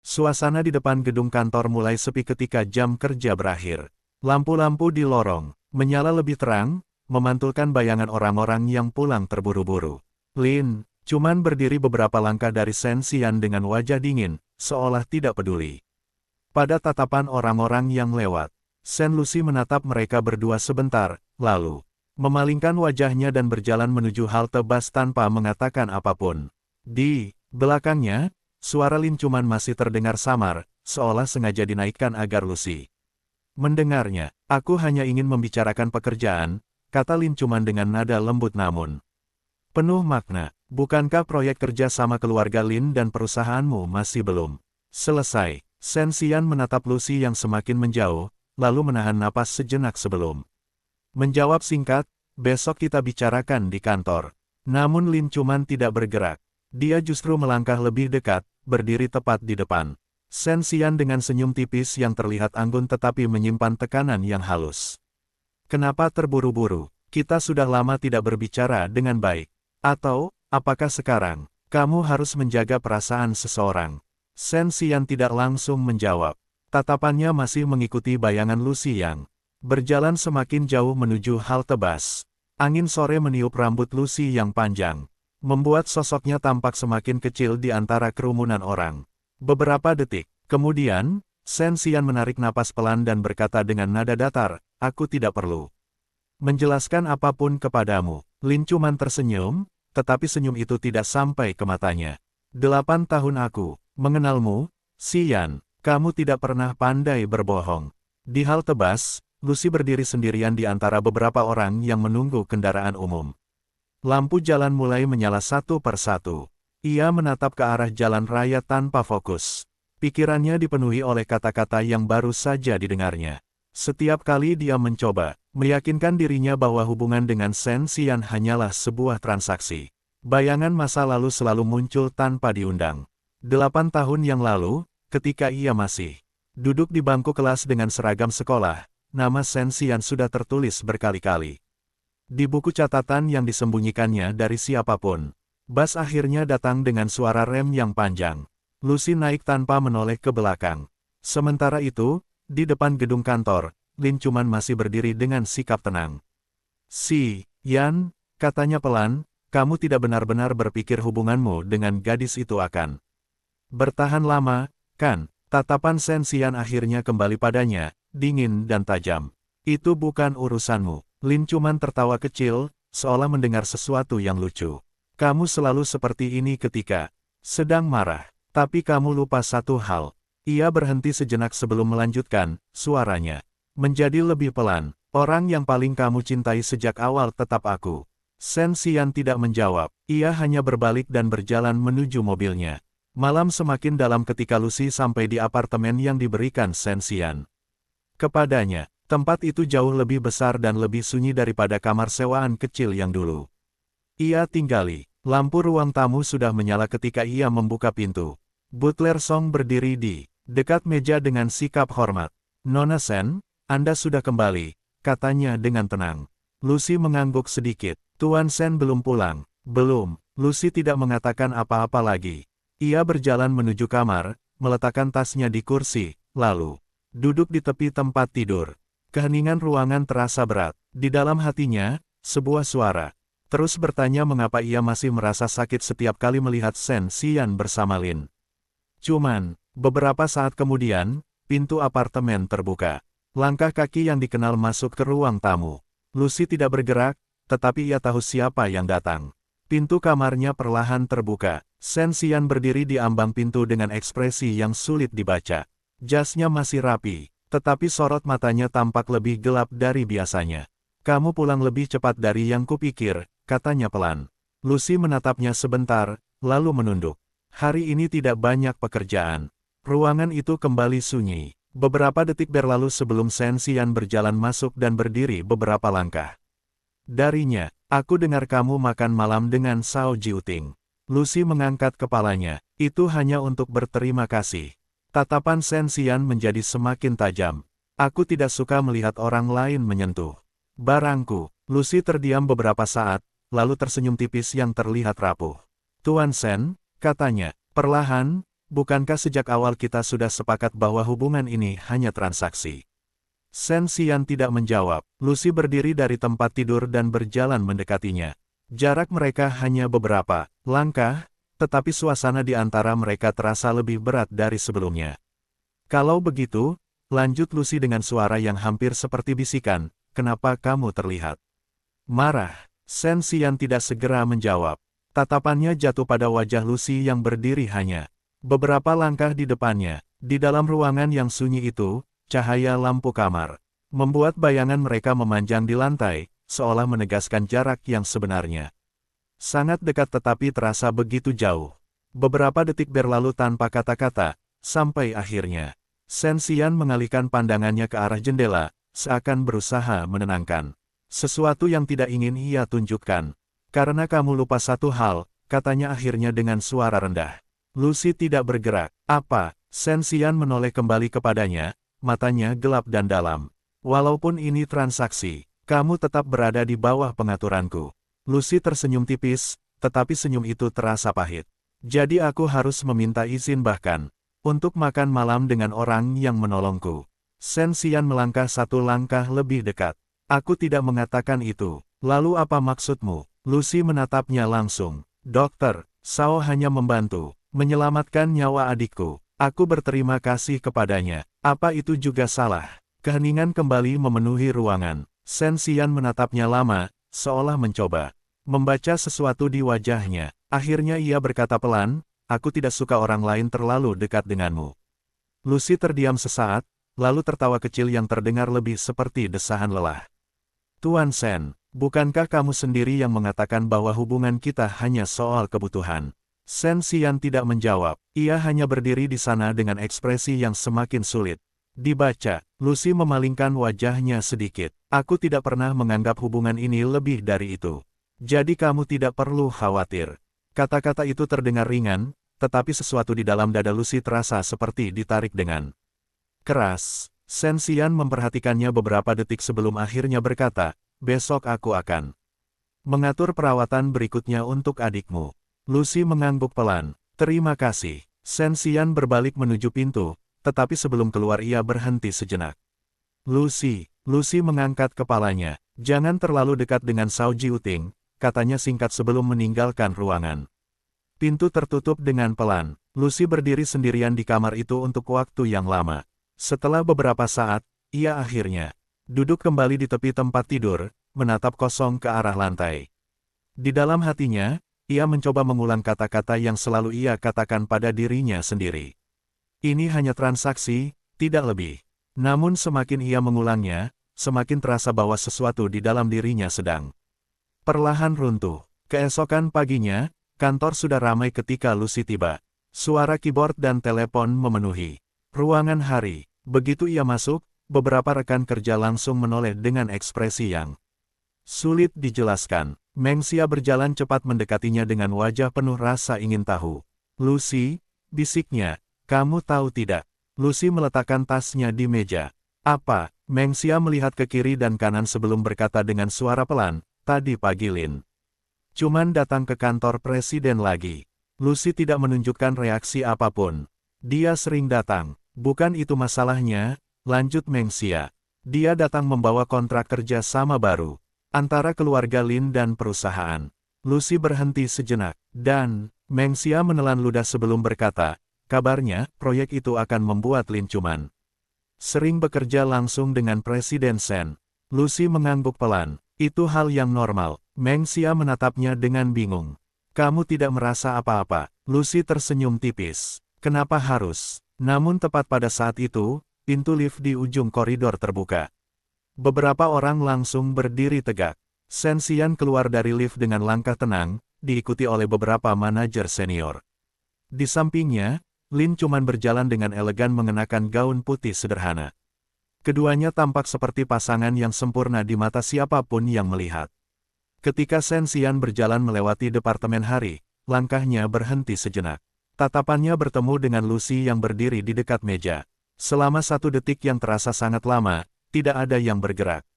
Suasana di depan gedung kantor mulai sepi ketika jam kerja berakhir. Lampu-lampu di lorong menyala lebih terang, memantulkan bayangan orang-orang yang pulang terburu-buru. Lin cuman berdiri beberapa langkah dari Shen Xian dengan wajah dingin, seolah tidak peduli. Pada tatapan orang-orang yang lewat, Shen Lucy menatap mereka berdua sebentar, lalu memalingkan wajahnya dan berjalan menuju halte bus tanpa mengatakan apapun. Di belakangnya, suara Lin cuman masih terdengar samar, seolah sengaja dinaikkan agar Lucy mendengarnya. Aku hanya ingin membicarakan pekerjaan, kata Lin cuman dengan nada lembut namun penuh makna. Bukankah proyek kerja sama keluarga Lin dan perusahaanmu masih belum selesai? Shen Xian menatap Lucy yang semakin menjauh, lalu menahan napas sejenak sebelum menjawab singkat, besok kita bicarakan di kantor. Namun Lin cuman tidak bergerak. Dia justru melangkah lebih dekat, berdiri tepat di depan Shen Xian dengan senyum tipis yang terlihat anggun tetapi menyimpan tekanan yang halus. Kenapa terburu-buru? Kita sudah lama tidak berbicara dengan baik. Atau, apakah sekarang, kamu harus menjaga perasaan seseorang? Shen Xian tidak langsung menjawab. Tatapannya masih mengikuti bayangan Lucy yang berjalan semakin jauh menuju halte bus. Angin sore meniup rambut Lucy yang panjang, membuat sosoknya tampak semakin kecil di antara kerumunan orang. Beberapa detik kemudian, Shen Xian menarik napas pelan dan berkata dengan nada datar, aku tidak perlu menjelaskan apapun kepadamu. Lin cuman tersenyum, tetapi senyum itu tidak sampai ke matanya. 8 tahun aku mengenalmu, Xian, kamu tidak pernah pandai berbohong. Di halte bus, Lucy berdiri sendirian di antara beberapa orang yang menunggu kendaraan umum. Lampu jalan mulai menyala satu persatu. Ia menatap ke arah jalan raya tanpa fokus. Pikirannya dipenuhi oleh kata-kata yang baru saja didengarnya. Setiap kali dia mencoba meyakinkan dirinya bahwa hubungan dengan Shen Xian hanyalah sebuah transaksi, bayangan masa lalu selalu muncul tanpa diundang. 8 tahun yang lalu, ketika ia masih duduk di bangku kelas dengan seragam sekolah, nama Shen Xian sudah tertulis berkali-kali di buku catatan yang disembunyikannya dari siapapun. Bus akhirnya datang dengan suara rem yang panjang. Lucy naik tanpa menoleh ke belakang. Sementara itu, di depan gedung kantor, Lin cuman masih berdiri dengan sikap tenang. Yan, katanya pelan, kamu tidak benar-benar berpikir hubunganmu dengan gadis itu akan bertahan lama, kan? Tatapan Shen Xian akhirnya kembali padanya, dingin dan tajam. Itu bukan urusanmu. Lin cuman tertawa kecil, seolah mendengar sesuatu yang lucu. Kamu selalu seperti ini ketika sedang marah, tapi kamu lupa satu hal. Ia berhenti sejenak sebelum melanjutkan, suaranya menjadi lebih pelan. Orang yang paling kamu cintai sejak awal tetap aku. Shen Xian tidak menjawab, ia hanya berbalik dan berjalan menuju mobilnya. Malam semakin dalam ketika Lucy sampai di apartemen yang diberikan Shen Xian kepadanya. Tempat itu jauh lebih besar dan lebih sunyi daripada kamar sewaan kecil yang dulu ia tinggali. Lampu ruang tamu sudah menyala ketika ia membuka pintu. Butler Song berdiri di dekat meja dengan sikap hormat. Nona Shen, Anda sudah kembali, katanya dengan tenang. Lucy mengangguk sedikit. Tuan Shen belum pulang. Belum. Lucy tidak mengatakan apa-apa lagi. Ia berjalan menuju kamar, meletakkan tasnya di kursi, lalu duduk di tepi tempat tidur. Keheningan ruangan terasa berat. Di dalam hatinya, sebuah suara terus bertanya mengapa ia masih merasa sakit setiap kali melihat Shen Xian bersama Lin. Cuman, beberapa saat kemudian, pintu apartemen terbuka. Langkah kaki yang dikenal masuk ke ruang tamu. Lucy tidak bergerak, tetapi ia tahu siapa yang datang. Pintu kamarnya perlahan terbuka. Shen Xian berdiri di ambang pintu dengan ekspresi yang sulit dibaca. Jasnya masih rapi, tetapi sorot matanya tampak lebih gelap dari biasanya. Kamu pulang lebih cepat dari yang kupikir, katanya pelan. Lucy menatapnya sebentar, lalu menunduk. Hari ini tidak banyak pekerjaan. Ruangan itu kembali sunyi. Beberapa detik berlalu sebelum Shen Xian berjalan masuk dan berdiri beberapa langkah darinya. Aku dengar kamu makan malam dengan Shao Jiuting. Lucy mengangkat kepalanya. Itu hanya untuk berterima kasih. Tatapan Shen Xian menjadi semakin tajam. Aku tidak suka melihat orang lain menyentuh barangku. Lucy terdiam beberapa saat, lalu tersenyum tipis yang terlihat rapuh. Tuan Shen, katanya, perlahan, bukankah sejak awal kita sudah sepakat bahwa hubungan ini hanya transaksi? Shen Xian tidak menjawab. Lucy berdiri dari tempat tidur dan berjalan mendekatinya. Jarak mereka hanya beberapa langkah, tetapi suasana di antara mereka terasa lebih berat dari sebelumnya. Kalau begitu, lanjut Lucy dengan suara yang hampir seperti bisikan, kenapa kamu terlihat marah? Shen Xian tidak segera menjawab. Tatapannya jatuh pada wajah Lucy yang berdiri hanya beberapa langkah di depannya. Di dalam ruangan yang sunyi itu, cahaya lampu kamar membuat bayangan mereka memanjang di lantai, seolah menegaskan jarak yang sebenarnya. Sangat dekat tetapi terasa begitu jauh. Beberapa detik berlalu tanpa kata-kata, sampai akhirnya Shen Xian mengalihkan pandangannya ke arah jendela, seakan berusaha menenangkan sesuatu yang tidak ingin ia tunjukkan. Karena kamu lupa satu hal, katanya akhirnya dengan suara rendah. Lucy tidak bergerak. Apa? Shen Xian menoleh kembali kepadanya, matanya gelap dan dalam. Walaupun ini transaksi, kamu tetap berada di bawah pengaturanku. Lucy tersenyum tipis, tetapi senyum itu terasa pahit. Jadi aku harus meminta izin bahkan untuk makan malam dengan orang yang menolongku. Shen Xian melangkah satu langkah lebih dekat. Aku tidak mengatakan itu. Lalu apa maksudmu? Lucy menatapnya langsung. Dokter, Sao hanya membantu menyelamatkan nyawa adikku. Aku berterima kasih kepadanya. Apa itu juga salah? Keheningan kembali memenuhi ruangan. Shen Xian menatapnya lama, seolah mencoba membaca sesuatu di wajahnya. Akhirnya ia berkata pelan, aku tidak suka orang lain terlalu dekat denganmu. Lucy terdiam sesaat, lalu tertawa kecil yang terdengar lebih seperti desahan lelah. Tuan Shen, bukankah kamu sendiri yang mengatakan bahwa hubungan kita hanya soal kebutuhan? Shen Xian tidak menjawab, ia hanya berdiri di sana dengan ekspresi yang semakin sulit dibaca. Lucy memalingkan wajahnya sedikit. Aku tidak pernah menganggap hubungan ini lebih dari itu. Jadi kamu tidak perlu khawatir. Kata-kata itu terdengar ringan, tetapi sesuatu di dalam dada Lucy terasa seperti ditarik dengan keras. Shen Xian memperhatikannya beberapa detik sebelum akhirnya berkata, besok aku akan mengatur perawatan berikutnya untuk adikmu. Lucy mengangguk pelan. Terima kasih. Shen Xian berbalik menuju pintu, tetapi sebelum keluar ia berhenti sejenak. Lucy mengangkat kepalanya. Jangan terlalu dekat dengan Shao Jiuting, katanya singkat sebelum meninggalkan ruangan. Pintu tertutup dengan pelan. Lucy berdiri sendirian di kamar itu untuk waktu yang lama. Setelah beberapa saat, ia akhirnya duduk kembali di tepi tempat tidur, menatap kosong ke arah lantai. Di dalam hatinya, ia mencoba mengulang kata-kata yang selalu ia katakan pada dirinya sendiri. Ini hanya transaksi, tidak lebih. Namun semakin ia mengulangnya, semakin terasa bahwa sesuatu di dalam dirinya sedang perlahan runtuh. Keesokan paginya, kantor sudah ramai ketika Lucy tiba. Suara keyboard dan telepon memenuhi ruangan hari. Begitu ia masuk, beberapa rekan kerja langsung menoleh dengan ekspresi yang sulit dijelaskan. Meng Xia berjalan cepat mendekatinya dengan wajah penuh rasa ingin tahu. Lucy, bisiknya, kamu tahu tidak? Lucy meletakkan tasnya di meja. Apa? Meng Xia melihat ke kiri dan kanan sebelum berkata dengan suara pelan, tadi pagi Lin cuman datang ke kantor presiden lagi. Lucy tidak menunjukkan reaksi apapun. Dia sering datang. Bukan itu masalahnya, lanjut Meng Xia. Dia datang membawa kontrak kerja sama baru antara keluarga Lin dan perusahaan. Lucy berhenti sejenak, dan Meng Xia menelan ludah sebelum berkata, kabarnya, proyek itu akan membuat Lin cuman sering bekerja langsung dengan Presiden Shen. Lucy mengangguk pelan. Itu hal yang normal. Meng Xia menatapnya dengan bingung. Kamu tidak merasa apa-apa? Lucy tersenyum tipis. Kenapa harus? Namun tepat pada saat itu, pintu lift di ujung koridor terbuka. Beberapa orang langsung berdiri tegak. Shen Xian keluar dari lift dengan langkah tenang, diikuti oleh beberapa manajer senior. Di sampingnya, Lin cuman berjalan dengan elegan mengenakan gaun putih sederhana. Keduanya tampak seperti pasangan yang sempurna di mata siapapun yang melihat. Ketika Shen Xian berjalan melewati departemen hari, langkahnya berhenti sejenak. Tatapannya bertemu dengan Lucy yang berdiri di dekat meja. Selama 1 detik yang terasa sangat lama, tidak ada yang bergerak.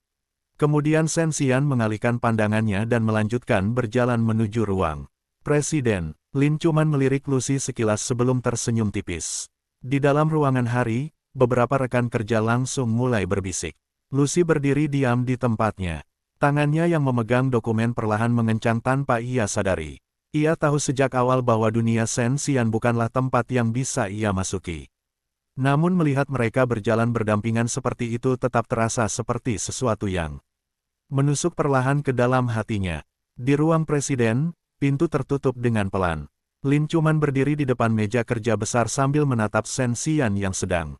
Kemudian Shen Xian mengalihkan pandangannya dan melanjutkan berjalan menuju ruang Presiden. Lin cuman melirik Lucy sekilas sebelum tersenyum tipis. Di dalam ruangan Hari, beberapa rekan kerja langsung mulai berbisik. Lucy berdiri diam di tempatnya. Tangannya yang memegang dokumen perlahan mengencang tanpa ia sadari. Ia tahu sejak awal bahwa dunia Shen Xian bukanlah tempat yang bisa ia masuki. Namun melihat mereka berjalan berdampingan seperti itu tetap terasa seperti sesuatu yang menusuk perlahan ke dalam hatinya. Di ruang presiden, pintu tertutup dengan pelan. Lin cuman berdiri di depan meja kerja besar sambil menatap Shen Xian yang sedang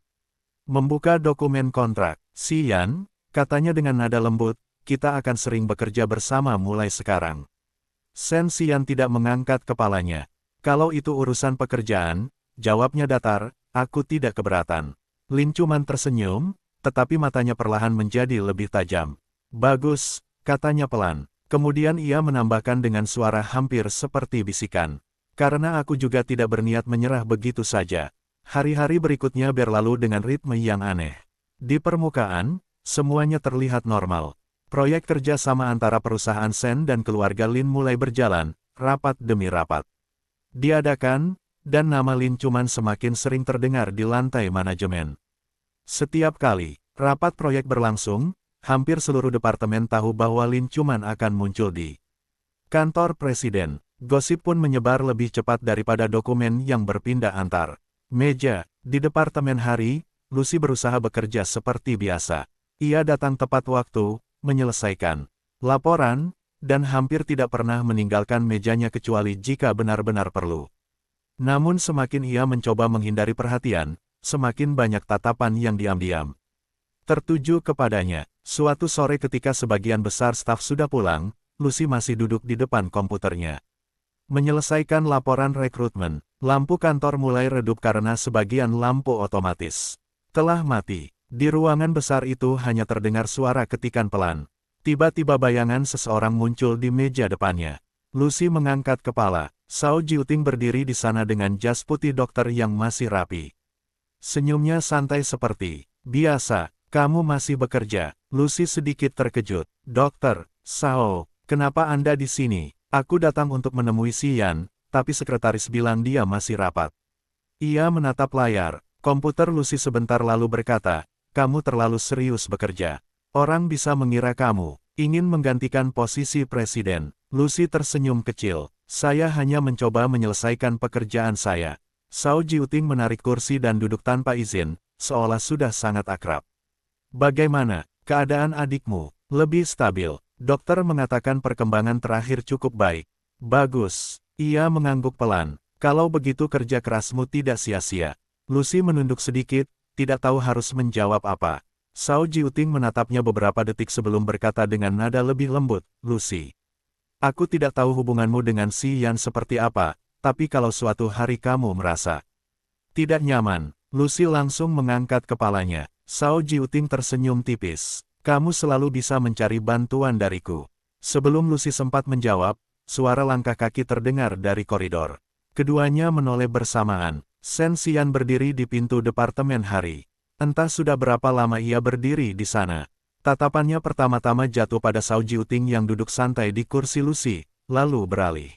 membuka dokumen kontrak. "Xian," katanya dengan nada lembut, "kita akan sering bekerja bersama mulai sekarang." Shen Xian tidak mengangkat kepalanya. "Kalau itu urusan pekerjaan," jawabnya datar, "aku tidak keberatan." Lin cuman tersenyum, tetapi matanya perlahan menjadi lebih tajam. "Bagus," katanya pelan. Kemudian ia menambahkan dengan suara hampir seperti bisikan. "Karena aku juga tidak berniat menyerah begitu saja. Hari-hari berikutnya berlalu dengan ritme yang aneh. Di permukaan, semuanya terlihat normal. Proyek kerja sama antara perusahaan Shen dan keluarga Lin mulai berjalan, rapat demi rapat diadakan, dan nama Lin cuman semakin sering terdengar di lantai manajemen. Setiap kali rapat proyek berlangsung, hampir seluruh departemen tahu bahwa Lin cuman akan muncul di kantor presiden. Gosip pun menyebar lebih cepat daripada dokumen yang berpindah antar meja. Di departemen Hari, Lucy berusaha bekerja seperti biasa. Ia datang tepat waktu, menyelesaikan laporan, dan hampir tidak pernah meninggalkan mejanya kecuali jika benar-benar perlu. Namun semakin ia mencoba menghindari perhatian, semakin banyak tatapan yang diam-diam tertuju kepadanya. Suatu sore ketika sebagian besar staf sudah pulang, Lucy masih duduk di depan komputernya. Menyelesaikan laporan rekrutmen, lampu kantor mulai redup karena sebagian lampu otomatis telah mati. Di ruangan besar itu hanya terdengar suara ketikan pelan. Tiba-tiba bayangan seseorang muncul di meja depannya. Lucy mengangkat kepala. Shao Jiuting berdiri di sana dengan jas putih dokter yang masih rapi. Senyumnya santai seperti biasa. "Kamu masih bekerja?" Lucy sedikit terkejut. "Dokter, Shao, kenapa Anda di sini?" "Aku datang untuk menemui Xian, tapi sekretaris bilang dia masih rapat." Ia menatap layar komputer Lucy sebentar lalu berkata, "Kamu terlalu serius bekerja. Orang bisa mengira kamu ingin menggantikan posisi presiden." Lucy tersenyum kecil. "Saya hanya mencoba menyelesaikan pekerjaan saya." Shao Jiuting menarik kursi dan duduk tanpa izin, seolah sudah sangat akrab. "Bagaimana keadaan adikmu?" "Lebih stabil." Dokter mengatakan perkembangan terakhir cukup baik. "Bagus." Ia mengangguk pelan. "Kalau begitu kerja kerasmu tidak sia-sia." Lucy menunduk sedikit, tidak tahu harus menjawab apa. Shao Jiuting menatapnya beberapa detik sebelum berkata dengan nada lebih lembut, "Lucy, aku tidak tahu hubunganmu dengan Xian seperti apa, tapi kalau suatu hari kamu merasa tidak nyaman." Lucy langsung mengangkat kepalanya. Shao Jiuting tersenyum tipis. "Kamu selalu bisa mencari bantuan dariku." Sebelum Lucy sempat menjawab, suara langkah kaki terdengar dari koridor. Keduanya menoleh bersamaan. Shen Xian berdiri di pintu departemen Hari. Entah sudah berapa lama ia berdiri di sana. Tatapannya pertama-tama jatuh pada Shao Jiuting yang duduk santai di kursi Lucy, lalu beralih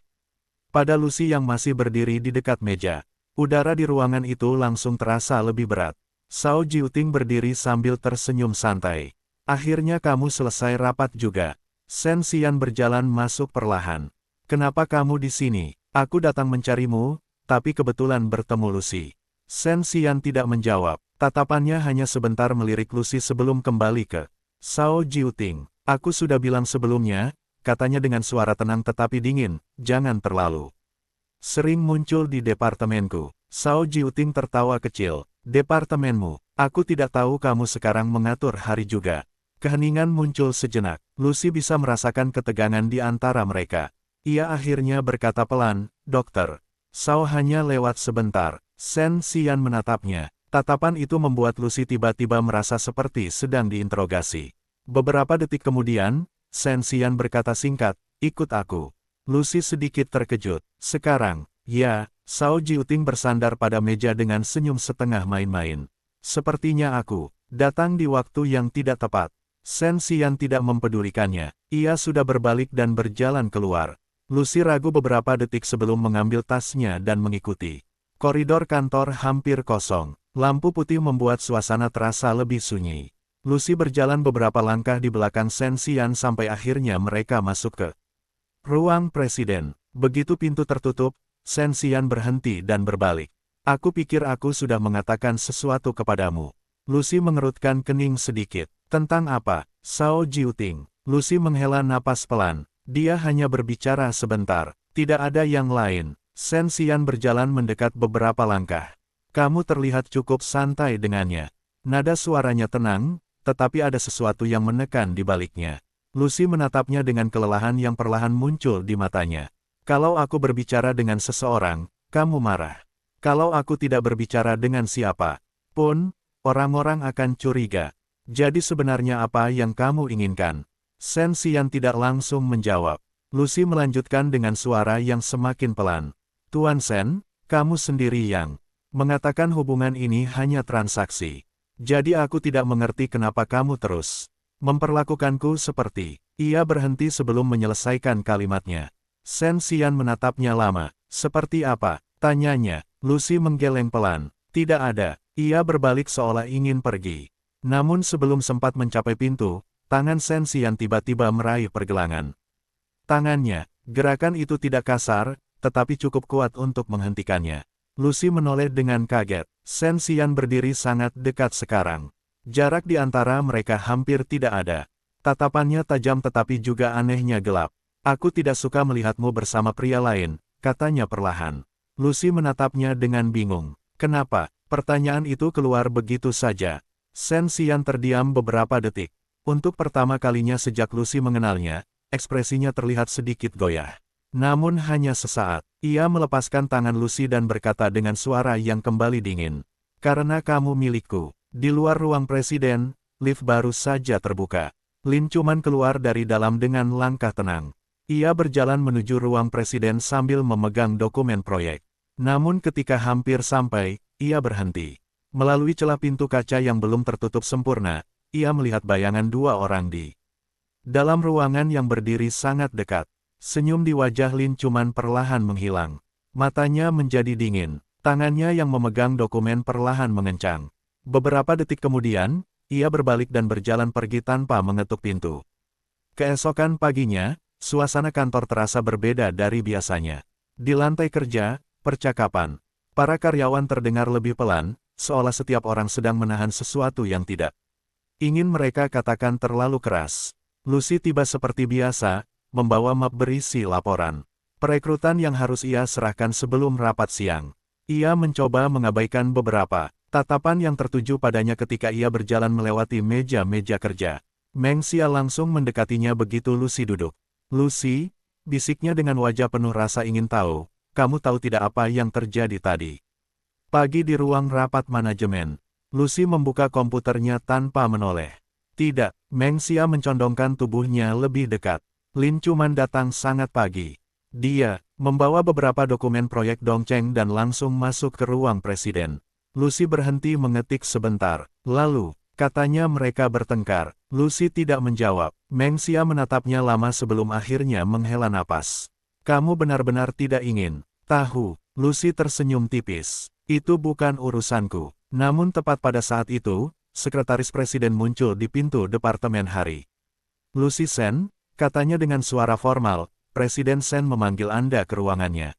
pada Lucy yang masih berdiri di dekat meja. Udara di ruangan itu langsung terasa lebih berat. Shao Jiuting berdiri sambil tersenyum santai. "Akhirnya kamu selesai rapat juga." Shen Xian berjalan masuk perlahan. "Kenapa kamu di sini?" "Aku datang mencarimu, tapi kebetulan bertemu Lucy." Shen Xian tidak menjawab. Tatapannya hanya sebentar melirik Lucy sebelum kembali ke Shao Jiuting. "Aku sudah bilang sebelumnya," katanya dengan suara tenang tetapi dingin, "jangan terlalu sering muncul di departemenku." Shao Jiuting tertawa kecil. "Departemenmu? Aku tidak tahu kamu sekarang mengatur hari juga." Keheningan muncul sejenak. Lucy bisa merasakan ketegangan di antara mereka. Ia akhirnya berkata pelan, "Dokter, Shao hanya lewat sebentar." Shen Xian menatapnya. Tatapan itu membuat Lucy tiba-tiba merasa seperti sedang diinterogasi. Beberapa detik kemudian, Shen Xian berkata singkat, "Ikut aku." Lucy sedikit terkejut. "Sekarang?" "Ya." Shao Jiuting bersandar pada meja dengan senyum setengah main-main. "Sepertinya aku datang di waktu yang tidak tepat." Shen Xian tidak mempedulikannya. Ia sudah berbalik dan berjalan keluar. Lucy ragu beberapa detik sebelum mengambil tasnya dan mengikuti. Koridor kantor hampir kosong. Lampu putih membuat suasana terasa lebih sunyi. Lucy berjalan beberapa langkah di belakang Shen Xian sampai akhirnya mereka masuk ke ruang presiden. Begitu pintu tertutup, Shen Xian berhenti dan berbalik. Aku pikir aku sudah mengatakan sesuatu kepadamu. Lucy mengerutkan kening sedikit. Tentang apa? Shao Jiuting. Lucy menghela napas pelan. Dia hanya berbicara sebentar. Tidak ada yang lain. Shen Xian berjalan mendekat beberapa langkah. Kamu terlihat cukup santai dengannya. Nada suaranya tenang, tetapi ada sesuatu yang menekan di baliknya. Lucy menatapnya dengan kelelahan yang perlahan muncul di matanya. Kalau aku berbicara dengan seseorang, kamu marah. Kalau aku tidak berbicara dengan siapa pun, orang-orang akan curiga. Jadi sebenarnya apa yang kamu inginkan? Shen Xian tidak langsung menjawab. Lucy melanjutkan dengan suara yang semakin pelan. Tuan Shen, kamu sendiri yang mengatakan hubungan ini hanya transaksi. Jadi aku tidak mengerti kenapa kamu terus memperlakukanku seperti. Ia berhenti sebelum menyelesaikan kalimatnya. Shen Xian menatapnya lama. Seperti apa? Tanyanya. Lucy menggeleng pelan. Tidak ada. Ia berbalik seolah ingin pergi. Namun sebelum sempat mencapai pintu, tangan Shen Xian tiba-tiba meraih pergelangan tangannya. Gerakan itu tidak kasar, tetapi cukup kuat untuk menghentikannya. Lucy menoleh dengan kaget. Shen Xian berdiri sangat dekat sekarang. Jarak di antara mereka hampir tidak ada. Tatapannya tajam tetapi juga anehnya gelap. Aku tidak suka melihatmu bersama pria lain, katanya perlahan. Lucy menatapnya dengan bingung. Kenapa? Pertanyaan itu keluar begitu saja. Shen Xian terdiam beberapa detik. Untuk pertama kalinya sejak Lucy mengenalnya, ekspresinya terlihat sedikit goyah. Namun hanya sesaat, ia melepaskan tangan Lucy dan berkata dengan suara yang kembali dingin. Karena kamu milikku. Di luar ruang presiden, lift baru saja terbuka. Lin Cuman keluar dari dalam dengan langkah tenang. Ia berjalan menuju ruang presiden sambil memegang dokumen proyek. Namun ketika hampir sampai, ia berhenti. Melalui celah pintu kaca yang belum tertutup sempurna, ia melihat bayangan dua orang di dalam ruangan yang berdiri sangat dekat. Senyum di wajah Lin Cuman perlahan menghilang. Matanya menjadi dingin. Tangannya yang memegang dokumen perlahan mengencang. Beberapa detik kemudian, ia berbalik dan berjalan pergi tanpa mengetuk pintu. Keesokan paginya, suasana kantor terasa berbeda dari biasanya. Di lantai kerja, percakapan para karyawan terdengar lebih pelan, seolah setiap orang sedang menahan sesuatu yang tidak ingin mereka katakan terlalu keras. Lucy tiba seperti biasa, membawa map berisi laporan perekrutan yang harus ia serahkan sebelum rapat siang. Ia mencoba mengabaikan beberapa tatapan yang tertuju padanya ketika ia berjalan melewati meja-meja kerja. Meng Xia langsung mendekatinya begitu Lucy duduk. Lucy, bisiknya dengan wajah penuh rasa ingin tahu, kamu tahu tidak apa yang terjadi tadi? Pagi di ruang rapat manajemen. Lucy membuka komputernya tanpa menoleh. Tidak, Meng Xia mencondongkan tubuhnya lebih dekat. Lin Cuman datang sangat pagi. Dia membawa beberapa dokumen proyek Dongcheng dan langsung masuk ke ruang presiden. Lucy berhenti mengetik sebentar. Lalu, katanya mereka bertengkar. Lucy tidak menjawab. Meng Xia menatapnya lama sebelum akhirnya menghela napas. Kamu benar-benar tidak ingin tahu. Lucy tersenyum tipis. Itu bukan urusanku. Namun tepat pada saat itu, sekretaris presiden muncul di pintu departemen hari. Lucy Shen, katanya dengan suara formal, Presiden Shen memanggil Anda ke ruangannya.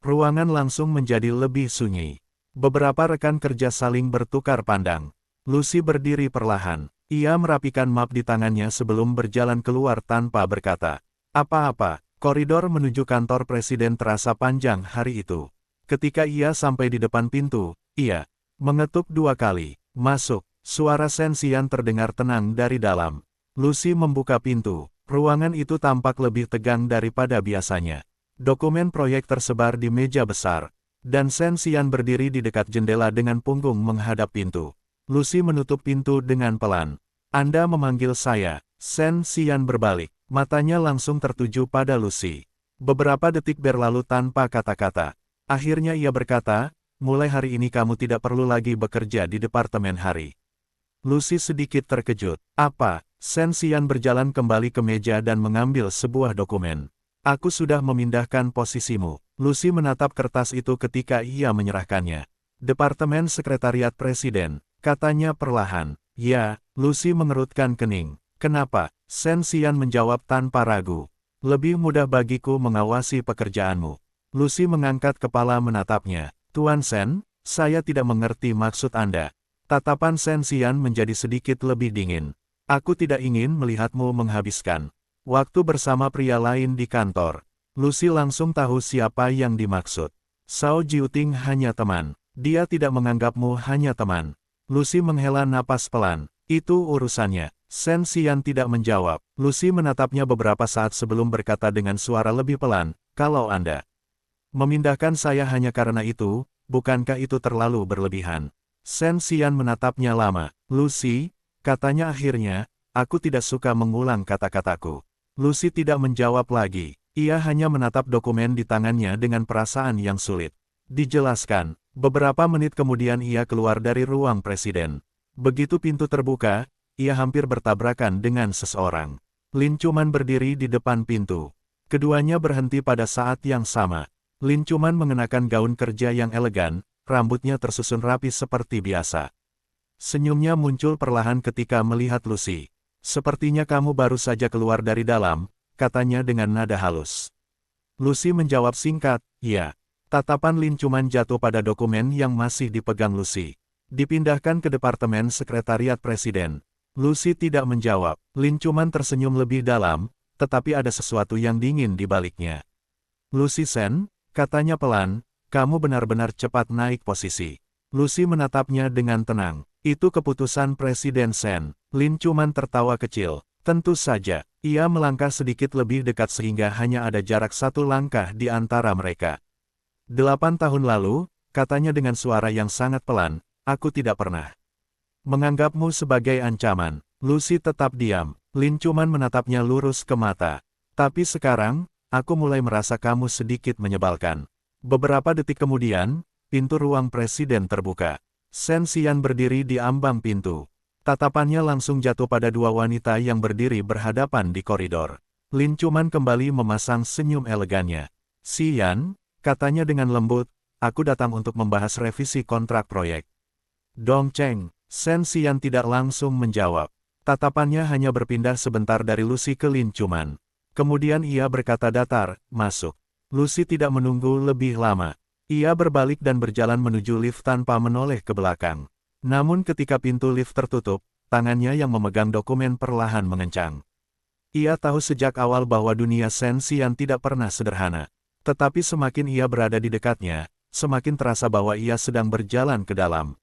Ruangan langsung menjadi lebih sunyi. Beberapa rekan kerja saling bertukar pandang. Lucy berdiri perlahan. Ia merapikan map di tangannya sebelum berjalan keluar tanpa berkata apa-apa. Koridor menuju kantor presiden terasa panjang hari itu. Ketika ia sampai di depan pintu, ia mengetuk 2 kali. Masuk. Suara Shen Xian terdengar tenang dari dalam. Lucy membuka pintu. Ruangan itu tampak lebih tegang daripada biasanya. Dokumen proyek tersebar di meja besar, dan Shen Xian berdiri di dekat jendela dengan punggung menghadap pintu. Lucy menutup pintu dengan pelan. Anda memanggil saya. Shen Xian berbalik. Matanya langsung tertuju pada Lucy. Beberapa detik berlalu tanpa kata-kata. Akhirnya ia berkata, mulai hari ini kamu tidak perlu lagi bekerja di departemen hari. Lucy sedikit terkejut. Apa? Shen Xian berjalan kembali ke meja dan mengambil sebuah dokumen. Aku sudah memindahkan posisimu. Lucy menatap kertas itu ketika ia menyerahkannya. Departemen Sekretariat Presiden, katanya perlahan. Ya, Lucy mengerutkan kening. Kenapa? Shen Xian menjawab tanpa ragu. Lebih mudah bagiku mengawasi pekerjaanmu. Lucy mengangkat kepala menatapnya. Tuan Shen, saya tidak mengerti maksud Anda. Tatapan Shen Xian menjadi sedikit lebih dingin. Aku tidak ingin melihatmu menghabiskan waktu bersama pria lain di kantor. Lucy langsung tahu siapa yang dimaksud. Shao Jiuting hanya teman. Dia tidak menganggapmu hanya teman. Lucy menghela napas pelan. Itu urusannya. Shen Xian tidak menjawab. Lucy menatapnya beberapa saat sebelum berkata dengan suara lebih pelan, kalau Anda memindahkan saya hanya karena itu, bukankah itu terlalu berlebihan? Shen Xian menatapnya lama. Lucy, katanya akhirnya, aku tidak suka mengulang kata-kataku. Lucy tidak menjawab lagi. Ia hanya menatap dokumen di tangannya dengan perasaan yang sulit. Dijelaskan, beberapa menit kemudian ia keluar dari ruang presiden. Begitu pintu terbuka, ia hampir bertabrakan dengan seseorang. Lin Chuman berdiri di depan pintu. Keduanya berhenti pada saat yang sama. Lin Chuman mengenakan gaun kerja yang elegan, rambutnya tersusun rapi seperti biasa. Senyumnya muncul perlahan ketika melihat Lucy. Sepertinya kamu baru saja keluar dari dalam, katanya dengan nada halus. Lucy menjawab singkat, ya. Tatapan Lin Chuman jatuh pada dokumen yang masih dipegang Lucy. Dipindahkan ke Departemen Sekretariat Presiden. Lucy tidak menjawab. Lin Chuman tersenyum lebih dalam, tetapi ada sesuatu yang dingin di baliknya. Lucy Shen, katanya pelan, kamu benar-benar cepat naik posisi. Lucy menatapnya dengan tenang. Itu keputusan Presiden Shen. Lin Chuman tertawa kecil. Tentu saja, ia melangkah sedikit lebih dekat sehingga hanya ada jarak 1 langkah di antara mereka. 8 tahun lalu, katanya dengan suara yang sangat pelan, aku tidak pernah menganggapmu sebagai ancaman. Lucy tetap diam. Lin Chuman menatapnya lurus ke mata. Tapi sekarang, aku mulai merasa kamu sedikit menyebalkan. Beberapa detik kemudian, pintu ruang presiden terbuka. Shen Xian berdiri di ambang pintu. Tatapannya langsung jatuh pada 2 wanita yang berdiri berhadapan di koridor. Lin Chuman kembali memasang senyum elegannya. Xian, katanya dengan lembut, aku datang untuk membahas revisi kontrak proyek. Dong Cheng, Shen Xian tidak langsung menjawab. Tatapannya hanya berpindah sebentar dari Lucy ke Lin Chuman. Kemudian ia berkata datar, masuk. Lucy tidak menunggu lebih lama. Ia berbalik dan berjalan menuju lift tanpa menoleh ke belakang. Namun ketika pintu lift tertutup, tangannya yang memegang dokumen perlahan mengencang. Ia tahu sejak awal bahwa dunia Shen Xian tidak pernah sederhana. Tetapi semakin ia berada di dekatnya, semakin terasa bahwa ia sedang berjalan ke dalam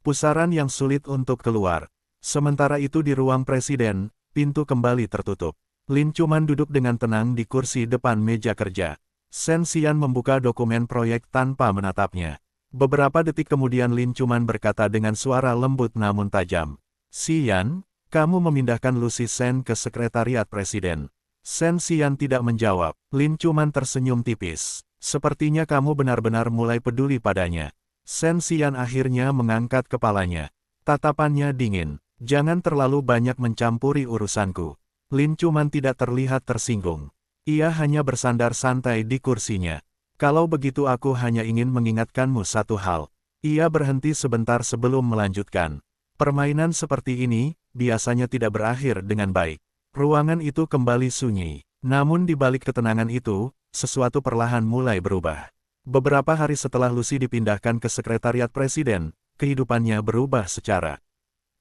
pusaran yang sulit untuk keluar. Sementara itu di ruang presiden, pintu kembali tertutup. Lin Chuman duduk dengan tenang di kursi depan meja kerja. Shen Xian membuka dokumen proyek tanpa menatapnya. Beberapa detik kemudian Lin Chuman berkata dengan suara lembut namun tajam. Xian, kamu memindahkan Lucy Shen ke Sekretariat Presiden. Shen Xian tidak menjawab. Lin Chuman tersenyum tipis. Sepertinya kamu benar-benar mulai peduli padanya. Shen Xian akhirnya mengangkat kepalanya. Tatapannya dingin. Jangan terlalu banyak mencampuri urusanku. Lin Chuman tidak terlihat tersinggung. Ia hanya bersandar santai di kursinya. Kalau begitu aku hanya ingin mengingatkanmu satu hal. Ia berhenti sebentar sebelum melanjutkan. Permainan seperti ini, biasanya tidak berakhir dengan baik. Ruangan itu kembali sunyi. Namun di balik ketenangan itu, sesuatu perlahan mulai berubah. Beberapa hari setelah Lucy dipindahkan ke Sekretariat Presiden, kehidupannya berubah secara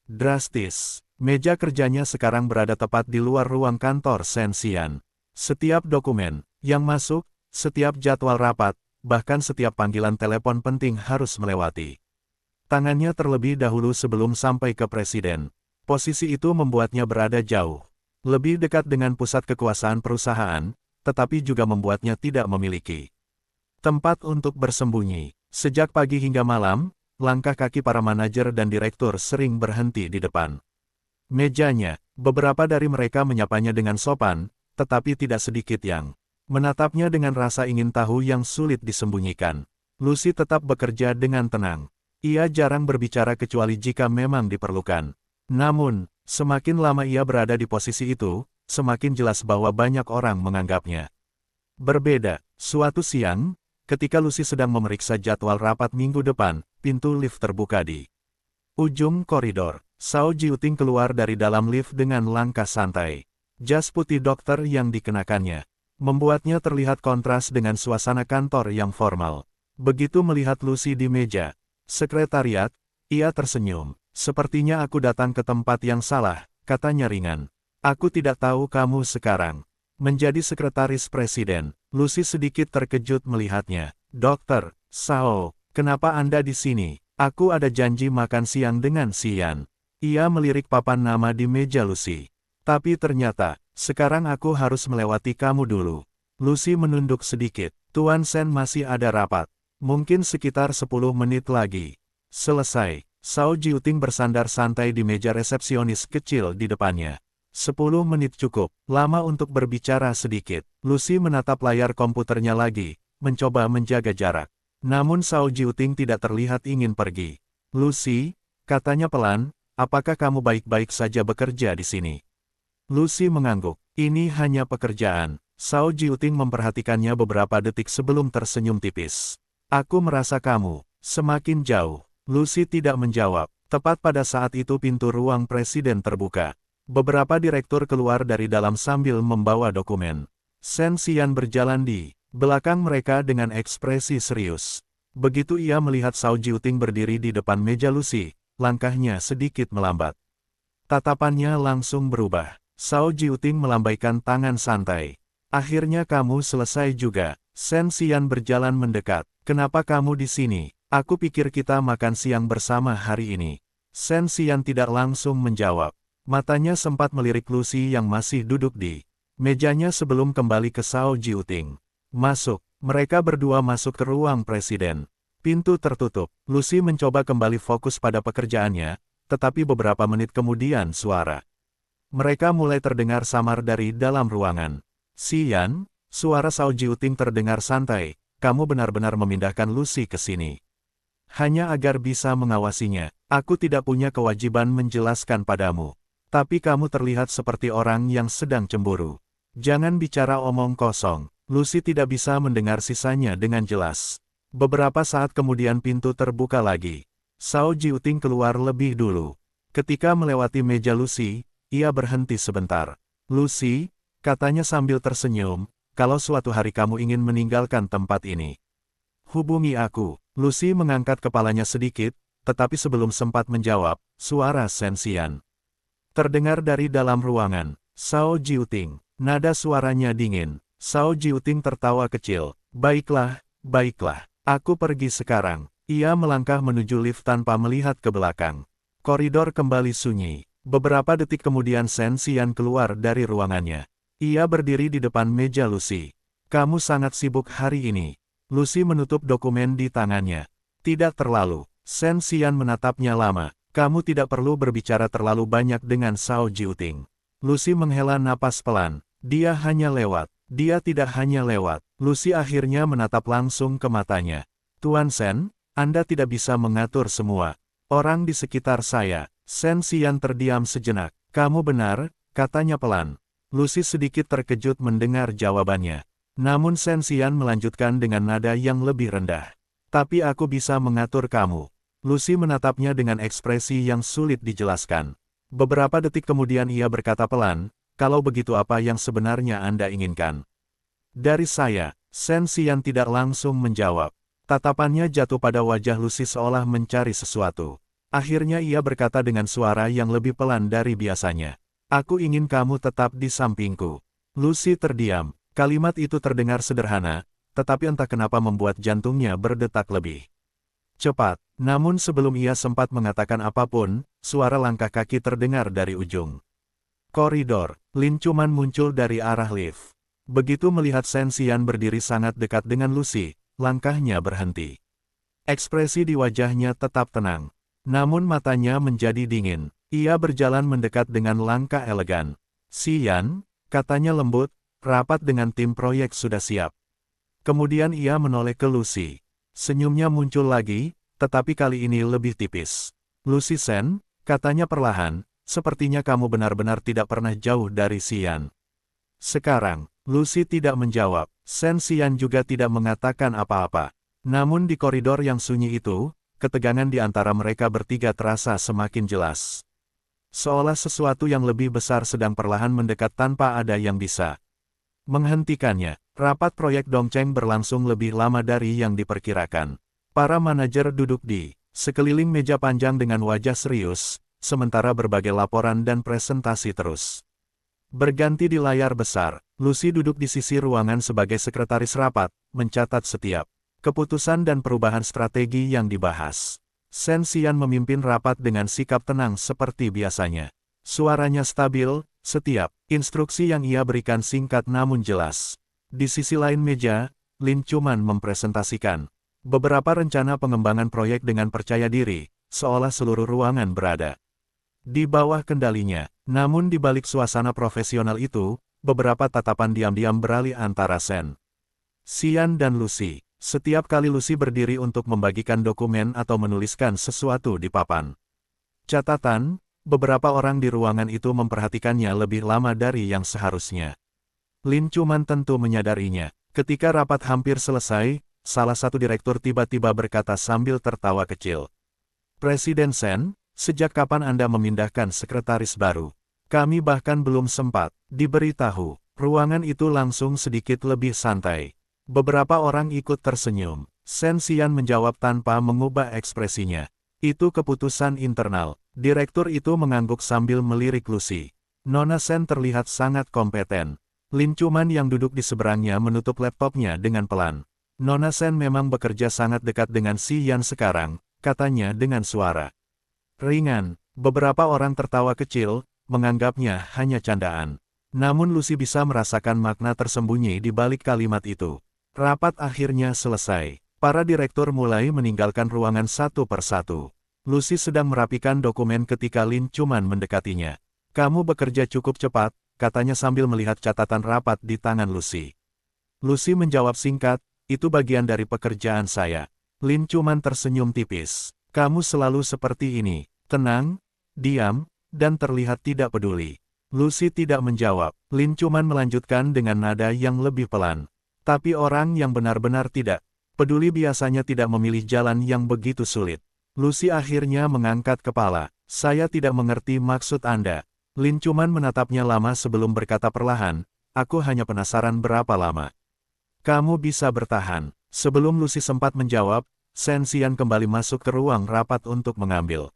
drastis. Meja kerjanya sekarang berada tepat di luar ruang kantor Shen Xian. Setiap dokumen yang masuk, setiap jadwal rapat, bahkan setiap panggilan telepon penting harus melewati tangannya terlebih dahulu sebelum sampai ke presiden. Posisi itu membuatnya berada jauh lebih dekat dengan pusat kekuasaan perusahaan, tetapi juga membuatnya tidak memiliki tempat untuk bersembunyi. Sejak pagi hingga malam, langkah kaki para manajer dan direktur sering berhenti di depan mejanya. Beberapa dari mereka menyapanya dengan sopan, tetapi tidak sedikit yang menatapnya dengan rasa ingin tahu yang sulit disembunyikan. Lucy tetap bekerja dengan tenang. Ia jarang berbicara kecuali jika memang diperlukan. Namun, semakin lama ia berada di posisi itu, semakin jelas bahwa banyak orang menganggapnya Berbeda, suatu siang, ketika Lucy sedang memeriksa jadwal rapat minggu depan, pintu lift terbuka di ujung koridor. Shao Jiuting keluar dari dalam lift dengan langkah santai. Jas putih dokter yang dikenakannya membuatnya terlihat kontras dengan suasana kantor yang formal. Begitu melihat Lucy di meja sekretariat, ia tersenyum. "Sepertinya aku datang ke tempat yang salah," katanya ringan. "Aku tidak tahu kamu sekarang menjadi sekretaris presiden." Lucy sedikit terkejut melihatnya. "Dokter Shao, kenapa Anda di sini? Aku ada janji makan siang dengan Xian." Ia melirik papan nama di meja Lucy. "Tapi ternyata, sekarang aku harus melewati kamu dulu." Lucy menunduk sedikit. "Tuan Shen masih ada rapat. Mungkin sekitar 10 menit lagi." Selesai, Shao Jiuting bersandar santai di meja resepsionis kecil di depannya. 10 menit cukup, lama untuk berbicara sedikit. Lucy menatap layar komputernya lagi, mencoba menjaga jarak. Namun Shao Jiuting tidak terlihat ingin pergi. "Lucy," katanya pelan, "apakah kamu baik-baik saja bekerja di sini?" Lucy mengangguk. "Ini hanya pekerjaan." Shao Jiuting memperhatikannya beberapa detik sebelum tersenyum tipis. "Aku merasa kamu semakin jauh." Lucy tidak menjawab. Tepat pada saat itu pintu ruang presiden terbuka. Beberapa direktur keluar dari dalam sambil membawa dokumen. Shen Xian berjalan di belakang mereka dengan ekspresi serius. Begitu ia melihat Shao Jiuting berdiri di depan meja Lucy, langkahnya sedikit melambat. Tatapannya langsung berubah. Shao Jiuting melambaikan tangan santai. "Akhirnya kamu selesai juga." Shen Xian berjalan mendekat. "Kenapa kamu di sini? Aku pikir kita makan siang bersama hari ini." Shen Xian tidak langsung menjawab. Matanya sempat melirik Lucy yang masih duduk di mejanya sebelum kembali ke Shao Jiuting. "Masuk." Mereka berdua masuk ke ruang presiden. Pintu tertutup. Lucy mencoba kembali fokus pada pekerjaannya, tetapi beberapa menit kemudian suara mereka mulai terdengar samar dari dalam ruangan. "Xian," suara Shao Jiuting terdengar santai, "kamu benar-benar memindahkan Lucy ke sini hanya agar bisa mengawasinya. Aku tidak punya kewajiban menjelaskan padamu. Tapi kamu terlihat seperti orang yang sedang cemburu. Jangan bicara omong kosong." Lucy tidak bisa mendengar sisanya dengan jelas. Beberapa saat kemudian pintu terbuka lagi. Shao Jiuting keluar lebih dulu. Ketika melewati meja Lucy, ia berhenti sebentar. "Lucy," katanya sambil tersenyum, "kalau suatu hari kamu ingin meninggalkan tempat ini, hubungi aku." Lucy mengangkat kepalanya sedikit, tetapi sebelum sempat menjawab, suara Shen Xian terdengar dari dalam ruangan. "Shao Jiuting." Nada suaranya dingin. Shao Jiuting tertawa kecil. "Baiklah, baiklah. Aku pergi sekarang." Ia melangkah menuju lift tanpa melihat ke belakang. Koridor kembali sunyi. Beberapa detik kemudian Shen Xian keluar dari ruangannya. Ia berdiri di depan meja Lucy. "Kamu sangat sibuk hari ini." Lucy menutup dokumen di tangannya. "Tidak terlalu." Shen Xian menatapnya lama. "Kamu tidak perlu berbicara terlalu banyak dengan Shao Jiuting." Lucy menghela napas pelan. "Dia hanya lewat." "Dia tidak hanya lewat." Lucy akhirnya menatap langsung ke matanya. "Tuan Shen, Anda tidak bisa mengatur semua orang di sekitar saya." Shen Xian terdiam sejenak. "Kamu benar," katanya pelan. Lucy sedikit terkejut mendengar jawabannya. Namun Shen Xian melanjutkan dengan nada yang lebih rendah. "Tapi aku bisa mengatur kamu." Lucy menatapnya dengan ekspresi yang sulit dijelaskan. Beberapa detik kemudian ia berkata pelan, "Kalau begitu apa yang sebenarnya Anda inginkan dari saya?" Shen Xian tidak langsung menjawab. Tatapannya jatuh pada wajah Lucy seolah mencari sesuatu. Akhirnya ia berkata dengan suara yang lebih pelan dari biasanya. "Aku ingin kamu tetap di sampingku." Lucy terdiam. Kalimat itu terdengar sederhana, tetapi entah kenapa membuat jantungnya berdetak lebih cepat. Namun sebelum ia sempat mengatakan apapun, suara langkah kaki terdengar dari ujung koridor. Lin Cuman muncul dari arah lift. Begitu melihat Shen Xian berdiri sangat dekat dengan Lucy, langkahnya berhenti. Ekspresi di wajahnya tetap tenang. Namun matanya menjadi dingin. Ia berjalan mendekat dengan langkah elegan. "Xian," katanya lembut, "rapat dengan tim proyek sudah siap." Kemudian ia menoleh ke Lucy. Senyumnya muncul lagi, tetapi kali ini lebih tipis. "Lucy Shen," katanya perlahan, "sepertinya kamu benar-benar tidak pernah jauh dari Xian. Sekarang, Lucy tidak menjawab. Shen Xian juga tidak mengatakan apa-apa. Namun di koridor yang sunyi itu, ketegangan di antara mereka bertiga terasa semakin jelas. Seolah sesuatu yang lebih besar sedang perlahan mendekat tanpa ada yang bisa menghentikannya. Rapat proyek Dongcheng berlangsung lebih lama dari yang diperkirakan. Para manajer duduk di sekeliling meja panjang dengan wajah serius, sementara berbagai laporan dan presentasi terus berganti di layar besar. Lucy duduk di sisi ruangan sebagai sekretaris rapat, mencatat setiap keputusan dan perubahan strategi yang dibahas. Shen Xian memimpin rapat dengan sikap tenang seperti biasanya. Suaranya stabil, setiap instruksi yang ia berikan singkat namun jelas. Di sisi lain meja, Lin Chuman mempresentasikan beberapa rencana pengembangan proyek dengan percaya diri, seolah seluruh ruangan berada di bawah kendalinya. Namun di balik suasana profesional itu, beberapa tatapan diam-diam beralih antara Shen Xian dan Lucy. Setiap kali Lucy berdiri untuk membagikan dokumen atau menuliskan sesuatu di papan catatan, beberapa orang di ruangan itu memperhatikannya lebih lama dari yang seharusnya. Lin Chuman tentu menyadarinya. Ketika rapat hampir selesai, salah satu direktur tiba-tiba berkata sambil tertawa kecil. Presiden Shen, sejak kapan Anda memindahkan sekretaris baru? Kami bahkan belum sempat diberitahu. Ruangan itu langsung sedikit lebih santai. Beberapa orang ikut tersenyum. Shen Xian menjawab tanpa mengubah ekspresinya. Itu keputusan internal. Direktur itu mengangguk sambil melirik Lucy. Nona Shen terlihat sangat kompeten. Lin Chuman yang duduk di seberangnya menutup laptopnya dengan pelan. Nona Shen memang bekerja sangat dekat dengan Si Yan sekarang, katanya dengan suara ringan. Beberapa orang tertawa kecil, menganggapnya hanya candaan. Namun Lucy bisa merasakan makna tersembunyi di balik kalimat itu. Rapat akhirnya selesai. Para direktur mulai meninggalkan ruangan satu persatu. Lucy sedang merapikan dokumen ketika Lin Chuman mendekatinya. Kamu bekerja cukup cepat, katanya sambil melihat catatan rapat di tangan Lucy. Lucy menjawab singkat, itu bagian dari pekerjaan saya. Lin Chuman tersenyum tipis. Kamu selalu seperti ini, tenang, diam, dan terlihat tidak peduli. Lucy tidak menjawab. Lin Chuman melanjutkan dengan nada yang lebih pelan. Tapi orang yang benar-benar tidak peduli biasanya tidak memilih jalan yang begitu sulit. Lucy akhirnya mengangkat kepala. Saya tidak mengerti maksud Anda. Lin Chuman menatapnya lama sebelum berkata perlahan, aku hanya penasaran berapa lama kamu bisa bertahan. Sebelum Lucy sempat menjawab, Shen Xian kembali masuk ke ruang rapat untuk mengambil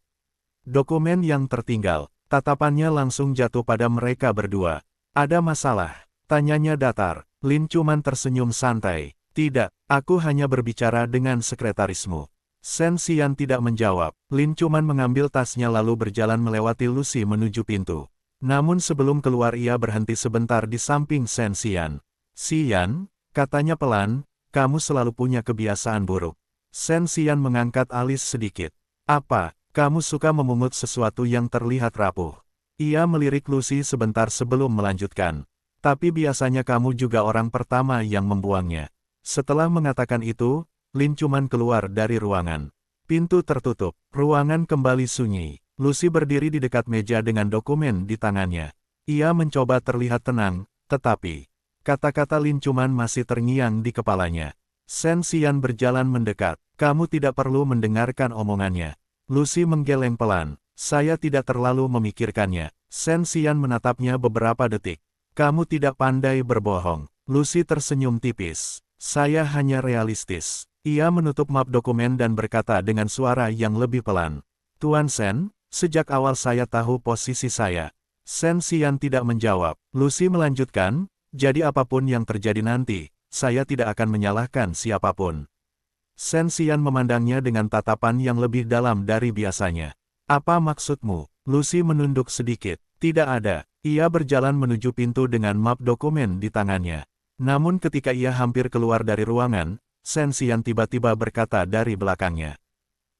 dokumen yang tertinggal. Tatapannya langsung jatuh pada mereka berdua. Ada masalah? Tanyanya datar. Lin Chuman tersenyum santai. Tidak, aku hanya berbicara dengan sekretarismu. Shen Xian tidak menjawab. Lin Chuman mengambil tasnya lalu berjalan melewati Lucy menuju pintu. Namun sebelum keluar ia berhenti sebentar di samping Shen Xian. Xian, katanya pelan, kamu selalu punya kebiasaan buruk. Shen Xian mengangkat alis sedikit. Apa? Kamu suka memungut sesuatu yang terlihat rapuh. Ia melirik Lucy sebentar sebelum melanjutkan. Tapi biasanya kamu juga orang pertama yang membuangnya. Setelah mengatakan itu, Lin Chuman keluar dari ruangan. Pintu tertutup. Ruangan kembali sunyi. Lucy berdiri di dekat meja dengan dokumen di tangannya. Ia mencoba terlihat tenang, tetapi kata-kata Lin Chuman masih terngiang di kepalanya. Shen Xian berjalan mendekat. Kamu tidak perlu mendengarkan omongannya. Lucy menggeleng pelan. Saya tidak terlalu memikirkannya. Shen Xian menatapnya beberapa detik. Kamu tidak pandai berbohong. Lucy tersenyum tipis. Saya hanya realistis. Ia menutup map dokumen dan berkata dengan suara yang lebih pelan. Tuan Shen, sejak awal saya tahu posisi saya. Shen Xian tidak menjawab. Lucy melanjutkan, jadi apapun yang terjadi nanti, saya tidak akan menyalahkan siapapun. Shen Xian memandangnya dengan tatapan yang lebih dalam dari biasanya. Apa maksudmu? Lucy menunduk sedikit. Tidak ada. Ia berjalan menuju pintu dengan map dokumen di tangannya. Namun ketika ia hampir keluar dari ruangan, Shen Xian tiba-tiba berkata dari belakangnya.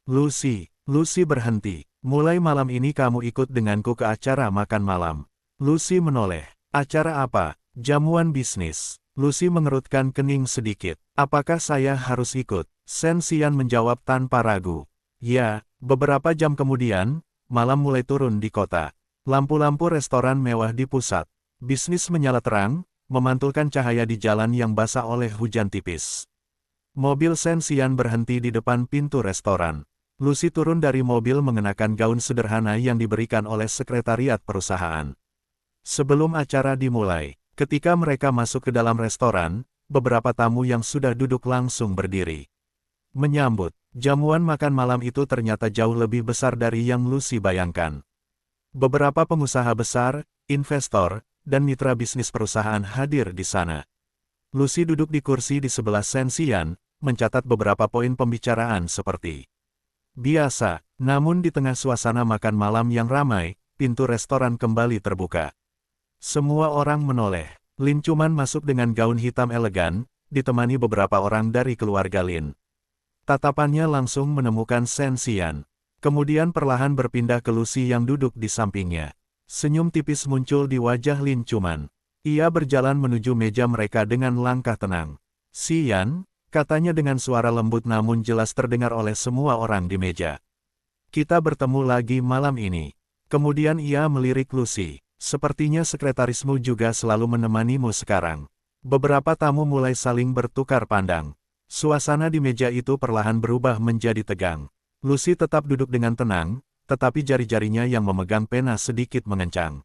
Lucy berhenti. Mulai malam ini kamu ikut denganku ke acara makan malam. Lucy menoleh. Acara apa? Jamuan bisnis. Lucy mengerutkan kening sedikit. Apakah saya harus ikut? Shen Xian menjawab tanpa ragu. Ya, beberapa jam kemudian, malam mulai turun di kota. Lampu-lampu restoran mewah di pusat bisnis menyala terang, memantulkan cahaya di jalan yang basah oleh hujan tipis. Mobil Shen Xian berhenti di depan pintu restoran. Lucy turun dari mobil mengenakan gaun sederhana yang diberikan oleh sekretariat perusahaan. Sebelum acara dimulai, ketika mereka masuk ke dalam restoran, beberapa tamu yang sudah duduk langsung berdiri. Menyambut, jamuan makan malam itu ternyata jauh lebih besar dari yang Lucy bayangkan. Beberapa pengusaha besar, investor, dan mitra bisnis perusahaan hadir di sana. Lucy duduk di kursi di sebelah Shen Xian, mencatat beberapa poin pembicaraan seperti biasa, namun di tengah suasana makan malam yang ramai, pintu restoran kembali terbuka. Semua orang menoleh. Lin Chuman masuk dengan gaun hitam elegan, ditemani beberapa orang dari keluarga Lin. Tatapannya langsung menemukan Shen Xian. Kemudian perlahan berpindah ke Lucy yang duduk di sampingnya. Senyum tipis muncul di wajah Lin Chuman. Ia berjalan menuju meja mereka dengan langkah tenang. "Xian," katanya dengan suara lembut namun jelas terdengar oleh semua orang di meja. "Kita bertemu lagi malam ini." Kemudian ia melirik Lucy. "Sepertinya sekretarismu juga selalu menemanimu sekarang." Beberapa tamu mulai saling bertukar pandang. Suasana di meja itu perlahan berubah menjadi tegang. Lucy tetap duduk dengan tenang, tetapi jari-jarinya yang memegang pena sedikit mengencang.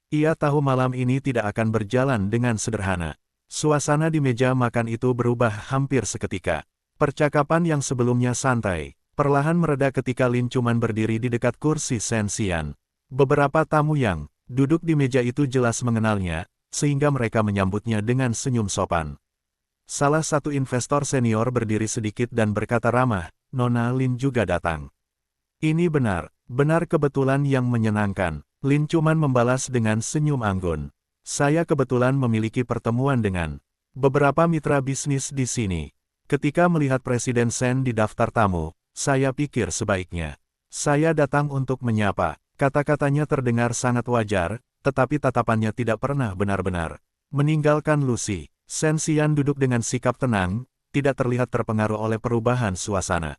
Ia tahu malam ini tidak akan berjalan dengan sederhana. Suasana di meja makan itu berubah hampir seketika. Percakapan yang sebelumnya santai, perlahan mereda ketika Lin Chuman berdiri di dekat kursi Shen Xian. Beberapa tamu yang duduk di meja itu jelas mengenalnya, sehingga mereka menyambutnya dengan senyum sopan. Salah satu investor senior berdiri sedikit dan berkata ramah, "Nona Lin juga datang." "Ini benar kebetulan yang menyenangkan," Lin Chuman membalas dengan senyum anggun. "Saya kebetulan memiliki pertemuan dengan beberapa mitra bisnis di sini. Ketika melihat Presiden Shen di daftar tamu, saya pikir sebaiknya saya datang untuk menyapa." Kata-katanya terdengar sangat wajar, tetapi tatapannya tidak pernah benar-benar meninggalkan Lucy. Shen Xian duduk dengan sikap tenang, tidak terlihat terpengaruh oleh perubahan suasana.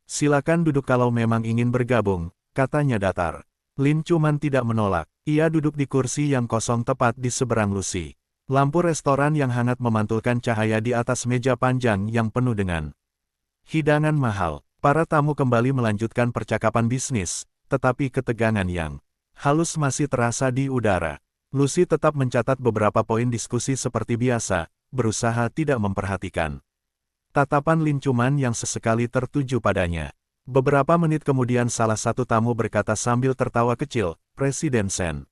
Silakan duduk kalau memang ingin bergabung," katanya datar. Lin Chuman tidak menolak. Ia duduk di kursi yang kosong tepat di seberang Lucy. Lampu restoran yang hangat memantulkan cahaya di atas meja panjang yang penuh dengan hidangan mahal. Para tamu kembali melanjutkan percakapan bisnis, tetapi ketegangan yang halus masih terasa di udara. Lucy tetap mencatat beberapa poin diskusi seperti biasa, berusaha tidak memperhatikan tatapan Lin Chuman yang sesekali tertuju padanya. Beberapa menit kemudian salah satu tamu berkata sambil tertawa kecil, "Presiden Shen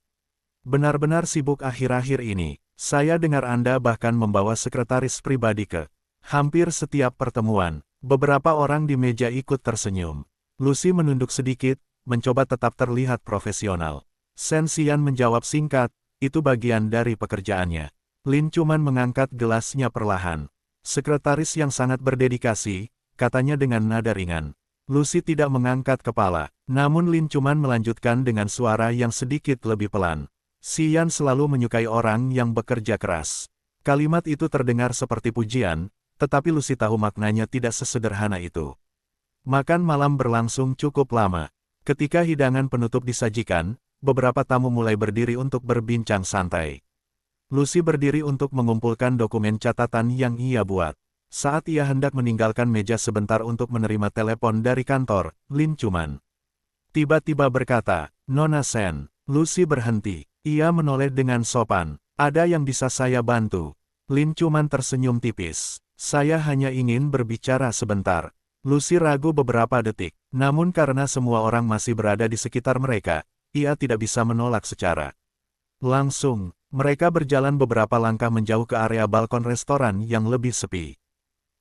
benar-benar sibuk akhir-akhir ini. Saya dengar Anda bahkan membawa sekretaris pribadi ke hampir setiap pertemuan." Beberapa orang di meja ikut tersenyum. Lucy menunduk sedikit, mencoba tetap terlihat profesional. Shen Xian menjawab singkat, "Itu bagian dari pekerjaannya." Lin Chuman mengangkat gelasnya perlahan. "Sekretaris yang sangat berdedikasi," katanya dengan nada ringan. Lucy tidak mengangkat kepala, namun Lin Chuman melanjutkan dengan suara yang sedikit lebih pelan. "Xian selalu menyukai orang yang bekerja keras." Kalimat itu terdengar seperti pujian, tetapi Lucy tahu maknanya tidak sesederhana itu. Makan malam berlangsung cukup lama. Ketika hidangan penutup disajikan, beberapa tamu mulai berdiri untuk berbincang santai. Lucy berdiri untuk mengumpulkan dokumen catatan yang ia buat. Saat ia hendak meninggalkan meja sebentar untuk menerima telepon dari kantor, Lin Chuman tiba-tiba berkata, "Nona Shen." Lucy berhenti. Ia menoleh dengan sopan. "Ada yang bisa saya bantu?" Lin Chuman tersenyum tipis. "Saya hanya ingin berbicara sebentar." Lucy ragu beberapa detik, namun karena semua orang masih berada di sekitar mereka, ia tidak bisa menolak secara langsung. Mereka berjalan beberapa langkah menjauh ke area balkon restoran yang lebih sepi.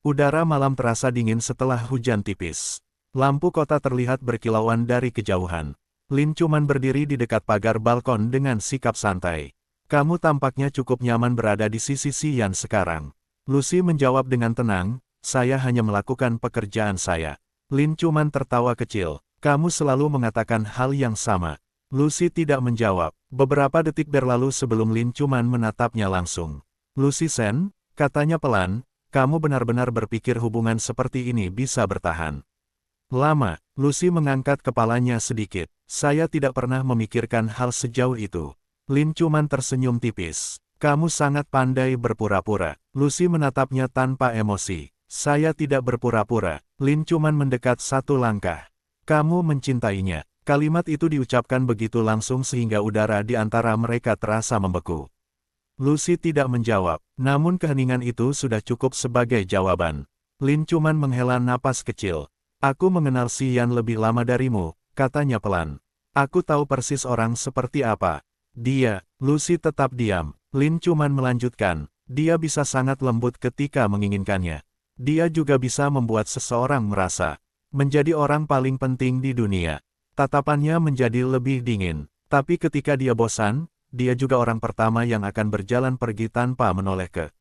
Udara malam terasa dingin setelah hujan tipis. Lampu kota terlihat berkilauan dari kejauhan. Lin Chuman berdiri di dekat pagar balkon dengan sikap santai. "Kamu tampaknya cukup nyaman berada di sisi Xian sekarang." Lucy menjawab dengan tenang, "Saya hanya melakukan pekerjaan saya." Lin Chuman tertawa kecil. "Kamu selalu mengatakan hal yang sama." Lucy tidak menjawab. Beberapa detik berlalu sebelum Lin Chuman menatapnya langsung. "Lucy Shen," katanya pelan, "kamu benar-benar berpikir hubungan seperti ini bisa bertahan lama?" Lucy mengangkat kepalanya sedikit. "Saya tidak pernah memikirkan hal sejauh itu." Lin Chuman tersenyum tipis. Kamu sangat pandai berpura-pura. Lucy menatapnya tanpa emosi. Saya tidak berpura-pura. Lin cuman mendekat satu langkah. Kamu mencintainya. Kalimat itu diucapkan begitu langsung sehingga udara di antara mereka terasa membeku. Lucy tidak menjawab, namun keheningan itu sudah cukup sebagai jawaban. Lin cuman menghela napas kecil. Aku mengenal si Yan lebih lama darimu, katanya pelan. Aku tahu persis orang seperti apa. Dia. Lucy tetap diam. Lin cuman melanjutkan, dia bisa sangat lembut ketika menginginkannya. Dia juga bisa membuat seseorang merasa menjadi orang paling penting di dunia. Tatapannya menjadi lebih dingin, tapi ketika dia bosan, dia juga orang pertama yang akan berjalan pergi tanpa menoleh ke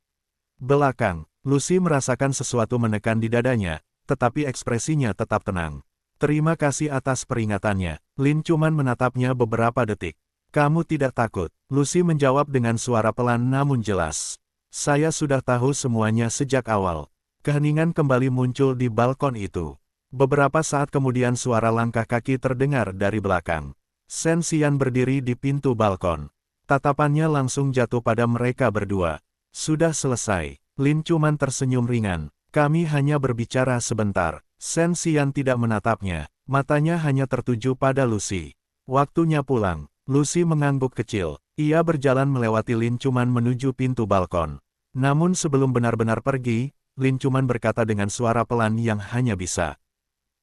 belakang. Lucy merasakan sesuatu menekan di dadanya, tetapi ekspresinya tetap tenang. Terima kasih atas peringatannya. Lin cuman menatapnya beberapa detik. Kamu tidak takut, Lucy menjawab dengan suara pelan namun jelas. Saya sudah tahu semuanya sejak awal. Keheningan kembali muncul di balkon itu. Beberapa saat kemudian suara langkah kaki terdengar dari belakang. Shen Xian berdiri di pintu balkon. Tatapannya langsung jatuh pada mereka berdua. Sudah selesai. Lin cuman tersenyum ringan. Kami hanya berbicara sebentar. Shen Xian tidak menatapnya. Matanya hanya tertuju pada Lucy. Waktunya pulang. Lucy mengangguk kecil. Ia berjalan melewati Lin cuman menuju pintu balkon. Namun sebelum benar-benar pergi, Lin cuman berkata dengan suara pelan yang hanya bisa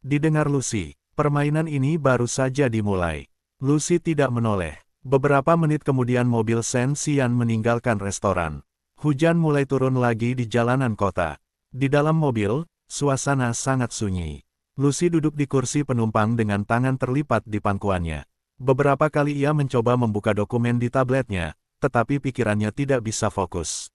didengar Lucy. Permainan ini baru saja dimulai. Lucy tidak menoleh. Beberapa menit kemudian mobil Shen Xian meninggalkan restoran. Hujan mulai turun lagi di jalanan kota. Di dalam mobil, suasana sangat sunyi. Lucy duduk di kursi penumpang dengan tangan terlipat di pangkuannya. Beberapa kali ia mencoba membuka dokumen di tabletnya, tetapi pikirannya tidak bisa fokus.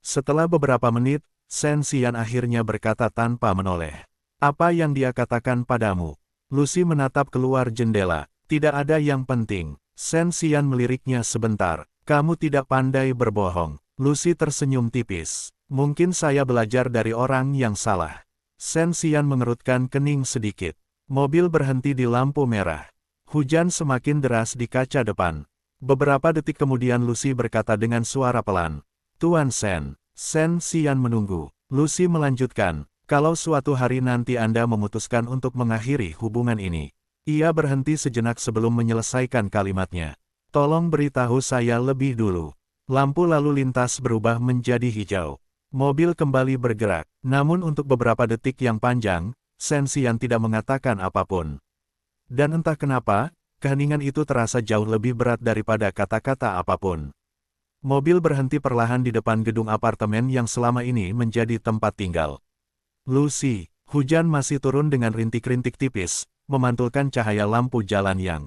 Setelah beberapa menit, Shen Xian akhirnya berkata tanpa menoleh. Apa yang dia katakan padamu? Lucy menatap keluar jendela. Tidak ada yang penting. Shen Xian meliriknya sebentar. Kamu tidak pandai berbohong. Lucy tersenyum tipis. Mungkin saya belajar dari orang yang salah. Shen Xian mengerutkan kening sedikit. Mobil berhenti di lampu merah. Hujan semakin deras di kaca depan. Beberapa detik kemudian Lucy berkata dengan suara pelan. Tuan Shen. Shen Xian menunggu. Lucy melanjutkan. Kalau suatu hari nanti Anda memutuskan untuk mengakhiri hubungan ini. Ia berhenti sejenak sebelum menyelesaikan kalimatnya. Tolong beritahu saya lebih dulu. Lampu lalu lintas berubah menjadi hijau. Mobil kembali bergerak. Namun untuk beberapa detik yang panjang, Shen Xian tidak mengatakan apapun. Dan entah kenapa, keheningan itu terasa jauh lebih berat daripada kata-kata apapun. Mobil berhenti perlahan di depan gedung apartemen yang selama ini menjadi tempat tinggal. Lucy, hujan masih turun dengan rintik-rintik tipis, memantulkan cahaya lampu jalan yang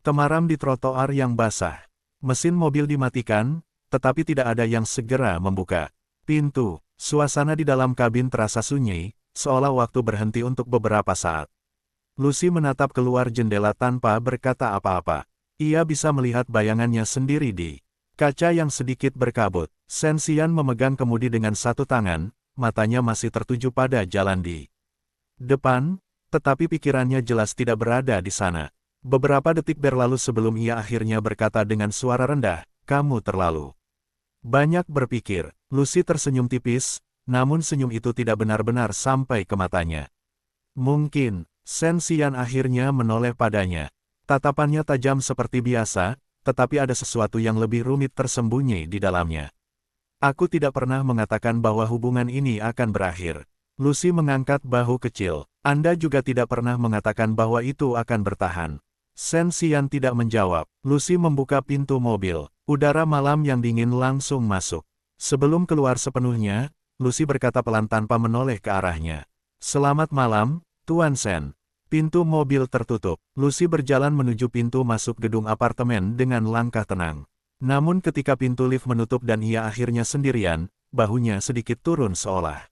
temaram di trotoar yang basah. Mesin mobil dimatikan, tetapi tidak ada yang segera membuka pintu. Suasana di dalam kabin terasa sunyi, seolah waktu berhenti untuk beberapa saat. Lucy menatap keluar jendela tanpa berkata apa-apa. Ia bisa melihat bayangannya sendiri di kaca yang sedikit berkabut. Shen Xian memegang kemudi dengan satu tangan, matanya masih tertuju pada jalan di depan, tetapi pikirannya jelas tidak berada di sana. Beberapa detik berlalu sebelum ia akhirnya berkata dengan suara rendah, kamu terlalu banyak berpikir. Lucy tersenyum tipis, namun senyum itu tidak benar-benar sampai ke matanya. Mungkin. Shen Xian akhirnya menoleh padanya. Tatapannya tajam seperti biasa, tetapi ada sesuatu yang lebih rumit tersembunyi di dalamnya. Aku tidak pernah mengatakan bahwa hubungan ini akan berakhir. Lucy mengangkat bahu kecil. Anda juga tidak pernah mengatakan bahwa itu akan bertahan. Shen Xian tidak menjawab. Lucy membuka pintu mobil. Udara malam yang dingin langsung masuk. Sebelum keluar sepenuhnya, Lucy berkata pelan tanpa menoleh ke arahnya. Selamat malam, Tuan Shen. Pintu mobil tertutup. Lucy berjalan menuju pintu masuk gedung apartemen dengan langkah tenang. Namun ketika pintu lift menutup dan ia akhirnya sendirian, bahunya sedikit turun seolah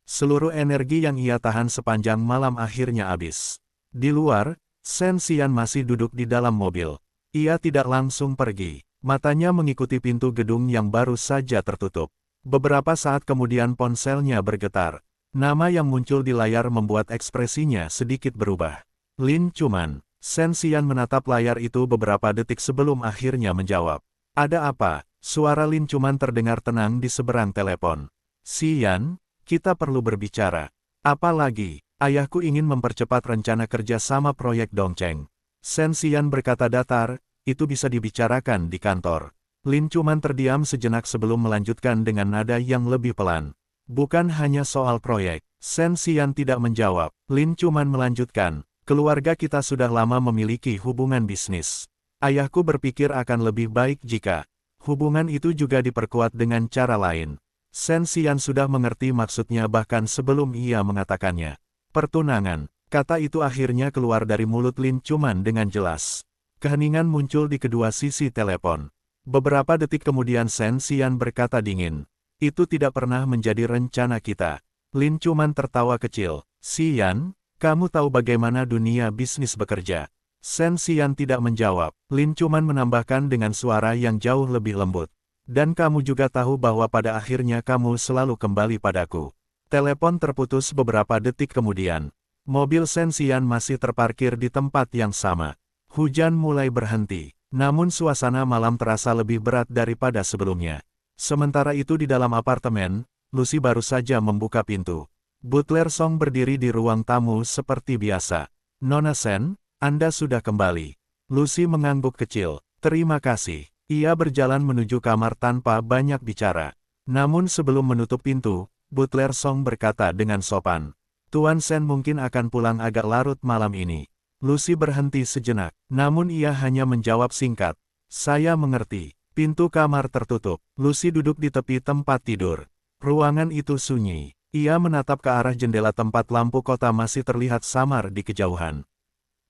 seluruh energi yang ia tahan sepanjang malam akhirnya habis. Di luar, Shen Xian masih duduk di dalam mobil. Ia tidak langsung pergi. Matanya mengikuti pintu gedung yang baru saja tertutup. Beberapa saat kemudian ponselnya bergetar. Nama yang muncul di layar membuat ekspresinya sedikit berubah. Lin cuman. Shen Xian menatap layar itu beberapa detik sebelum akhirnya menjawab. Ada apa? Suara Lin Cuman terdengar tenang di seberang telepon. Xian, kita perlu berbicara. Apalagi, ayahku ingin mempercepat rencana kerja sama proyek Dongcheng. Shen Xian berkata datar, itu bisa dibicarakan di kantor. Lin Cuman terdiam sejenak sebelum melanjutkan dengan nada yang lebih pelan. Bukan hanya soal proyek. Shen Xian tidak menjawab. Lin Cuman melanjutkan, keluarga kita sudah lama memiliki hubungan bisnis. Ayahku berpikir akan lebih baik jika hubungan itu juga diperkuat dengan cara lain. Shen Xian sudah mengerti maksudnya bahkan sebelum ia mengatakannya. Pertunangan, kata itu akhirnya keluar dari mulut Lin Cuman dengan jelas. Keheningan muncul di kedua sisi telepon. Beberapa detik kemudian Shen Xian berkata dingin. Itu tidak pernah menjadi rencana kita. Lin Cuman tertawa kecil. Xian, kamu tahu bagaimana dunia bisnis bekerja. Shen Xian tidak menjawab. Lin Cuman menambahkan dengan suara yang jauh lebih lembut. Dan kamu juga tahu bahwa pada akhirnya kamu selalu kembali padaku. Telepon terputus beberapa detik kemudian. Mobil Shen Xian masih terparkir di tempat yang sama. Hujan mulai berhenti, namun suasana malam terasa lebih berat daripada sebelumnya. Sementara itu di dalam apartemen, Lucy baru saja membuka pintu. Butler Song berdiri di ruang tamu seperti biasa. Nona Shen, Anda sudah kembali. Lucy mengangguk kecil. Terima kasih. Ia berjalan menuju kamar tanpa banyak bicara. Namun sebelum menutup pintu, Butler Song berkata dengan sopan. Tuan Shen mungkin akan pulang agak larut malam ini. Lucy berhenti sejenak, namun ia hanya menjawab singkat. Saya mengerti. Pintu kamar tertutup. Lucy duduk di tepi tempat tidur. Ruangan itu sunyi. Ia menatap ke arah jendela tempat lampu kota masih terlihat samar di kejauhan.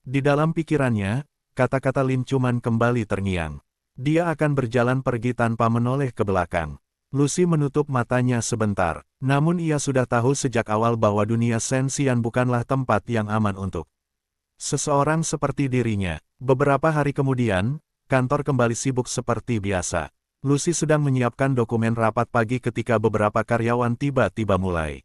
Di dalam pikirannya, kata-kata Lin Cuman kembali terngiang. Dia akan berjalan pergi tanpa menoleh ke belakang. Lucy menutup matanya sebentar, namun ia sudah tahu sejak awal bahwa dunia Shen Xian bukanlah tempat yang aman untuk seseorang seperti dirinya. Beberapa hari kemudian, kantor kembali sibuk seperti biasa. Lucy sedang menyiapkan dokumen rapat pagi ketika beberapa karyawan tiba-tiba mulai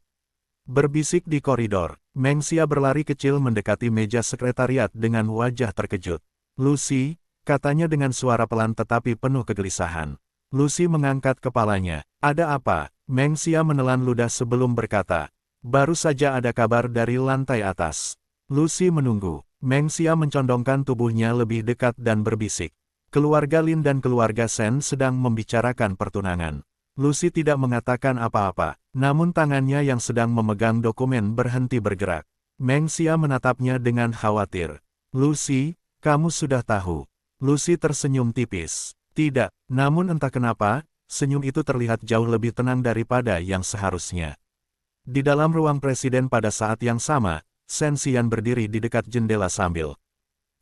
berbisik di koridor. Meng Xia berlari kecil mendekati meja sekretariat dengan wajah terkejut. Lucy, katanya dengan suara pelan tetapi penuh kegelisahan. Lucy mengangkat kepalanya. Ada apa? Meng Xia menelan ludah sebelum berkata. Baru saja ada kabar dari lantai atas. Lucy menunggu. Meng Xia mencondongkan tubuhnya lebih dekat dan berbisik. Keluarga Lin dan keluarga Shen sedang membicarakan pertunangan. Lucy tidak mengatakan apa-apa, namun tangannya yang sedang memegang dokumen berhenti bergerak. Meng Xia menatapnya dengan khawatir. Lucy, kamu sudah tahu. Lucy tersenyum tipis. Tidak, namun entah kenapa, senyum itu terlihat jauh lebih tenang daripada yang seharusnya. Di dalam ruang presiden pada saat yang sama, Shen Xian berdiri di dekat jendela sambil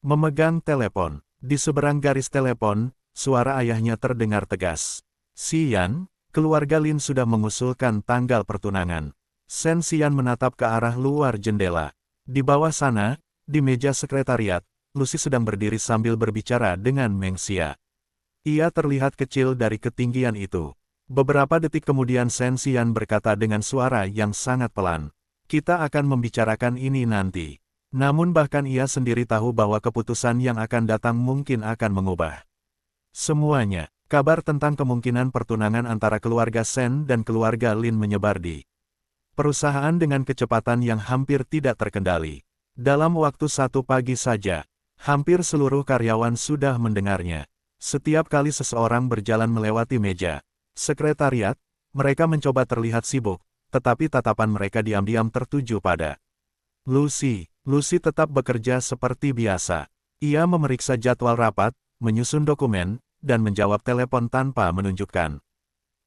memegang telepon. Di seberang garis telepon, suara ayahnya terdengar tegas. Xian, keluarga Lin sudah mengusulkan tanggal pertunangan. Shen Xian menatap ke arah luar jendela. Di bawah sana, di meja sekretariat, Lucy sedang berdiri sambil berbicara dengan Meng Xia. Ia terlihat kecil dari ketinggian itu. Beberapa detik kemudian Shen Xian berkata dengan suara yang sangat pelan. Kita akan membicarakan ini nanti. Namun bahkan ia sendiri tahu bahwa keputusan yang akan datang mungkin akan mengubah semuanya. Kabar tentang kemungkinan pertunangan antara keluarga Shen dan keluarga Lin menyebar di perusahaan dengan kecepatan yang hampir tidak terkendali. Dalam waktu 1 pagi saja, hampir seluruh karyawan sudah mendengarnya. Setiap kali seseorang berjalan melewati meja sekretariat, mereka mencoba terlihat sibuk, tetapi tatapan mereka diam-diam tertuju pada Lucy. Lucy tetap bekerja seperti biasa. Ia memeriksa jadwal rapat, menyusun dokumen, dan menjawab telepon tanpa menunjukkan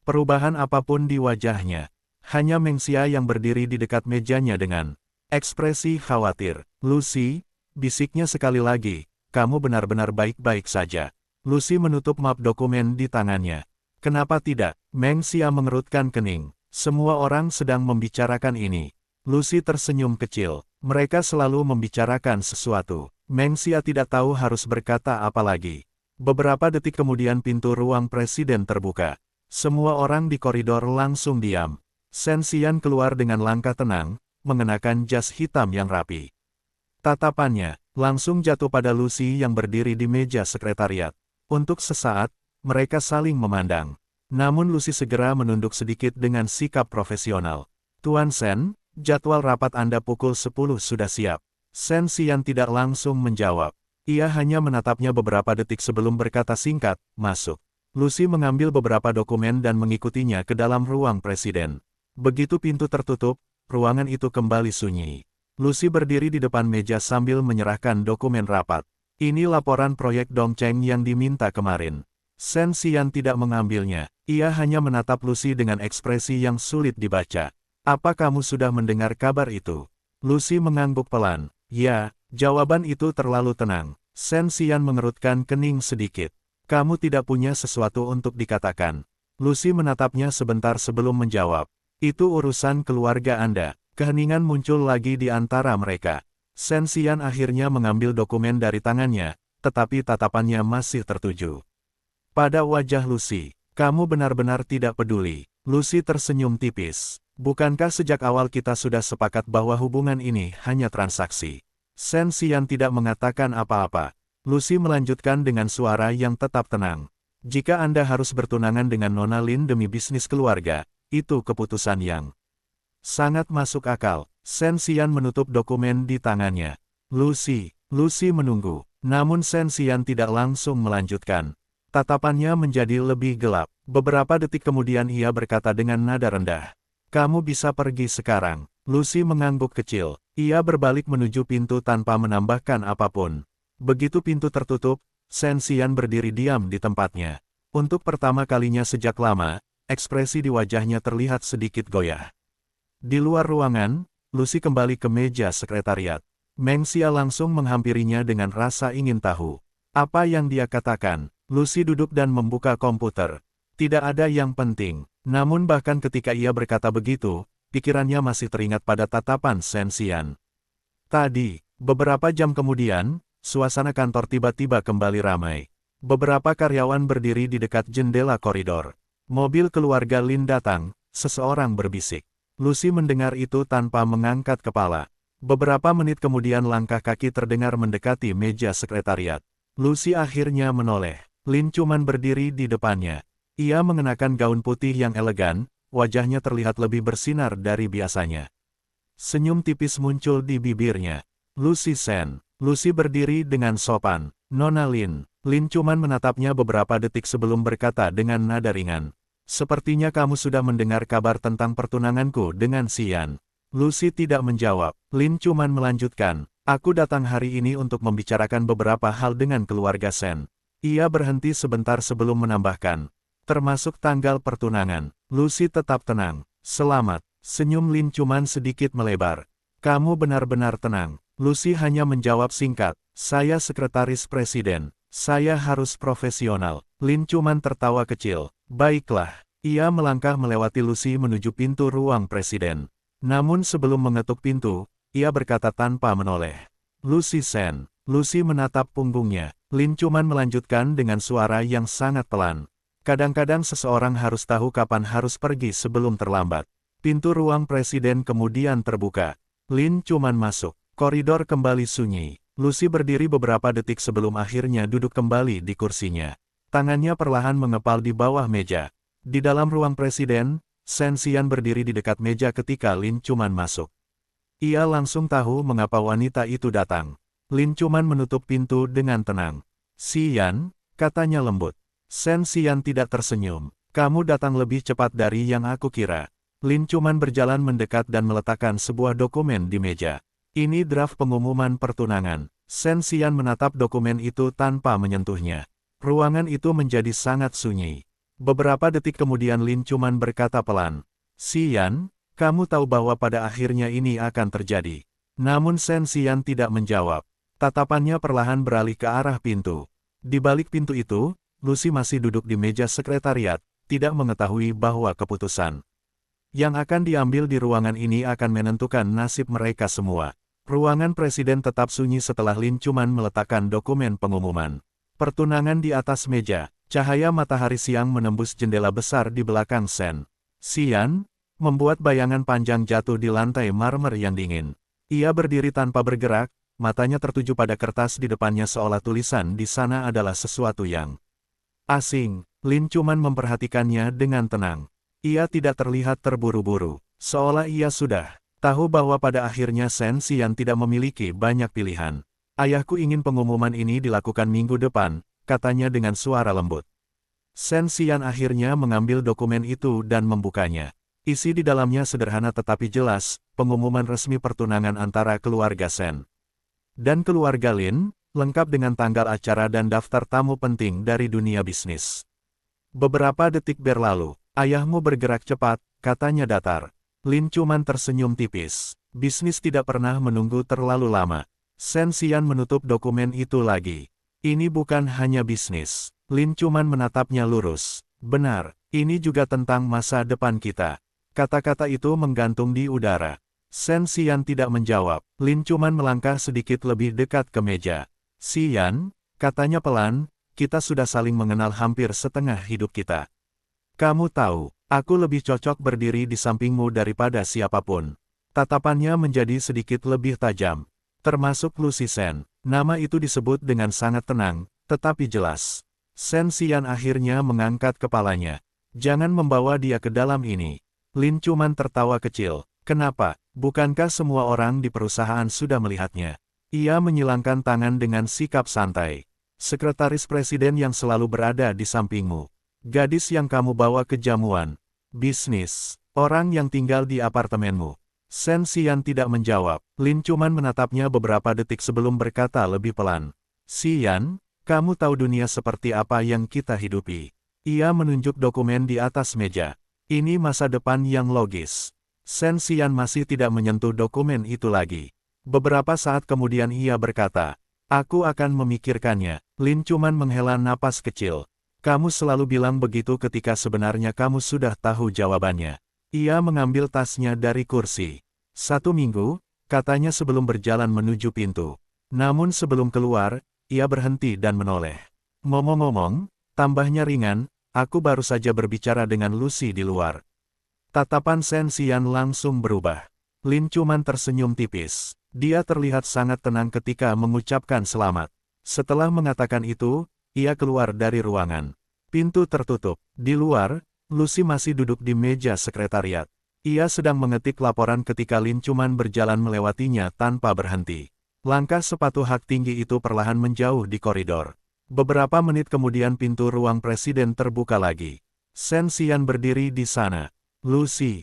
perubahan apapun di wajahnya. Hanya Meng Xia yang berdiri di dekat mejanya dengan ekspresi khawatir. Lucy, bisiknya sekali lagi, kamu benar-benar baik-baik saja. Lucy menutup map dokumen di tangannya. Kenapa tidak? Meng Xia mengerutkan kening. Semua orang sedang membicarakan ini. Lucy tersenyum kecil. Mereka selalu membicarakan sesuatu. Meng Xia tidak tahu harus berkata apa lagi. Beberapa detik kemudian pintu ruang presiden terbuka. Semua orang di koridor langsung diam. Shen Xian keluar dengan langkah tenang, mengenakan jas hitam yang rapi. Tatapannya langsung jatuh pada Lucy yang berdiri di meja sekretariat. Untuk sesaat, Mereka saling memandang. Namun Lucy segera menunduk sedikit dengan sikap profesional. Tuan Sen, jadwal rapat Anda pukul 10 sudah siap. Sen Xian tidak langsung menjawab. Ia hanya menatapnya beberapa detik sebelum berkata singkat, masuk. Lucy mengambil beberapa dokumen dan mengikutinya ke dalam ruang presiden. Begitu pintu tertutup, ruangan itu kembali sunyi. Lucy berdiri di depan meja sambil menyerahkan dokumen rapat. Ini laporan proyek Dongcheng yang diminta kemarin. Sen Xian tidak mengambilnya. Ia hanya menatap Lucy dengan ekspresi yang sulit dibaca. Apa kamu sudah mendengar kabar itu? Lucy mengangguk pelan. Ya, jawaban itu terlalu tenang. Sen Xian mengerutkan kening sedikit. Kamu tidak punya sesuatu untuk dikatakan. Lucy menatapnya sebentar sebelum menjawab. Itu urusan keluarga Anda. Keheningan muncul lagi di antara mereka. Sen Xian akhirnya mengambil dokumen dari tangannya, tetapi tatapannya masih tertuju pada wajah Lucy. Kamu benar-benar tidak peduli. Lucy tersenyum tipis. Bukankah sejak awal kita sudah sepakat bahwa hubungan ini hanya transaksi? Sen Xian tidak mengatakan apa-apa. Lucy melanjutkan dengan suara yang tetap tenang. Jika Anda harus bertunangan dengan Nona Lin demi bisnis keluarga, itu keputusan yang sangat masuk akal. Sen Xian menutup dokumen di tangannya. Lucy menunggu. Namun Sen Xian tidak langsung melanjutkan. Tatapannya menjadi lebih gelap. Beberapa detik kemudian ia berkata dengan nada rendah. Kamu bisa pergi sekarang. Lucy mengangguk kecil. Ia berbalik menuju pintu tanpa menambahkan apapun. Begitu pintu tertutup, Sen Xian berdiri diam di tempatnya. Untuk pertama kalinya sejak lama, ekspresi di wajahnya terlihat sedikit goyah. Di luar ruangan, Lucy kembali ke meja sekretariat. Meng Xia langsung menghampirinya dengan rasa ingin tahu. Apa yang dia katakan? Lucy duduk dan membuka komputer. Tidak ada yang penting. Namun bahkan ketika ia berkata begitu, pikirannya masih teringat pada tatapan Sen Xian. Tadi, beberapa jam kemudian, suasana kantor tiba-tiba kembali ramai. Beberapa karyawan berdiri di dekat jendela koridor. Mobil keluarga Lin datang, seseorang berbisik. Lucy mendengar itu tanpa mengangkat kepala. Beberapa menit kemudian langkah kaki terdengar mendekati meja sekretariat. Lucy akhirnya menoleh. Lin cuman berdiri di depannya. Ia mengenakan gaun putih yang elegan, wajahnya terlihat lebih bersinar dari biasanya. Senyum tipis muncul di bibirnya. Lucy Sen. Lucy berdiri dengan sopan. Nona Lin. Lin cuman menatapnya beberapa detik sebelum berkata dengan nada ringan. Sepertinya kamu sudah mendengar kabar tentang pertunanganku dengan Xian. Lucy tidak menjawab. Lin cuman melanjutkan. Aku datang hari ini untuk membicarakan beberapa hal dengan keluarga Sen. Ia berhenti sebentar sebelum menambahkan. Termasuk tanggal pertunangan. Lucy tetap tenang. Selamat. Senyum Lin cuman sedikit melebar. Kamu benar-benar tenang. Lucy hanya menjawab singkat. Saya sekretaris presiden. Saya harus profesional. Lin cuman tertawa kecil. Baiklah. Ia melangkah melewati Lucy menuju pintu ruang presiden. Namun sebelum mengetuk pintu, ia berkata tanpa menoleh. Lucy Sen. Lucy menatap punggungnya. Lin cuman melanjutkan dengan suara yang sangat pelan. Kadang-kadang seseorang harus tahu kapan harus pergi sebelum terlambat. Pintu ruang presiden kemudian terbuka. Lin cuman masuk. Koridor kembali sunyi. Lucy berdiri beberapa detik sebelum akhirnya duduk kembali di kursinya. Tangannya perlahan mengepal di bawah meja. Di dalam ruang presiden, Sen Xian berdiri di dekat meja ketika Lin cuman masuk. Ia langsung tahu mengapa wanita itu datang. Lin cuman menutup pintu dengan tenang. Xian, katanya lembut. Sen Xian tidak tersenyum. Kamu datang lebih cepat dari yang aku kira. Lin cuman berjalan mendekat dan meletakkan sebuah dokumen di meja. Ini draft pengumuman pertunangan. Sen Xian menatap dokumen itu tanpa menyentuhnya. Ruangan itu menjadi sangat sunyi. Beberapa detik kemudian Lin cuman berkata pelan. Xian, kamu tahu bahwa pada akhirnya ini akan terjadi. Namun Sen Xian tidak menjawab. Tatapannya perlahan beralih ke arah pintu. Di balik pintu itu, Lucy masih duduk di meja sekretariat, tidak mengetahui bahwa keputusan yang akan diambil di ruangan ini akan menentukan nasib mereka semua. Ruangan presiden tetap sunyi setelah Lin cuman meletakkan dokumen pengumuman pertunangan di atas meja. Cahaya matahari siang menembus jendela besar di belakang Sen Xian, membuat bayangan panjang jatuh di lantai marmer yang dingin. Ia berdiri tanpa bergerak, matanya tertuju pada kertas di depannya seolah tulisan di sana adalah sesuatu yang Asing, Lin cuman memperhatikannya dengan tenang. Ia tidak terlihat terburu-buru, seolah ia sudah tahu bahwa pada akhirnya Shen Xian tidak memiliki banyak pilihan. Ayahku ingin pengumuman ini dilakukan minggu depan, katanya dengan suara lembut. Shen Xian akhirnya mengambil dokumen itu dan membukanya. Isi di dalamnya sederhana tetapi jelas, pengumuman resmi pertunangan antara keluarga Shen dan keluarga Lin, lengkap dengan tanggal acara dan daftar tamu penting dari dunia bisnis. Beberapa detik berlalu, ayahmu bergerak cepat, katanya datar. Lin cuman tersenyum tipis. Bisnis tidak pernah menunggu terlalu lama. Shen Xian menutup dokumen itu lagi. Ini bukan hanya bisnis. Lin cuman menatapnya lurus. Benar, ini juga tentang masa depan kita. Kata-kata itu menggantung di udara. Shen Xian tidak menjawab. Lin cuman melangkah sedikit lebih dekat ke meja. Xian, katanya pelan, kita sudah saling mengenal hampir setengah hidup kita. Kamu tahu, aku lebih cocok berdiri di sampingmu daripada siapapun. Tatapannya menjadi sedikit lebih tajam. Termasuk Lucy Shen. Nama itu disebut dengan sangat tenang, tetapi jelas. Shen Xian akhirnya mengangkat kepalanya. Jangan membawa dia ke dalam ini. Lin cuman tertawa kecil. Kenapa? Bukankah semua orang di perusahaan sudah melihatnya? Ia menyilangkan tangan dengan sikap santai. Sekretaris presiden yang selalu berada di sampingmu. Gadis yang kamu bawa ke jamuan. Bisnis. Orang yang tinggal di apartemenmu. Shen Xian tidak menjawab. Lin cuman menatapnya beberapa detik sebelum berkata lebih pelan. Xian, kamu tahu dunia seperti apa yang kita hidupi. Ia menunjuk dokumen di atas meja. Ini masa depan yang logis. Shen Xian masih tidak menyentuh dokumen itu lagi. Beberapa saat kemudian ia berkata, aku akan memikirkannya. Lin cuman menghela napas kecil. Kamu selalu bilang begitu ketika sebenarnya kamu sudah tahu jawabannya. Ia mengambil tasnya dari kursi. 1 minggu, katanya sebelum berjalan menuju pintu. Namun sebelum keluar, ia berhenti dan menoleh. Ngomong-ngomong, tambahnya ringan, aku baru saja berbicara dengan Lucy di luar. Tatapan Shen Xian langsung berubah. Lin cuman tersenyum tipis. Dia terlihat sangat tenang ketika mengucapkan selamat. Setelah mengatakan itu, ia keluar dari ruangan. Pintu tertutup. Di luar, Lucy masih duduk di meja sekretariat. Ia sedang mengetik laporan ketika Lin cuman berjalan melewatinya tanpa berhenti. Langkah sepatu hak tinggi itu perlahan menjauh di koridor. Beberapa menit kemudian pintu ruang presiden terbuka lagi. Shen Xian berdiri di sana. Lucy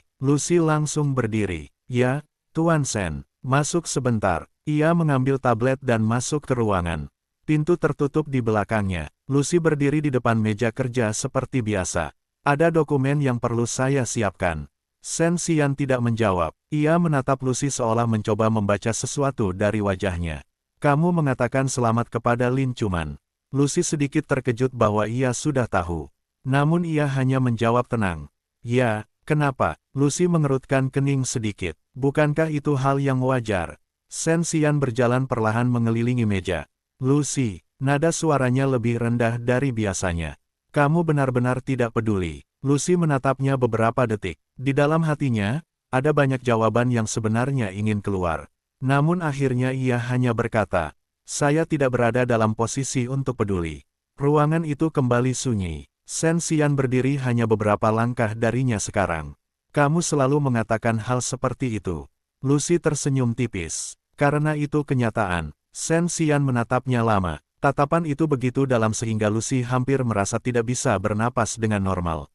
langsung berdiri. Ya, Tuan Shen. Masuk sebentar. Ia mengambil tablet dan masuk ke ruangan. Pintu tertutup di belakangnya. Lucy berdiri di depan meja kerja seperti biasa. Ada dokumen yang perlu saya siapkan. Shen Xian tidak menjawab. Ia menatap Lucy seolah mencoba membaca sesuatu dari wajahnya. Kamu mengatakan selamat kepada Lin cuman. Lucy sedikit terkejut bahwa ia sudah tahu. Namun ia hanya menjawab tenang. Ya, kenapa? Lucy mengerutkan kening sedikit. Bukankah itu hal yang wajar? Shen Xian berjalan perlahan mengelilingi meja. Lucy, nada suaranya lebih rendah dari biasanya. Kamu benar-benar tidak peduli. Lucy menatapnya beberapa detik. Di dalam hatinya, ada banyak jawaban yang sebenarnya ingin keluar. Namun akhirnya ia hanya berkata, saya tidak berada dalam posisi untuk peduli. Ruangan itu kembali sunyi. Shen Xian berdiri hanya beberapa langkah darinya sekarang. Kamu selalu mengatakan hal seperti itu. Lucy tersenyum tipis. Karena itu kenyataan. Shen Xian menatapnya lama. Tatapan itu begitu dalam sehingga Lucy hampir merasa tidak bisa bernapas dengan normal.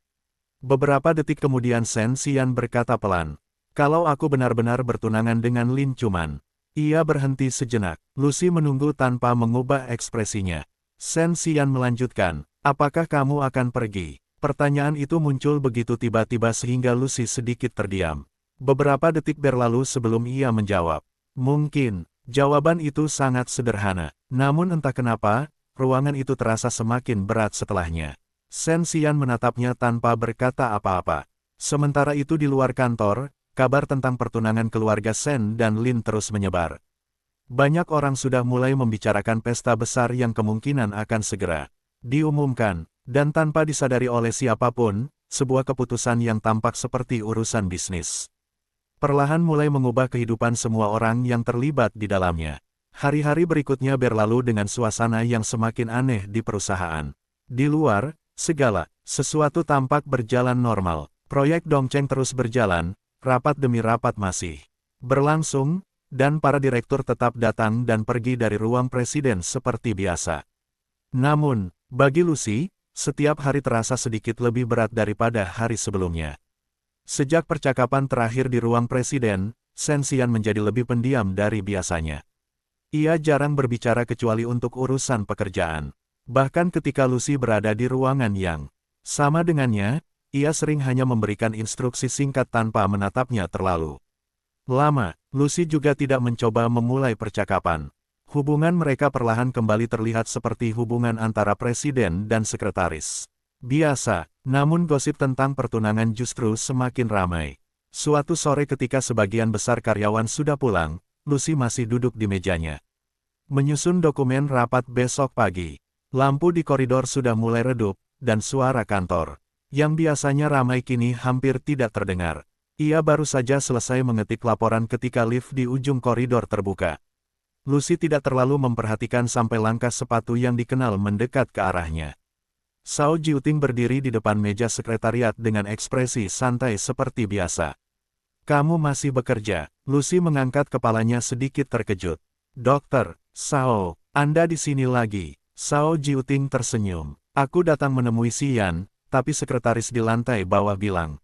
Beberapa detik kemudian Shen Xian berkata pelan. Kalau aku benar-benar bertunangan dengan Lin cuman. Ia berhenti sejenak. Lucy menunggu tanpa mengubah ekspresinya. Shen Xian melanjutkan. Apakah kamu akan pergi? Pertanyaan itu muncul begitu tiba-tiba sehingga Lucy sedikit terdiam. Beberapa detik berlalu sebelum ia menjawab. Mungkin, jawaban itu sangat sederhana. Namun entah kenapa, ruangan itu terasa semakin berat setelahnya. Shen Xian menatapnya tanpa berkata apa-apa. Sementara itu di luar kantor, kabar tentang pertunangan keluarga Shen dan Lin terus menyebar. Banyak orang sudah mulai membicarakan pesta besar yang kemungkinan akan segera diumumkan. Dan tanpa disadari oleh siapapun, sebuah keputusan yang tampak seperti urusan bisnis perlahan mulai mengubah kehidupan semua orang yang terlibat di dalamnya. Hari-hari berikutnya berlalu dengan suasana yang semakin aneh di perusahaan. Di luar, Sesuatu tampak berjalan normal. Proyek Dongcheng terus berjalan, rapat demi rapat masih berlangsung, dan para direktur tetap datang dan pergi dari ruang presiden seperti biasa. Namun, bagi Lucy, setiap hari terasa sedikit lebih berat daripada hari sebelumnya. Sejak percakapan terakhir di ruang presiden, Shen Xian menjadi lebih pendiam dari biasanya. Ia jarang berbicara kecuali untuk urusan pekerjaan. Bahkan ketika Lucy berada di ruangan yang sama dengannya, ia sering hanya memberikan instruksi singkat tanpa menatapnya terlalu lama. Lucy juga tidak mencoba memulai percakapan. Hubungan mereka perlahan kembali terlihat seperti hubungan antara presiden dan sekretaris biasa, namun gosip tentang pertunangan justru semakin ramai. Suatu sore ketika sebagian besar karyawan sudah pulang, Lucy masih duduk di mejanya, menyusun dokumen rapat besok pagi. Lampu di koridor sudah mulai redup, dan suara kantor, yang biasanya ramai kini hampir tidak terdengar. Ia baru saja selesai mengetik laporan ketika lift di ujung koridor terbuka. Lucy tidak terlalu memperhatikan sampai langkah sepatu yang dikenal mendekat ke arahnya. Shao Jiuting berdiri di depan meja sekretariat dengan ekspresi santai seperti biasa. "Kamu masih bekerja?" Lucy mengangkat kepalanya sedikit terkejut. "Dokter, Shao, Anda di sini lagi?" Shao Jiuting tersenyum. "Aku datang menemui Xian, tapi sekretaris di lantai bawah bilang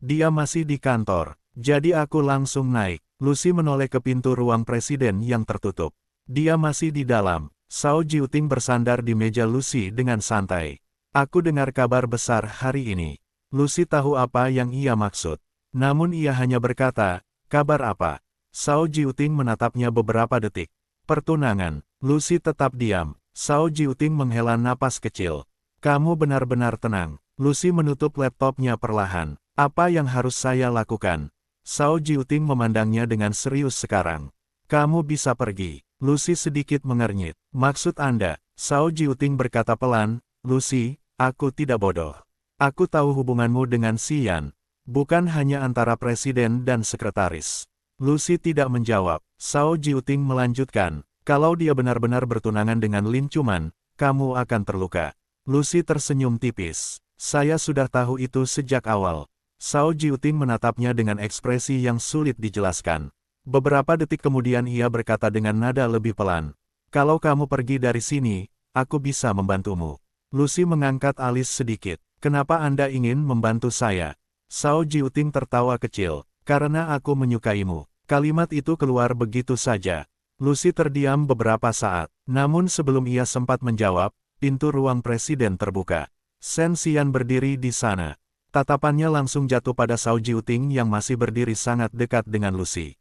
dia masih di kantor, jadi aku langsung naik." Lucy menoleh ke pintu ruang presiden yang tertutup. "Dia masih di dalam." Shao Jiuting bersandar di meja Lucy dengan santai. "Aku dengar kabar besar hari ini." Lucy tahu apa yang ia maksud. Namun ia hanya berkata, "Kabar apa?" Shao Jiuting menatapnya beberapa detik. "Pertunangan." Lucy tetap diam. Shao Jiuting menghela napas kecil. "Kamu benar-benar tenang." Lucy menutup laptopnya perlahan. "Apa yang harus saya lakukan?" Shao Jiuting memandangnya dengan serius sekarang. "Kamu bisa pergi." Lucy sedikit mengernyit. "Maksud Anda?" Shao Jiuting berkata pelan, "Lucy, aku tidak bodoh. Aku tahu hubunganmu dengan Xian. Bukan hanya antara presiden dan sekretaris." Lucy tidak menjawab. Shao Jiuting melanjutkan, "Kalau dia benar-benar bertunangan dengan Lin Chuman, kamu akan terluka." Lucy tersenyum tipis. "Saya sudah tahu itu sejak awal." Shao Jiuting menatapnya dengan ekspresi yang sulit dijelaskan. Beberapa detik kemudian ia berkata dengan nada lebih pelan, "Kalau kamu pergi dari sini, aku bisa membantumu." Lucy mengangkat alis sedikit. "Kenapa Anda ingin membantu saya?" Shao Jiuting tertawa kecil. "Karena aku menyukaimu." Kalimat itu keluar begitu saja. Lucy terdiam beberapa saat. Namun sebelum ia sempat menjawab, pintu ruang presiden terbuka. Shen Xian berdiri di sana. Tatapannya langsung jatuh pada Shao Jiuting yang masih berdiri sangat dekat dengan Lucy.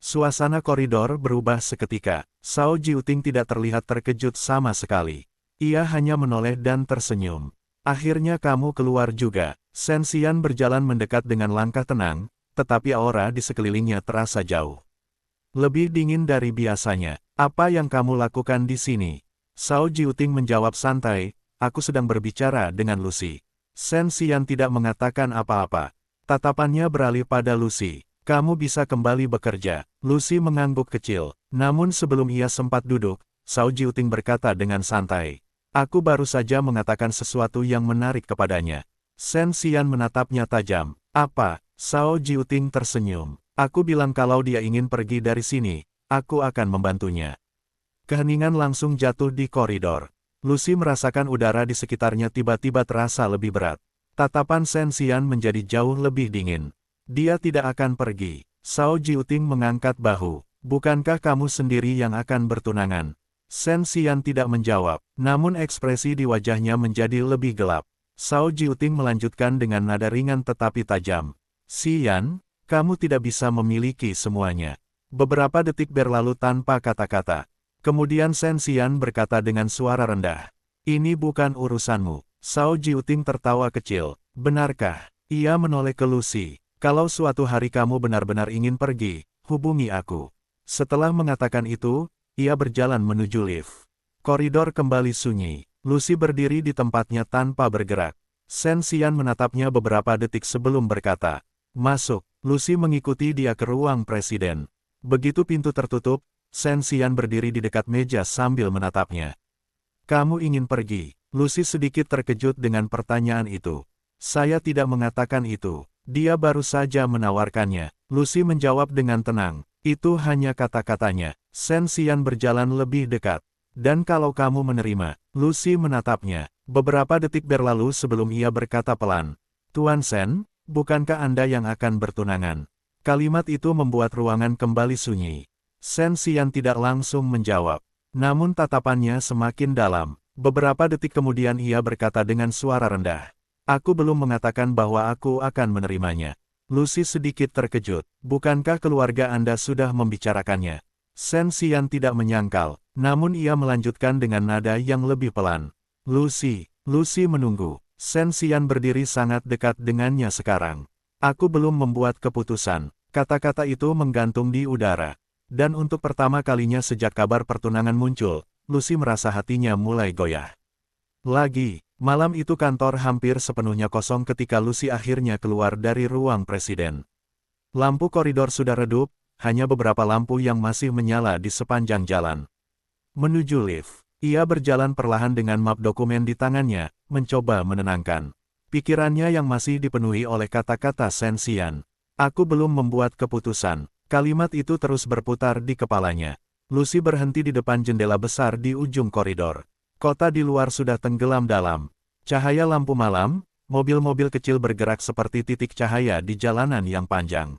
Suasana koridor berubah seketika. Shao Jiuting tidak terlihat terkejut sama sekali. Ia hanya menoleh dan tersenyum. "Akhirnya kamu keluar juga." Shen Xian berjalan mendekat dengan langkah tenang, tetapi aura di sekelilingnya terasa jauh lebih dingin dari biasanya. "Apa yang kamu lakukan di sini?" Shao Jiuting menjawab santai, "Aku sedang berbicara dengan Lucy." Shen Xian tidak mengatakan apa-apa. Tatapannya beralih pada Lucy. "Kamu bisa kembali bekerja." Lucy mengangguk kecil. Namun sebelum ia sempat duduk, Shao Jiuting berkata dengan santai, "Aku baru saja mengatakan sesuatu yang menarik kepadanya." Shen Xian menatapnya tajam. "Apa?" Shao Jiuting tersenyum. "Aku bilang kalau dia ingin pergi dari sini, aku akan membantunya." Keheningan langsung jatuh di koridor. Lucy merasakan udara di sekitarnya tiba-tiba terasa lebih berat. Tatapan Shen Xian menjadi jauh lebih dingin. "Dia tidak akan pergi." Shao Jiuting mengangkat bahu. "Bukankah kamu sendiri yang akan bertunangan?" Shen Xian tidak menjawab, namun ekspresi di wajahnya menjadi lebih gelap. Shao Jiuting melanjutkan dengan nada ringan tetapi tajam. "Xian, kamu tidak bisa memiliki semuanya." Beberapa detik berlalu tanpa kata-kata. Kemudian Shen Xian berkata dengan suara rendah, "Ini bukan urusanmu." Shao Jiuting tertawa kecil. "Benarkah?" Ia menoleh ke Lucy. "Kalau suatu hari kamu benar-benar ingin pergi, hubungi aku." Setelah mengatakan itu, ia berjalan menuju lift. Koridor kembali sunyi. Lucy berdiri di tempatnya tanpa bergerak. Shen Xian menatapnya beberapa detik sebelum berkata, "Masuk." Lucy mengikuti dia ke ruang presiden. Begitu pintu tertutup, Shen Xian berdiri di dekat meja sambil menatapnya. "Kamu ingin pergi?" Lucy sedikit terkejut dengan pertanyaan itu. Saya tidak mengatakan itu. Dia baru saja menawarkannya. Lucy menjawab dengan tenang. Itu hanya kata-katanya. Shen Xian berjalan lebih dekat. Dan kalau kamu menerima, Lucy menatapnya. Beberapa detik berlalu sebelum ia berkata pelan. Tuan Shen, bukankah Anda yang akan bertunangan? Kalimat itu membuat ruangan kembali sunyi. Shen Xian tidak langsung menjawab. Namun tatapannya semakin dalam. Beberapa detik kemudian ia berkata dengan suara rendah. Aku belum mengatakan bahwa aku akan menerimanya. Lucy sedikit terkejut. Bukankah keluarga Anda sudah membicarakannya? Shen Xian tidak menyangkal, namun ia melanjutkan dengan nada yang lebih pelan. Lucy menunggu. Shen Xian berdiri sangat dekat dengannya sekarang. Aku belum membuat keputusan. Kata-kata itu menggantung di udara. Dan untuk pertama kalinya sejak kabar pertunangan muncul, Lucy merasa hatinya mulai goyah. Malam itu kantor hampir sepenuhnya kosong ketika Lucy akhirnya keluar dari ruang presiden. Lampu koridor sudah redup, hanya beberapa lampu yang masih menyala di sepanjang jalan. Menuju lift, ia berjalan perlahan dengan map dokumen di tangannya, mencoba menenangkan pikirannya yang masih dipenuhi oleh kata-kata Shen Xian. Aku belum membuat keputusan. Kalimat itu terus berputar di kepalanya. Lucy berhenti di depan jendela besar di ujung koridor. Kota di luar sudah tenggelam dalam cahaya lampu malam, mobil-mobil kecil bergerak seperti titik cahaya di jalanan yang panjang.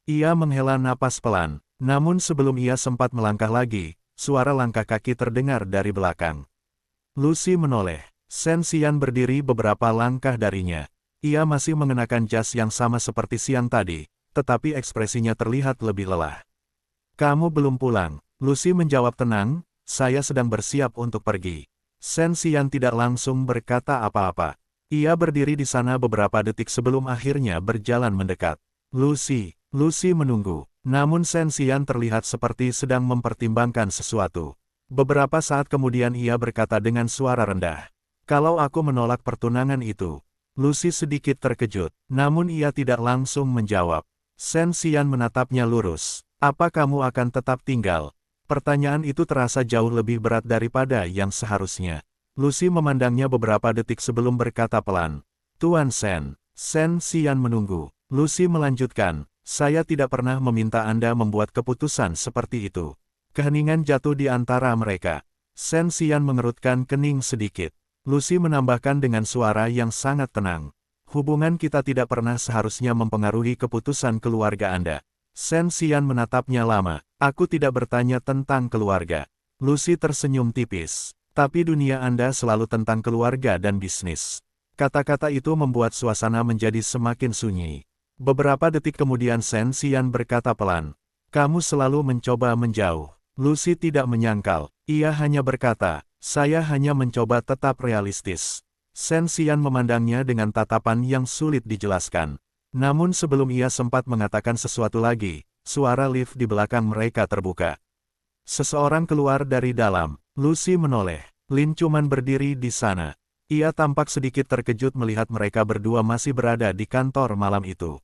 Ia menghela napas pelan, namun sebelum ia sempat melangkah lagi, suara langkah kaki terdengar dari belakang. Lucy menoleh. Shen Xian berdiri beberapa langkah darinya. Ia masih mengenakan jas yang sama seperti siang tadi, tetapi ekspresinya terlihat lebih lelah. Kamu belum pulang, Lucy menjawab tenang, saya sedang bersiap untuk pergi. Shen Xian tidak langsung berkata apa-apa. Ia berdiri di sana beberapa detik sebelum akhirnya berjalan mendekat. Lucy menunggu, namun Shen Xian terlihat seperti sedang mempertimbangkan sesuatu. Beberapa saat kemudian ia berkata dengan suara rendah. Kalau aku menolak pertunangan itu. Lucy sedikit terkejut, namun ia tidak langsung menjawab. Shen Xian menatapnya lurus. Apa kamu akan tetap tinggal? Pertanyaan itu terasa jauh lebih berat daripada yang seharusnya. Lucy memandangnya beberapa detik sebelum berkata pelan. Tuan Shen. Shen Xian menunggu. Lucy melanjutkan. Saya tidak pernah meminta Anda membuat keputusan seperti itu. Keheningan jatuh di antara mereka. Shen Xian mengerutkan kening sedikit. Lucy menambahkan dengan suara yang sangat tenang. Hubungan kita tidak pernah seharusnya mempengaruhi keputusan keluarga Anda. Shen Xian menatapnya lama. Aku tidak bertanya tentang keluarga. Lucy tersenyum tipis. Tapi dunia Anda selalu tentang keluarga dan bisnis. Kata-kata itu membuat suasana menjadi semakin sunyi. Beberapa detik kemudian Shen Xian berkata pelan. Kamu selalu mencoba menjauh. Lucy tidak menyangkal. Ia hanya berkata, saya hanya mencoba tetap realistis. Shen Xian memandangnya dengan tatapan yang sulit dijelaskan. Namun sebelum ia sempat mengatakan sesuatu lagi, suara lift di belakang mereka terbuka. Seseorang keluar dari dalam. Lucy menoleh. Lin Chuman berdiri di sana. Ia tampak sedikit terkejut melihat mereka berdua masih berada di kantor malam itu.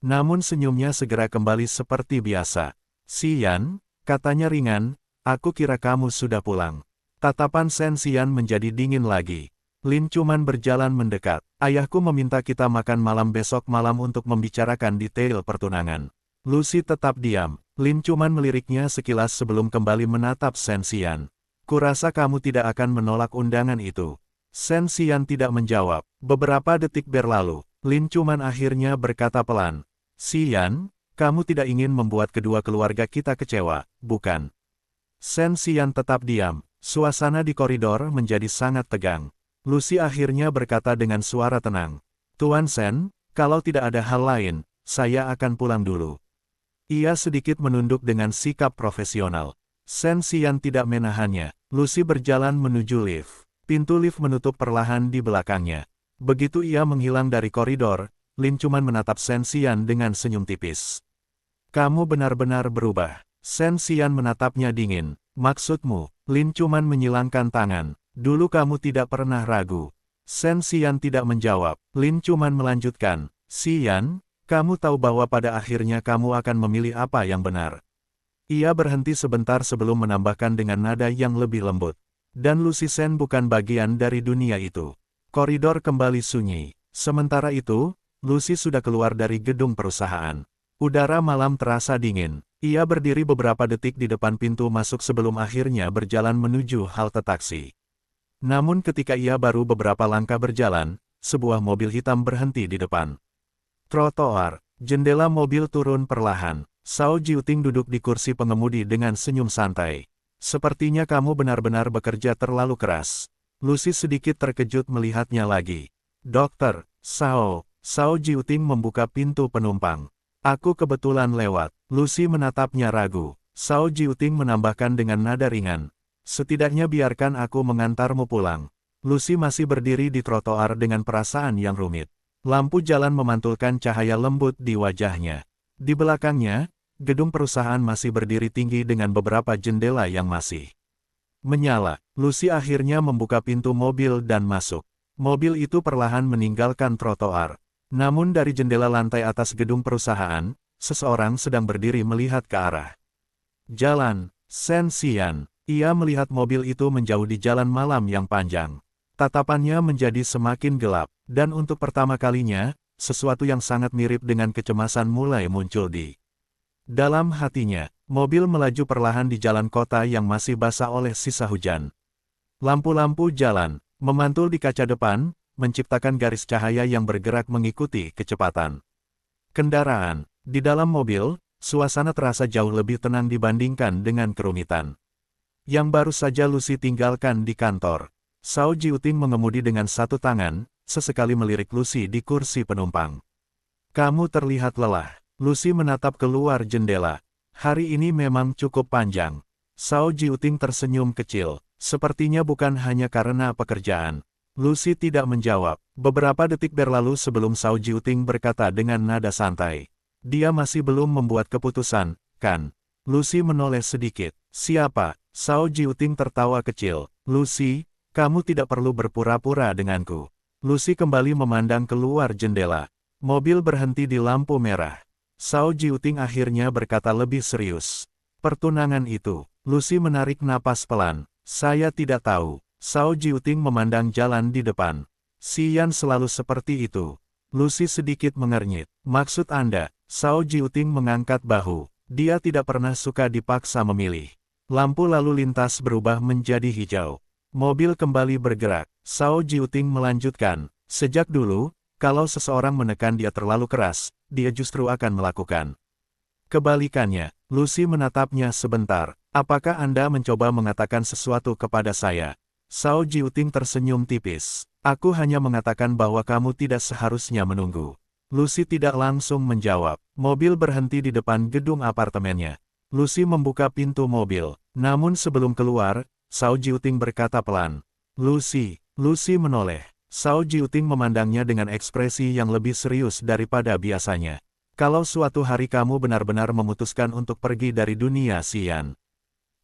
Namun senyumnya segera kembali seperti biasa. Xian, katanya ringan, aku kira kamu sudah pulang. Tatapan Shen Xian menjadi dingin lagi. Lin Chuman berjalan mendekat. Ayahku meminta kita makan malam besok malam untuk membicarakan detail pertunangan. Lucy tetap diam. Lin Chuman meliriknya sekilas sebelum kembali menatap Shen Xian. Kurasa kamu tidak akan menolak undangan itu. Shen Xian tidak menjawab. Beberapa detik berlalu. Lin Chuman akhirnya berkata pelan. Xian, kamu tidak ingin membuat kedua keluarga kita kecewa, bukan? Shen Xian tetap diam. Suasana di koridor menjadi sangat tegang. Lucy akhirnya berkata dengan suara tenang. Tuan Shen, kalau tidak ada hal lain, saya akan pulang dulu. Ia sedikit menunduk dengan sikap profesional. Shen Xian tidak menahannya. Lucy berjalan menuju lift. Pintu lift menutup perlahan di belakangnya. Begitu ia menghilang dari koridor, Lin Chuman menatap Shen Xian dengan senyum tipis. Kamu benar-benar berubah. Shen Xian menatapnya dingin. Maksudmu? Lin Chuman menyilangkan tangan. Dulu kamu tidak pernah ragu. Shen Xian tidak menjawab. Lin Chuman melanjutkan. Xian, kamu tahu bahwa pada akhirnya kamu akan memilih apa yang benar. Ia berhenti sebentar sebelum menambahkan dengan nada yang lebih lembut. Dan Lucy Sen bukan bagian dari dunia itu. Koridor kembali sunyi. Sementara itu, Lucy sudah keluar dari gedung perusahaan. Udara malam terasa dingin. Ia berdiri beberapa detik di depan pintu masuk sebelum akhirnya berjalan menuju halte taksi. Namun ketika ia baru beberapa langkah berjalan, sebuah mobil hitam berhenti di depan trotoar. Jendela mobil turun perlahan. Shao Jiuting duduk di kursi pengemudi dengan senyum santai. Sepertinya kamu benar-benar bekerja terlalu keras. Lucy sedikit terkejut melihatnya lagi. Dokter, Shao Jiuting membuka pintu penumpang. Aku kebetulan lewat. Lucy menatapnya ragu. Shao Jiuting menambahkan dengan nada ringan. Setidaknya biarkan aku mengantarmu pulang. Lucy masih berdiri di trotoar dengan perasaan yang rumit. Lampu jalan memantulkan cahaya lembut di wajahnya. Di belakangnya, gedung perusahaan masih berdiri tinggi dengan beberapa jendela yang masih menyala. Lucy akhirnya membuka pintu mobil dan masuk. Mobil itu perlahan meninggalkan trotoar. Namun dari jendela lantai atas gedung perusahaan, seseorang sedang berdiri melihat ke arah jalan Sen Xian. Ia melihat mobil itu menjauh di jalan malam yang panjang. Tatapannya menjadi semakin gelap, dan untuk pertama kalinya, sesuatu yang sangat mirip dengan kecemasan mulai muncul di dalam hatinya. Mobil melaju perlahan di jalan kota yang masih basah oleh sisa hujan. Lampu-lampu jalan memantul di kaca depan, menciptakan garis cahaya yang bergerak mengikuti kecepatan kendaraan. Di dalam mobil, suasana terasa jauh lebih tenang dibandingkan dengan kerumitan yang baru saja Lucy tinggalkan di kantor. Shao Jiuting mengemudi dengan satu tangan, sesekali melirik Lucy di kursi penumpang. Kamu terlihat lelah. Lucy menatap keluar jendela. Hari ini memang cukup panjang. Shao Jiuting tersenyum kecil. Sepertinya bukan hanya karena pekerjaan. Lucy tidak menjawab. Beberapa detik berlalu sebelum Shao Jiuting berkata dengan nada santai. Dia masih belum membuat keputusan, kan? Lucy menoleh sedikit. Siapa? Shao Jiuting tertawa kecil. Lucy, kamu tidak perlu berpura-pura denganku. Lucy kembali memandang keluar jendela. Mobil berhenti di lampu merah. Shao Jiuting akhirnya berkata lebih serius. Pertunangan itu. Lucy menarik napas pelan. Saya tidak tahu. Shao Jiuting memandang jalan di depan. Xian selalu seperti itu. Lucy sedikit mengernyit. Maksud Anda? Shao Jiuting mengangkat bahu. Dia tidak pernah suka dipaksa memilih. Lampu lalu lintas berubah menjadi hijau. Mobil kembali bergerak. Shao Jiuting melanjutkan. Sejak dulu, kalau seseorang menekan dia terlalu keras, dia justru akan melakukan kebalikannya. Lucy menatapnya sebentar. Apakah Anda mencoba mengatakan sesuatu kepada saya? Shao Jiuting tersenyum tipis. Aku hanya mengatakan bahwa kamu tidak seharusnya menunggu. Lucy tidak langsung menjawab. Mobil berhenti di depan gedung apartemennya. Lucy membuka pintu mobil. Namun sebelum keluar, Shao Jiuting berkata pelan. Lucy menoleh. Shao Jiuting memandangnya dengan ekspresi yang lebih serius daripada biasanya. Kalau suatu hari kamu benar-benar memutuskan untuk pergi dari dunia Xian.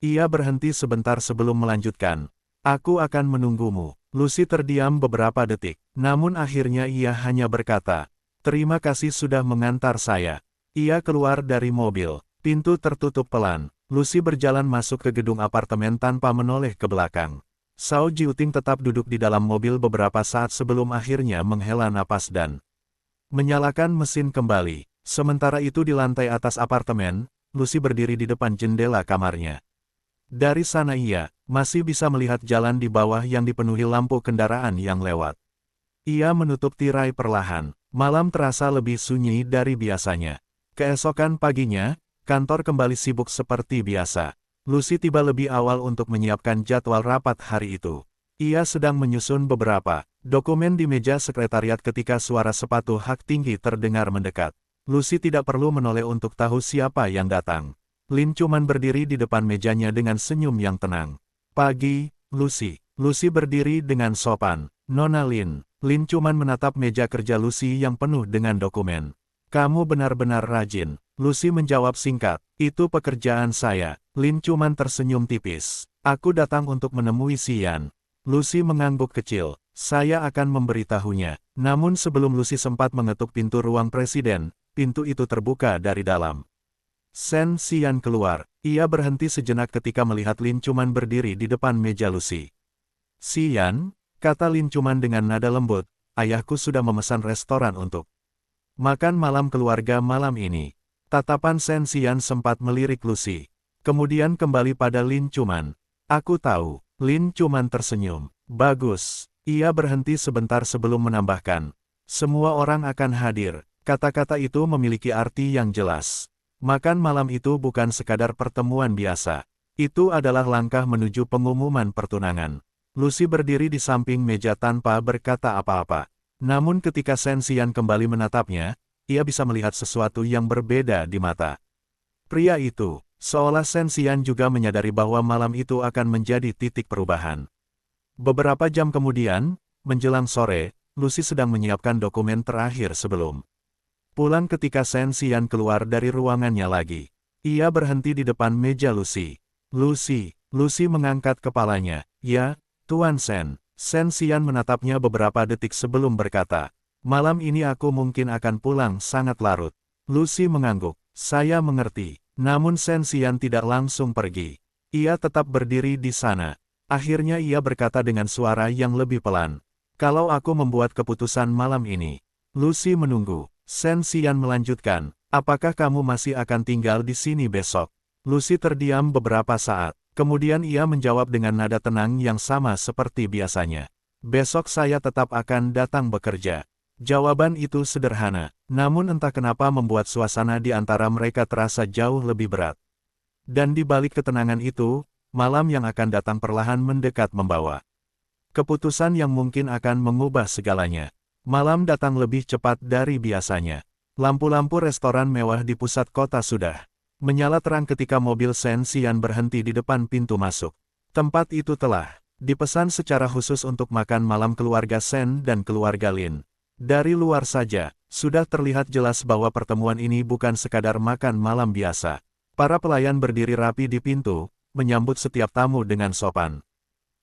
Ia berhenti sebentar sebelum melanjutkan. Aku akan menunggumu. Lucy terdiam beberapa detik. Namun akhirnya ia hanya berkata, terima kasih sudah mengantar saya. Ia keluar dari mobil. Pintu tertutup pelan. Lucy berjalan masuk ke gedung apartemen tanpa menoleh ke belakang. Shao Jiuting tetap duduk di dalam mobil beberapa saat sebelum akhirnya menghela napas dan menyalakan mesin kembali. Sementara itu di lantai atas apartemen, Lucy berdiri di depan jendela kamarnya. Dari sana ia masih bisa melihat jalan di bawah yang dipenuhi lampu kendaraan yang lewat. Ia menutup tirai perlahan. Malam terasa lebih sunyi dari biasanya. Keesokan paginya, kantor kembali sibuk seperti biasa. Lucy tiba lebih awal untuk menyiapkan jadwal rapat hari itu. Ia sedang menyusun beberapa dokumen di meja sekretariat ketika suara sepatu hak tinggi terdengar mendekat. Lucy tidak perlu menoleh untuk tahu siapa yang datang. Lin cuman berdiri di depan mejanya dengan senyum yang tenang. Pagi, Lucy. Lucy berdiri dengan sopan. Nona Lin. Lin cuman menatap meja kerja Lucy yang penuh dengan dokumen. Kamu benar-benar rajin. Lucy menjawab singkat. Itu pekerjaan saya. Lin cuman tersenyum tipis. Aku datang untuk menemui Xian. Lucy mengangguk kecil. Saya akan memberitahunya. Namun sebelum Lucy sempat mengetuk pintu ruang presiden, pintu itu terbuka dari dalam. Sen Xian keluar. Ia berhenti sejenak ketika melihat Lin cuman berdiri di depan meja Lucy. Xian, kata Lin Cuman dengan nada lembut, ayahku sudah memesan restoran untuk makan malam keluarga malam ini. Tatapan Shen Xian sempat melirik Lucy. Kemudian kembali pada Lin Cuman. Aku tahu. Lin Cuman tersenyum. Bagus. Ia berhenti sebentar sebelum menambahkan. Semua orang akan hadir. Kata-kata itu memiliki arti yang jelas. Makan malam itu bukan sekadar pertemuan biasa. Itu adalah langkah menuju pengumuman pertunangan. Lucy berdiri di samping meja tanpa berkata apa-apa. Namun ketika Shen Xian kembali menatapnya, ia bisa melihat sesuatu yang berbeda di mata pria itu. Seolah Shen Xian juga menyadari bahwa malam itu akan menjadi titik perubahan. Beberapa jam kemudian, menjelang sore, Lucy sedang menyiapkan dokumen terakhir sebelum pulang ketika Shen Xian keluar dari ruangannya lagi. Ia berhenti di depan meja Lucy. Lucy mengangkat kepalanya. Ya, Tuan Shen. Shen Xian menatapnya beberapa detik sebelum berkata, malam ini aku mungkin akan pulang sangat larut. Lucy mengangguk. Saya mengerti. Namun Shen Xian tidak langsung pergi. Ia tetap berdiri di sana. Akhirnya ia berkata dengan suara yang lebih pelan. Kalau aku membuat keputusan malam ini. Lucy menunggu. Shen Xian melanjutkan. Apakah kamu masih akan tinggal di sini besok? Lucy terdiam beberapa saat. Kemudian ia menjawab dengan nada tenang yang sama seperti biasanya. Besok saya tetap akan datang bekerja. Jawaban itu sederhana, namun entah kenapa membuat suasana di antara mereka terasa jauh lebih berat. Dan di balik ketenangan itu, malam yang akan datang perlahan mendekat membawa keputusan yang mungkin akan mengubah segalanya. Malam datang lebih cepat dari biasanya. Lampu-lampu restoran mewah di pusat kota sudah menyala terang ketika mobil Shen Xian berhenti di depan pintu masuk. Tempat itu telah dipesan secara khusus untuk makan malam keluarga Shen dan keluarga Lin. Dari luar saja, sudah terlihat jelas bahwa pertemuan ini bukan sekadar makan malam biasa. Para pelayan berdiri rapi di pintu, menyambut setiap tamu dengan sopan.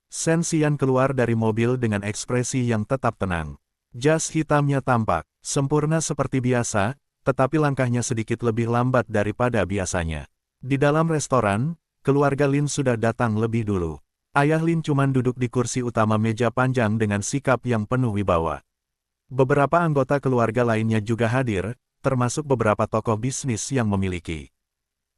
Shen Xian keluar dari mobil dengan ekspresi yang tetap tenang. Jas hitamnya tampak sempurna seperti biasa, tetapi langkahnya sedikit lebih lambat daripada biasanya. Di dalam restoran, keluarga Lin sudah datang lebih dulu. Ayah Lin cuman duduk di kursi utama meja panjang dengan sikap yang penuh wibawa. Beberapa anggota keluarga lainnya juga hadir, termasuk beberapa tokoh bisnis yang memiliki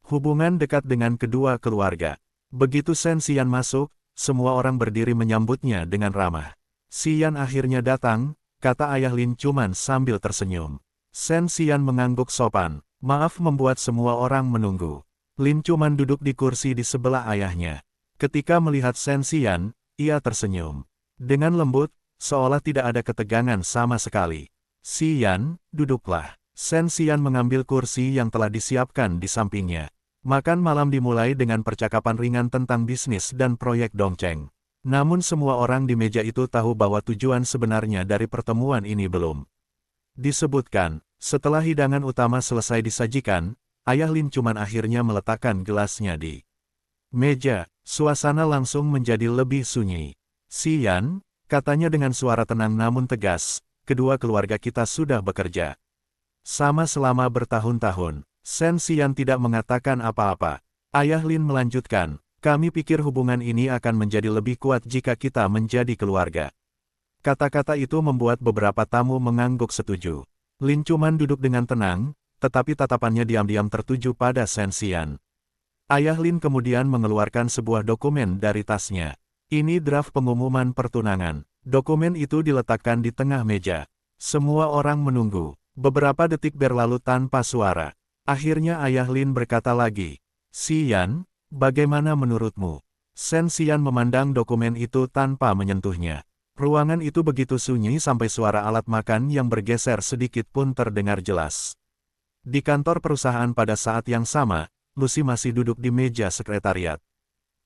hubungan dekat dengan kedua keluarga. Begitu Shen Xian masuk, semua orang berdiri menyambutnya dengan ramah. Xian akhirnya datang, kata ayah Lin cuman sambil tersenyum. Shen Xian mengangguk sopan. Maaf membuat semua orang menunggu. Lin cuman duduk di kursi di sebelah ayahnya. Ketika melihat Shen Xian, ia tersenyum. Dengan lembut, seolah tidak ada ketegangan sama sekali. Xian, duduklah. Shen Xian mengambil kursi yang telah disiapkan di sampingnya. Makan malam dimulai dengan percakapan ringan tentang bisnis dan proyek Dongcheng. Namun semua orang di meja itu tahu bahwa tujuan sebenarnya dari pertemuan ini belum disebutkan. Setelah hidangan utama selesai disajikan, ayah Lin cuman akhirnya meletakkan gelasnya di meja. Suasana langsung menjadi lebih sunyi. Xian, katanya dengan suara tenang namun tegas, kedua keluarga kita sudah bekerja sama selama bertahun-tahun. Shen Xian tidak mengatakan apa-apa. Ayah Lin melanjutkan, kami pikir hubungan ini akan menjadi lebih kuat jika kita menjadi keluarga. Kata-kata itu membuat beberapa tamu mengangguk setuju. Lin cuman duduk dengan tenang, tetapi tatapannya diam-diam tertuju pada Shen Xian. Ayah Lin kemudian mengeluarkan sebuah dokumen dari tasnya. Ini draft pengumuman pertunangan. Dokumen itu diletakkan di tengah meja. Semua orang menunggu. Beberapa detik berlalu tanpa suara. Akhirnya ayah Lin berkata lagi, Xian, bagaimana menurutmu? Shen Xian memandang dokumen itu tanpa menyentuhnya. Ruangan itu begitu sunyi sampai suara alat makan yang bergeser sedikit pun terdengar jelas. Di kantor perusahaan pada saat yang sama, Lucy masih duduk di meja sekretariat.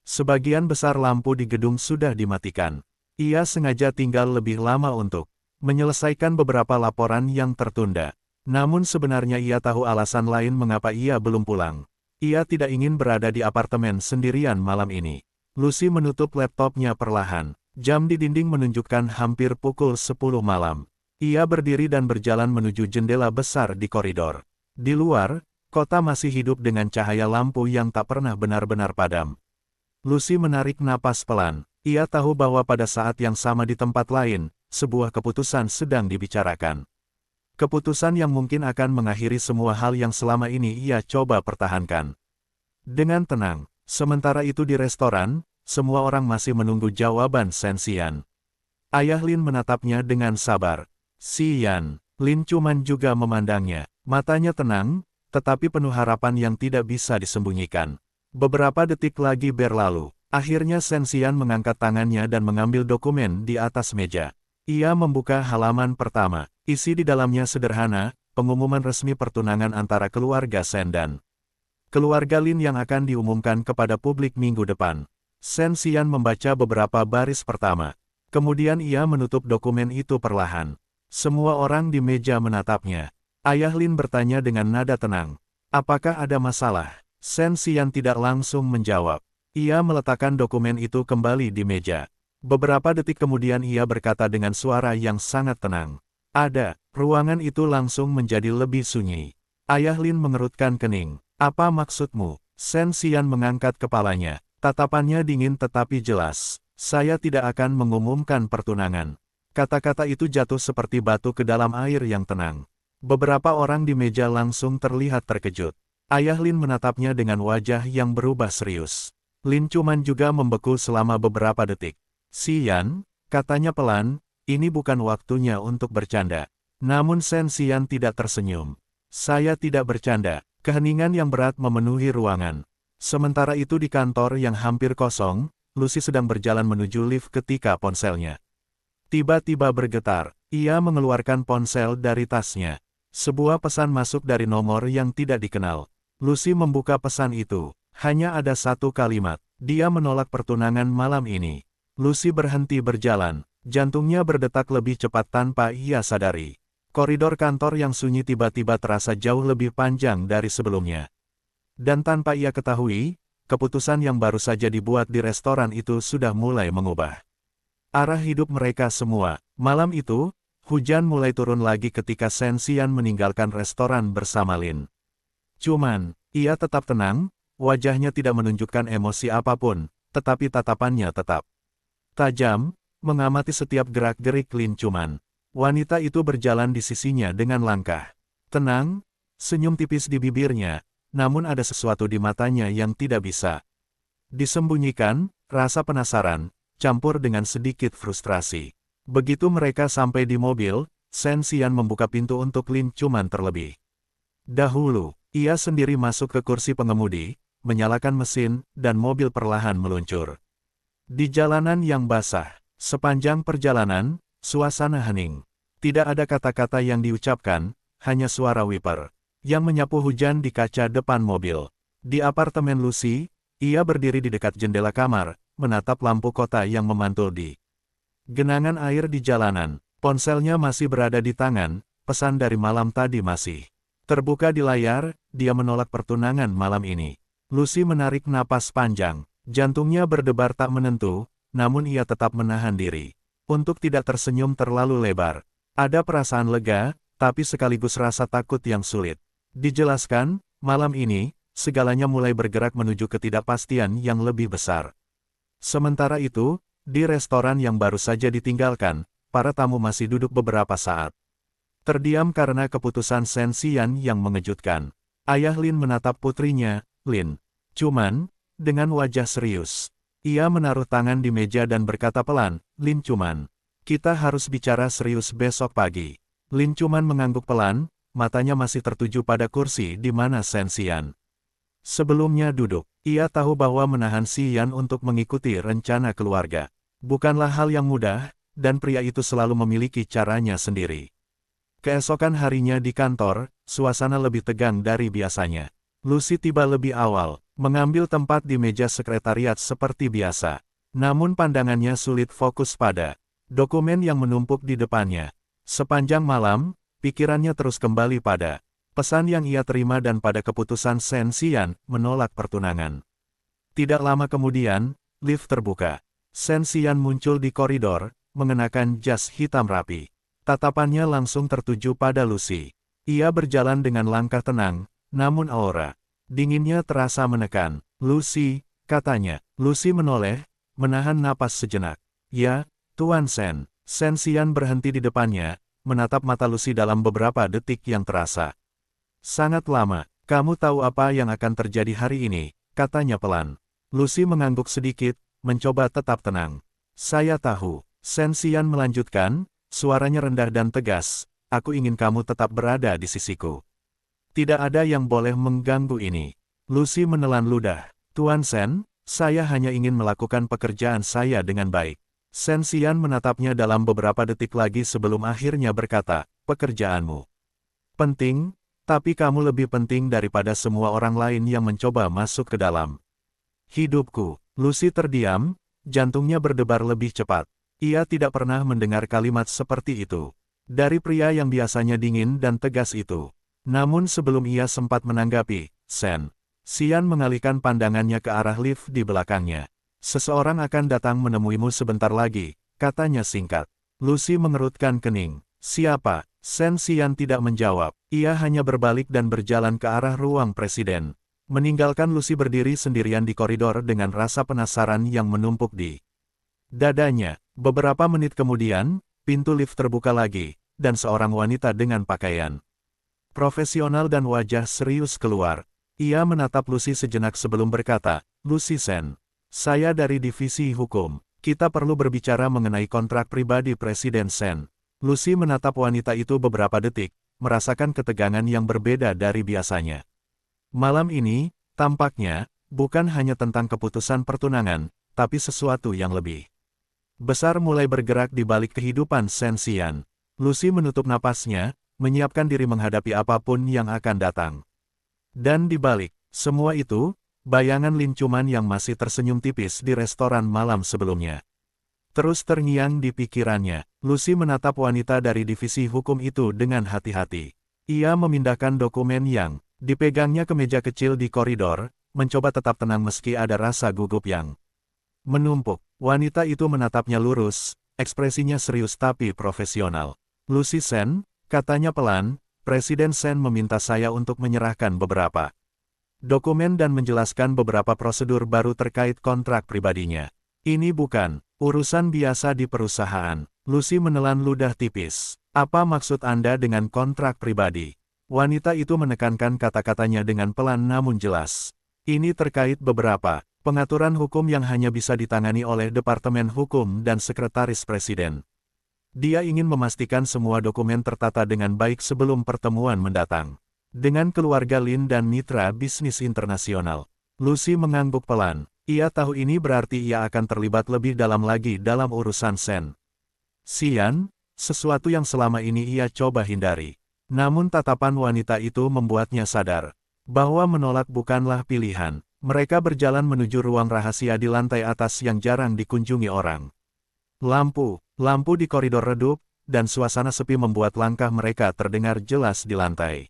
Sebagian besar lampu di gedung sudah dimatikan. Ia sengaja tinggal lebih lama untuk menyelesaikan beberapa laporan yang tertunda. Namun sebenarnya ia tahu alasan lain mengapa ia belum pulang. Ia tidak ingin berada di apartemen sendirian malam ini. Lucy menutup laptopnya perlahan. Jam di dinding menunjukkan hampir pukul 10 malam. Ia berdiri dan berjalan menuju jendela besar di koridor. Di luar, kota masih hidup dengan cahaya lampu yang tak pernah benar-benar padam. Lucy menarik napas pelan. Ia tahu bahwa pada saat yang sama di tempat lain, sebuah keputusan sedang dibicarakan. Keputusan yang mungkin akan mengakhiri semua hal yang selama ini ia coba pertahankan. Dengan tenang, sementara itu di restoran, semua orang masih menunggu jawaban Shen Xian. Ayah Lin menatapnya dengan sabar. Xian, Lin cuman juga memandangnya. Matanya tenang, tetapi penuh harapan yang tidak bisa disembunyikan. Beberapa detik lagi berlalu. Akhirnya Shen Xian mengangkat tangannya dan mengambil dokumen di atas meja. Ia membuka halaman pertama. Isi di dalamnya sederhana, pengumuman resmi pertunangan antara keluarga Shen dan keluarga Lin yang akan diumumkan kepada publik minggu depan. Shen Xian membaca beberapa baris pertama. Kemudian ia menutup dokumen itu perlahan. Semua orang di meja menatapnya. Ayah Lin bertanya dengan nada tenang. Apakah ada masalah? Shen Xian tidak langsung menjawab. Ia meletakkan dokumen itu kembali di meja. Beberapa detik kemudian ia berkata dengan suara yang sangat tenang. Ada. Ruangan itu langsung menjadi lebih sunyi. Ayah Lin mengerutkan kening. Apa maksudmu? Shen Xian mengangkat kepalanya. Tatapannya dingin tetapi jelas. Saya tidak akan mengumumkan pertunangan. Kata-kata itu jatuh seperti batu ke dalam air yang tenang. Beberapa orang di meja langsung terlihat terkejut. Ayah Lin menatapnya dengan wajah yang berubah serius. Lin cuman juga membeku selama beberapa detik. Xian, katanya pelan, ini bukan waktunya untuk bercanda. Namun Shen Xian tidak tersenyum. Saya tidak bercanda. Keheningan yang berat memenuhi ruangan. Sementara itu di kantor yang hampir kosong, Lucy sedang berjalan menuju lift ketika ponselnya tiba-tiba bergetar. Ia mengeluarkan ponsel dari tasnya. Sebuah pesan masuk dari nomor yang tidak dikenal. Lucy membuka pesan itu. Hanya ada satu kalimat. Dia menolak pertunangan malam ini. Lucy berhenti berjalan. Jantungnya berdetak lebih cepat tanpa ia sadari. Koridor kantor yang sunyi tiba-tiba terasa jauh lebih panjang dari sebelumnya. Dan tanpa ia ketahui, keputusan yang baru saja dibuat di restoran itu sudah mulai mengubah arah hidup mereka semua. Malam itu, hujan mulai turun lagi ketika Shen Xian meninggalkan restoran bersama Lin. Cuman, ia tetap tenang, wajahnya tidak menunjukkan emosi apapun, tetapi tatapannya tetap tajam, mengamati setiap gerak-gerik Lin Cuman. Wanita itu berjalan di sisinya dengan langkah tenang, senyum tipis di bibirnya, namun ada sesuatu di matanya yang tidak bisa disembunyikan, rasa penasaran, campur dengan sedikit frustrasi. Begitu mereka sampai di mobil, Shen Xian membuka pintu untuk Lin Cuman terlebih dahulu. Ia sendiri masuk ke kursi pengemudi, menyalakan mesin, dan mobil perlahan meluncur. Di jalanan yang basah, sepanjang perjalanan, suasana hening. Tidak ada kata-kata yang diucapkan, hanya suara wiper yang menyapu hujan di kaca depan mobil. Di apartemen Lucy, ia berdiri di dekat jendela kamar, menatap lampu kota yang memantul di genangan air di jalanan. Ponselnya masih berada di tangan, pesan dari malam tadi masih terbuka di layar. Dia menolak pertunangan malam ini. Lucy menarik napas panjang. Jantungnya berdebar tak menentu, namun ia tetap menahan diri untuk tidak tersenyum terlalu lebar. Ada perasaan lega, tapi sekaligus rasa takut yang sulit dijelaskan. Malam ini, segalanya mulai bergerak menuju ketidakpastian yang lebih besar. Sementara itu, di restoran yang baru saja ditinggalkan, para tamu masih duduk beberapa saat terdiam karena keputusan Shen Xian yang mengejutkan. Ayah Lin menatap putrinya, Lin Cuman, dengan wajah serius. Ia menaruh tangan di meja dan berkata pelan, Lin Cuman, kita harus bicara serius besok pagi. Lin Cuman mengangguk pelan, matanya masih tertuju pada kursi di mana Shen Xian sebelumnya duduk. Ia tahu bahwa menahan Xian untuk mengikuti rencana keluarga bukanlah hal yang mudah, dan pria itu selalu memiliki caranya sendiri. Keesokan harinya di kantor, suasana lebih tegang dari biasanya. Lucy tiba lebih awal, mengambil tempat di meja sekretariat seperti biasa. Namun pandangannya sulit fokus pada dokumen yang menumpuk di depannya. Sepanjang malam, pikirannya terus kembali pada pesan yang ia terima dan pada keputusan Shen Xian menolak pertunangan. Tidak lama kemudian, lift terbuka. Shen Xian muncul di koridor, mengenakan jas hitam rapi. Tatapannya langsung tertuju pada Lucy. Ia berjalan dengan langkah tenang, namun aura dinginnya terasa menekan. Lucy, katanya. Lucy menoleh, menahan napas sejenak. Ya, Tuan Sen. Sen Xian berhenti di depannya, menatap mata Lucy dalam beberapa detik yang terasa. Sangat lama. Kamu tahu apa yang akan terjadi hari ini, katanya pelan. Lucy mengangguk sedikit, mencoba tetap tenang. Saya tahu. Sen Xian melanjutkan, suaranya rendah dan tegas, aku ingin kamu tetap berada di sisiku. Tidak ada yang boleh mengganggu ini. Lucy menelan ludah. Tuan Sen, saya hanya ingin melakukan pekerjaan saya dengan baik. Sen Xian menatapnya dalam beberapa detik lagi sebelum akhirnya berkata, pekerjaanmu penting, tapi kamu lebih penting daripada semua orang lain yang mencoba masuk ke dalam hidupku. Lucy terdiam, jantungnya berdebar lebih cepat. Ia tidak pernah mendengar kalimat seperti itu dari pria yang biasanya dingin dan tegas itu. Namun sebelum ia sempat menanggapi, Sen Xian mengalihkan pandangannya ke arah lift di belakangnya. Seseorang akan datang menemuimu sebentar lagi, katanya singkat. Lucy mengerutkan kening. Siapa? Sen Xian tidak menjawab. Ia hanya berbalik dan berjalan ke arah ruang presiden. Meninggalkan Lucy berdiri sendirian di koridor dengan rasa penasaran yang menumpuk di dadanya. Beberapa menit kemudian, pintu lift terbuka lagi, dan seorang wanita dengan pakaian profesional dan wajah serius keluar. Ia menatap Lucy sejenak sebelum berkata, Lucy Sen. Saya dari divisi hukum. Kita perlu berbicara mengenai kontrak pribadi Presiden Sen. Lucy menatap wanita itu beberapa detik, merasakan ketegangan yang berbeda dari biasanya. Malam ini, tampaknya, bukan hanya tentang keputusan pertunangan, tapi sesuatu yang lebih besar mulai bergerak di balik kehidupan Sen Xian. Lucy menutup napasnya, menyiapkan diri menghadapi apapun yang akan datang. Dan di balik semua itu, bayangan Lin Cuman yang masih tersenyum tipis di restoran malam sebelumnya terus terngiang di pikirannya. Lucy menatap wanita dari divisi hukum itu dengan hati-hati. Ia memindahkan dokumen yang dipegangnya ke meja kecil di koridor, mencoba tetap tenang meski ada rasa gugup yang menumpuk. Wanita itu menatapnya lurus, ekspresinya serius tapi profesional. Lucy Sen, katanya pelan, Presiden Sen meminta saya untuk menyerahkan beberapa dokumen dan menjelaskan beberapa prosedur baru terkait kontrak pribadinya. Ini bukan urusan biasa di perusahaan. Lucy menelan ludah tipis. Apa maksud Anda dengan kontrak pribadi? Wanita itu menekankan kata-katanya dengan pelan namun jelas. Ini terkait beberapa pengaturan hukum yang hanya bisa ditangani oleh Departemen Hukum dan Sekretaris Presiden. Dia ingin memastikan semua dokumen tertata dengan baik sebelum pertemuan mendatang dengan keluarga Lin dan mitra bisnis internasional. Lucy mengangguk pelan. Ia tahu ini berarti ia akan terlibat lebih dalam lagi dalam urusan Sen Xian, sesuatu yang selama ini ia coba hindari. Namun tatapan wanita itu membuatnya sadar bahwa menolak bukanlah pilihan. Mereka berjalan menuju ruang rahasia di lantai atas yang jarang dikunjungi orang. Lampu di koridor redup, dan suasana sepi membuat langkah mereka terdengar jelas di lantai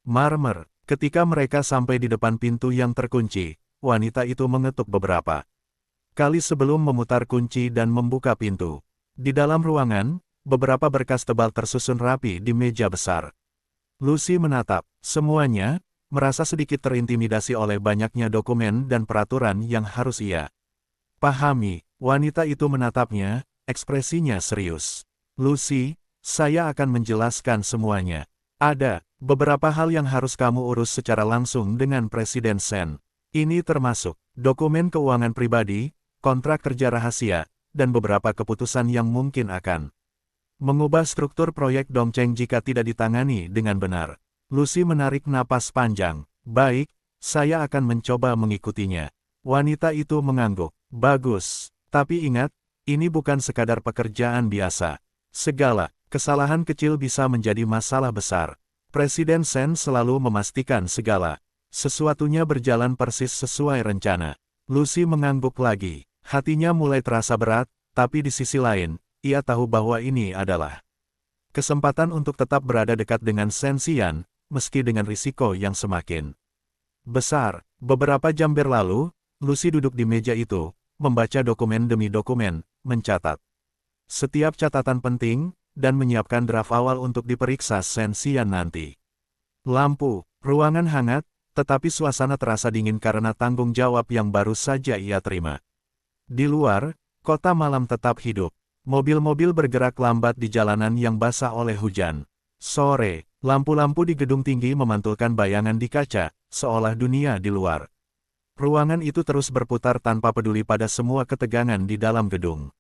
marmer. Ketika mereka sampai di depan pintu yang terkunci, wanita itu mengetuk beberapa kali sebelum memutar kunci dan membuka pintu. Di dalam ruangan, beberapa berkas tebal tersusun rapi di meja besar. Lucy menatap semuanya, merasa sedikit terintimidasi oleh banyaknya dokumen dan peraturan yang harus ia pahami. Wanita itu menatapnya, ekspresinya serius. Lucy, saya akan menjelaskan semuanya. Ada beberapa hal yang harus kamu urus secara langsung dengan Presiden Sen. Ini termasuk dokumen keuangan pribadi, kontrak kerja rahasia, dan beberapa keputusan yang mungkin akan mengubah struktur proyek Dongcheng jika tidak ditangani dengan benar. Lucy menarik napas panjang. Baik, saya akan mencoba mengikutinya. Wanita itu mengangguk. Bagus. Tapi ingat, ini bukan sekadar pekerjaan biasa. Segala kesalahan kecil bisa menjadi masalah besar. Presiden Sen selalu memastikan segala sesuatunya berjalan persis sesuai rencana. Lucy mengangguk lagi. Hatinya mulai terasa berat, tapi di sisi lain, ia tahu bahwa ini adalah kesempatan untuk tetap berada dekat dengan Sen Xian, meski dengan risiko yang semakin besar. Beberapa jam berlalu, Lucy duduk di meja itu, membaca dokumen demi dokumen, mencatat setiap catatan penting, dan menyiapkan draft awal untuk diperiksa Sen Xian nanti. Ruangan hangat, tetapi suasana terasa dingin karena tanggung jawab yang baru saja ia terima. Di luar, kota malam tetap hidup. Mobil-mobil bergerak lambat di jalanan yang basah oleh hujan. Sore, lampu-lampu di gedung tinggi memantulkan bayangan di kaca, seolah dunia di luar. Ruangan itu terus berputar tanpa peduli pada semua ketegangan di dalam gedung.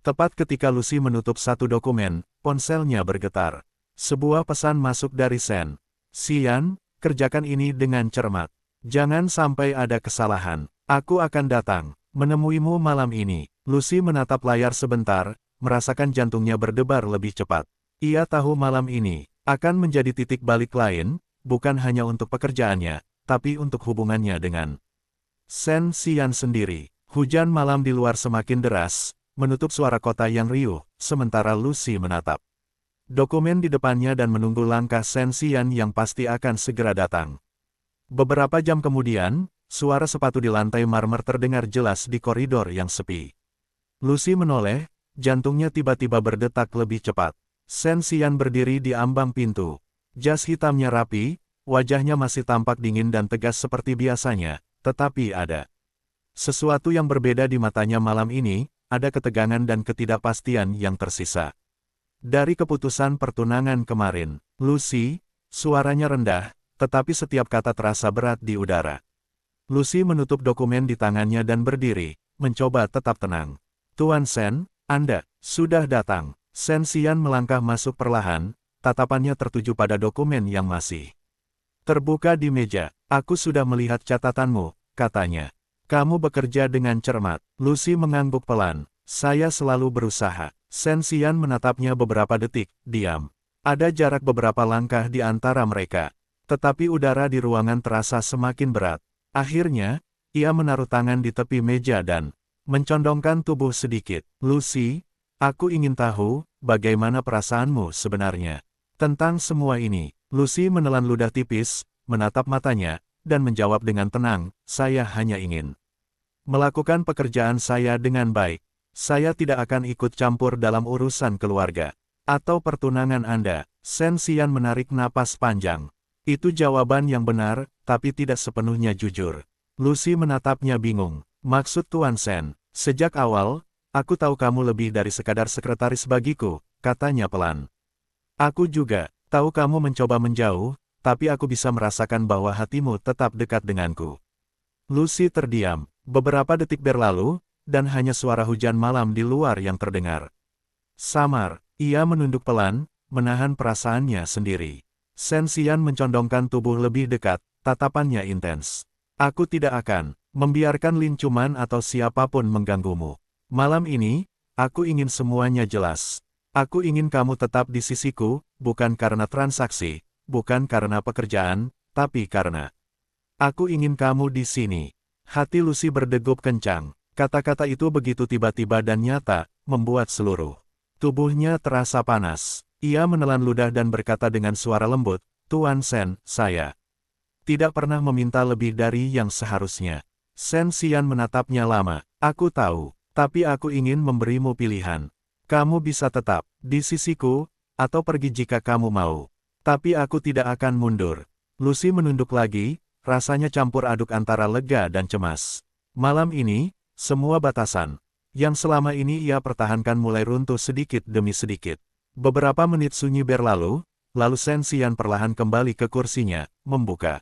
Tepat ketika Lucy menutup satu dokumen, ponselnya bergetar. Sebuah pesan masuk dari Sen. Xian, kerjakan ini dengan cermat. Jangan sampai ada kesalahan. Aku akan datang, menemuimu malam ini. Lucy menatap layar sebentar, merasakan jantungnya berdebar lebih cepat. Ia tahu malam ini akan menjadi titik balik lain, bukan hanya untuk pekerjaannya, tapi untuk hubungannya dengan Sen Xian sendiri. Hujan malam di luar semakin deras, menutup suara kota yang riuh, sementara Lucy menatap dokumen di depannya dan menunggu langkah Sen Xian yang pasti akan segera datang. Beberapa jam kemudian, suara sepatu di lantai marmer terdengar jelas di koridor yang sepi. Lucy menoleh, jantungnya tiba-tiba berdetak lebih cepat. Sen Xian berdiri di ambang pintu. Jas hitamnya rapi, wajahnya masih tampak dingin dan tegas seperti biasanya, tetapi ada sesuatu yang berbeda di matanya malam ini, ada ketegangan dan ketidakpastian yang tersisa. Dari keputusan pertunangan kemarin, Lucy, suaranya rendah, tetapi setiap kata terasa berat di udara. Lucy menutup dokumen di tangannya dan berdiri, mencoba tetap tenang. Tuan Sen, Anda sudah datang. Sen Xian melangkah masuk perlahan, tatapannya tertuju pada dokumen yang masih terbuka di meja. Aku sudah melihat catatanmu, katanya. Kamu bekerja dengan cermat. Lucy mengangguk pelan. Saya selalu berusaha. Sen Xian menatapnya beberapa detik, diam. Ada jarak beberapa langkah di antara mereka. Tetapi udara di ruangan terasa semakin berat. Akhirnya, ia menaruh tangan di tepi meja dan mencondongkan tubuh sedikit. Lucy, aku ingin tahu, bagaimana perasaanmu sebenarnya tentang semua ini. Lucy menelan ludah tipis, menatap matanya, dan menjawab dengan tenang, saya hanya ingin melakukan pekerjaan saya dengan baik. Saya tidak akan ikut campur dalam urusan keluarga atau pertunangan Anda. Sen Xian menarik napas panjang. Itu jawaban yang benar, tapi tidak sepenuhnya jujur. Lucy menatapnya bingung. Maksud Tuan Sen, sejak awal, aku tahu kamu lebih dari sekadar sekretaris bagiku, katanya pelan. Aku juga tahu kamu mencoba menjauh, tapi aku bisa merasakan bahwa hatimu tetap dekat denganku. Lucy terdiam. Beberapa detik berlalu, dan hanya suara hujan malam di luar yang terdengar. Samar, ia menunduk pelan, menahan perasaannya sendiri. Sen Xian mencondongkan tubuh lebih dekat, tatapannya intens. Aku tidak akan membiarkan Lin Cuman atau siapapun mengganggumu. Malam ini, aku ingin semuanya jelas. Aku ingin kamu tetap di sisiku, bukan karena transaksi, bukan karena pekerjaan, tapi karena aku ingin kamu di sini. Hati Lucy berdegup kencang. Kata-kata itu begitu tiba-tiba dan nyata, membuat seluruh tubuhnya terasa panas. Ia menelan ludah dan berkata dengan suara lembut, Tuan Sen, saya tidak pernah meminta lebih dari yang seharusnya. Sen Xian menatapnya lama. Aku tahu, tapi aku ingin memberimu pilihan. Kamu bisa tetap di sisiku, atau pergi jika kamu mau. Tapi aku tidak akan mundur. Lucy menunduk lagi, rasanya campur aduk antara lega dan cemas. Malam ini, semua batasan yang selama ini ia pertahankan mulai runtuh sedikit demi sedikit. Beberapa menit sunyi berlalu, lalu Sen Xian perlahan kembali ke kursinya, membuka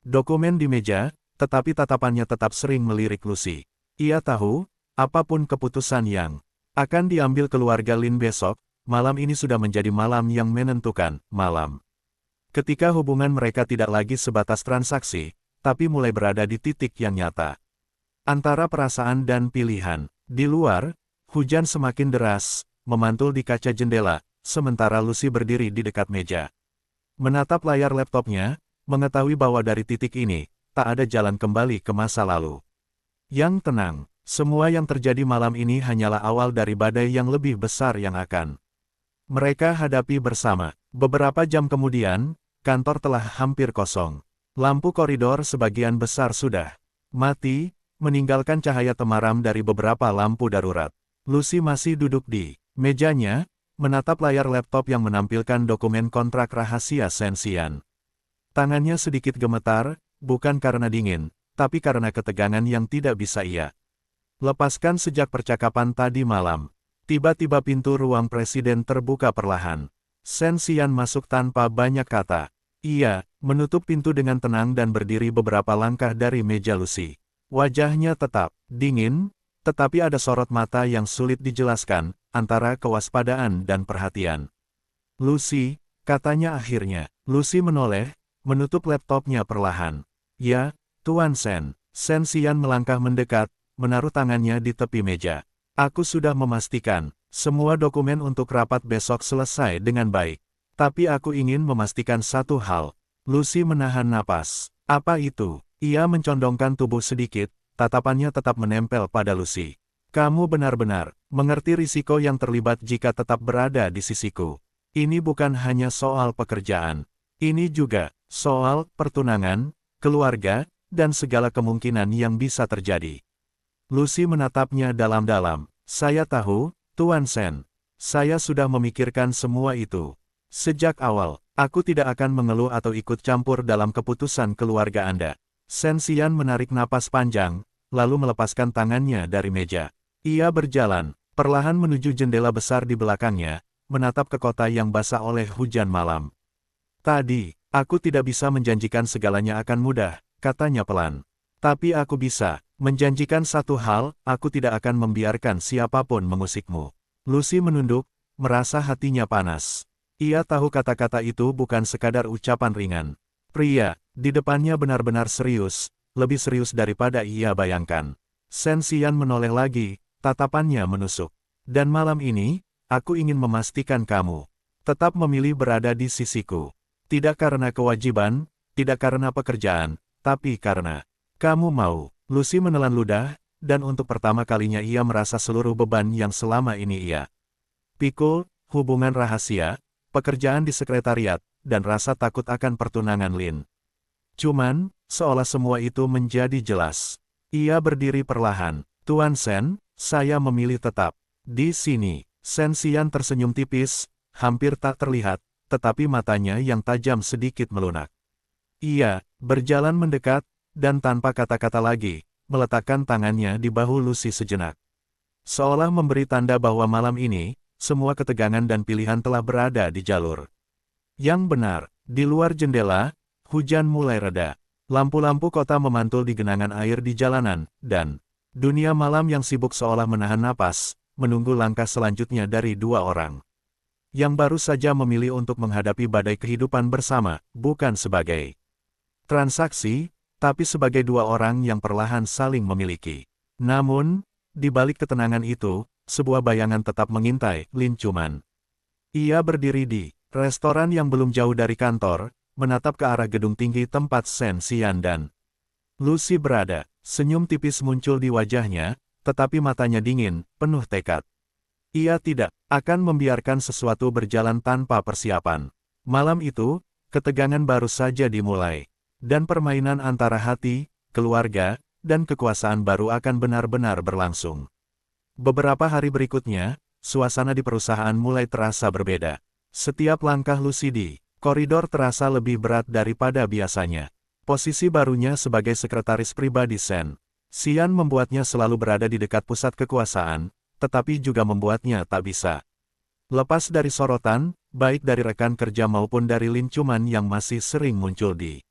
dokumen di meja, tetapi tatapannya tetap sering melirik Lucy. Ia tahu, apapun keputusan yang akan diambil keluarga Lin besok, malam ini sudah menjadi malam yang menentukan, malam ketika hubungan mereka tidak lagi sebatas transaksi, tapi mulai berada di titik yang nyata. Antara perasaan dan pilihan. Di luar, hujan semakin deras, memantul di kaca jendela, sementara Lucy berdiri di dekat meja. Menatap layar laptopnya, mengetahui bahwa dari titik ini, tak ada jalan kembali ke masa lalu. Yang tenang, semua yang terjadi malam ini hanyalah awal dari badai yang lebih besar yang akan mereka hadapi bersama. Beberapa jam kemudian, kantor telah hampir kosong. Lampu koridor sebagian besar sudah mati, meninggalkan cahaya temaram dari beberapa lampu darurat. Lucy masih duduk di mejanya, menatap layar laptop yang menampilkan dokumen kontrak rahasia Sen Xian. Tangannya sedikit gemetar, bukan karena dingin, tapi karena ketegangan yang tidak bisa ia Lepaskan sejak percakapan tadi malam. Tiba-tiba pintu ruang presiden terbuka perlahan. Shen Xian masuk tanpa banyak kata. Ia menutup pintu dengan tenang dan berdiri beberapa langkah dari meja Lucy. Wajahnya tetap dingin, tetapi ada sorot mata yang sulit dijelaskan, antara kewaspadaan dan perhatian. Lucy, katanya akhirnya. Lucy menoleh, menutup laptopnya perlahan. Ya, Tuan Shen. Shen Xian melangkah mendekat, menaruh tangannya di tepi meja. Aku sudah memastikan, semua dokumen untuk rapat besok selesai dengan baik. Tapi aku ingin memastikan satu hal. Lucy menahan napas. Apa itu? Ia mencondongkan tubuh sedikit, tatapannya tetap menempel pada Lucy. Kamu benar-benar mengerti risiko yang terlibat jika tetap berada di sisiku. Ini bukan hanya soal pekerjaan. Ini juga soal pertunangan, keluarga, dan segala kemungkinan yang bisa terjadi. Lucy menatapnya dalam-dalam. Saya tahu, Tuan Shen. Saya sudah memikirkan semua itu. Sejak awal, aku tidak akan mengeluh atau ikut campur dalam keputusan keluarga Anda. Shen Xian menarik napas panjang, lalu melepaskan tangannya dari meja. Ia berjalan, perlahan menuju jendela besar di belakangnya, menatap ke kota yang basah oleh hujan malam. Tadi, aku tidak bisa menjanjikan segalanya akan mudah, katanya pelan. Tapi aku bisa menjanjikan satu hal, aku tidak akan membiarkan siapapun mengusikmu. Lucy menunduk, merasa hatinya panas. Ia tahu kata-kata itu bukan sekadar ucapan ringan. Pria di depannya benar-benar serius, lebih serius daripada ia bayangkan. Shen Xian menoleh lagi, tatapannya menusuk. Dan malam ini, aku ingin memastikan kamu tetap memilih berada di sisiku. Tidak karena kewajiban, tidak karena pekerjaan, tapi karena kamu mau. Lucy menelan ludah, dan untuk pertama kalinya ia merasa seluruh beban yang selama ini ia pikul, hubungan rahasia, pekerjaan di sekretariat, dan rasa takut akan pertunangan Lin. Cuman, seolah semua itu menjadi jelas. Ia berdiri perlahan. Tuan Shen, saya memilih tetap di sini. Shen Xian tersenyum tipis, hampir tak terlihat, tetapi matanya yang tajam sedikit melunak. Ia berjalan mendekat, dan tanpa kata-kata lagi, meletakkan tangannya di bahu Lucy sejenak. Seolah memberi tanda bahwa malam ini, semua ketegangan dan pilihan telah berada di jalur yang benar. Di luar jendela, hujan mulai reda. Lampu-lampu kota memantul di genangan air di jalanan, dan dunia malam yang sibuk seolah menahan napas, menunggu langkah selanjutnya dari dua orang yang baru saja memilih untuk menghadapi badai kehidupan bersama, bukan sebagai transaksi, tapi sebagai dua orang yang perlahan saling memiliki. Namun, di balik ketenangan itu, sebuah bayangan tetap mengintai Lin Chuman. Ia berdiri di restoran yang belum jauh dari kantor, menatap ke arah gedung tinggi tempat Shen Xian dan Lucy berada. Senyum tipis muncul di wajahnya, tetapi matanya dingin, penuh tekad. Ia tidak akan membiarkan sesuatu berjalan tanpa persiapan. Malam itu, ketegangan baru saja dimulai, dan permainan antara hati, keluarga, dan kekuasaan baru akan benar-benar berlangsung. Beberapa hari berikutnya, suasana di perusahaan mulai terasa berbeda. Setiap langkah Lucy di koridor terasa lebih berat daripada biasanya. Posisi barunya sebagai sekretaris pribadi Shen Xian membuatnya selalu berada di dekat pusat kekuasaan, tetapi juga membuatnya tak bisa lepas dari sorotan, baik dari rekan kerja maupun dari Lin Chuman yang masih sering muncul di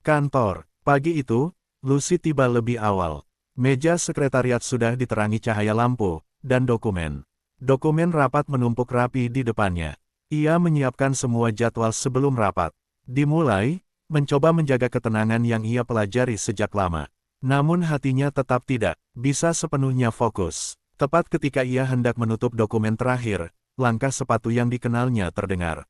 kantor. Pagi itu, Lucy tiba lebih awal. Meja sekretariat sudah diterangi cahaya lampu, dan dokumen rapat menumpuk rapi di depannya. Ia menyiapkan semua jadwal sebelum rapat dimulai, mencoba menjaga ketenangan yang ia pelajari sejak lama. Namun hatinya tetap tidak bisa sepenuhnya fokus. Tepat ketika ia hendak menutup dokumen terakhir, langkah sepatu yang dikenalnya terdengar.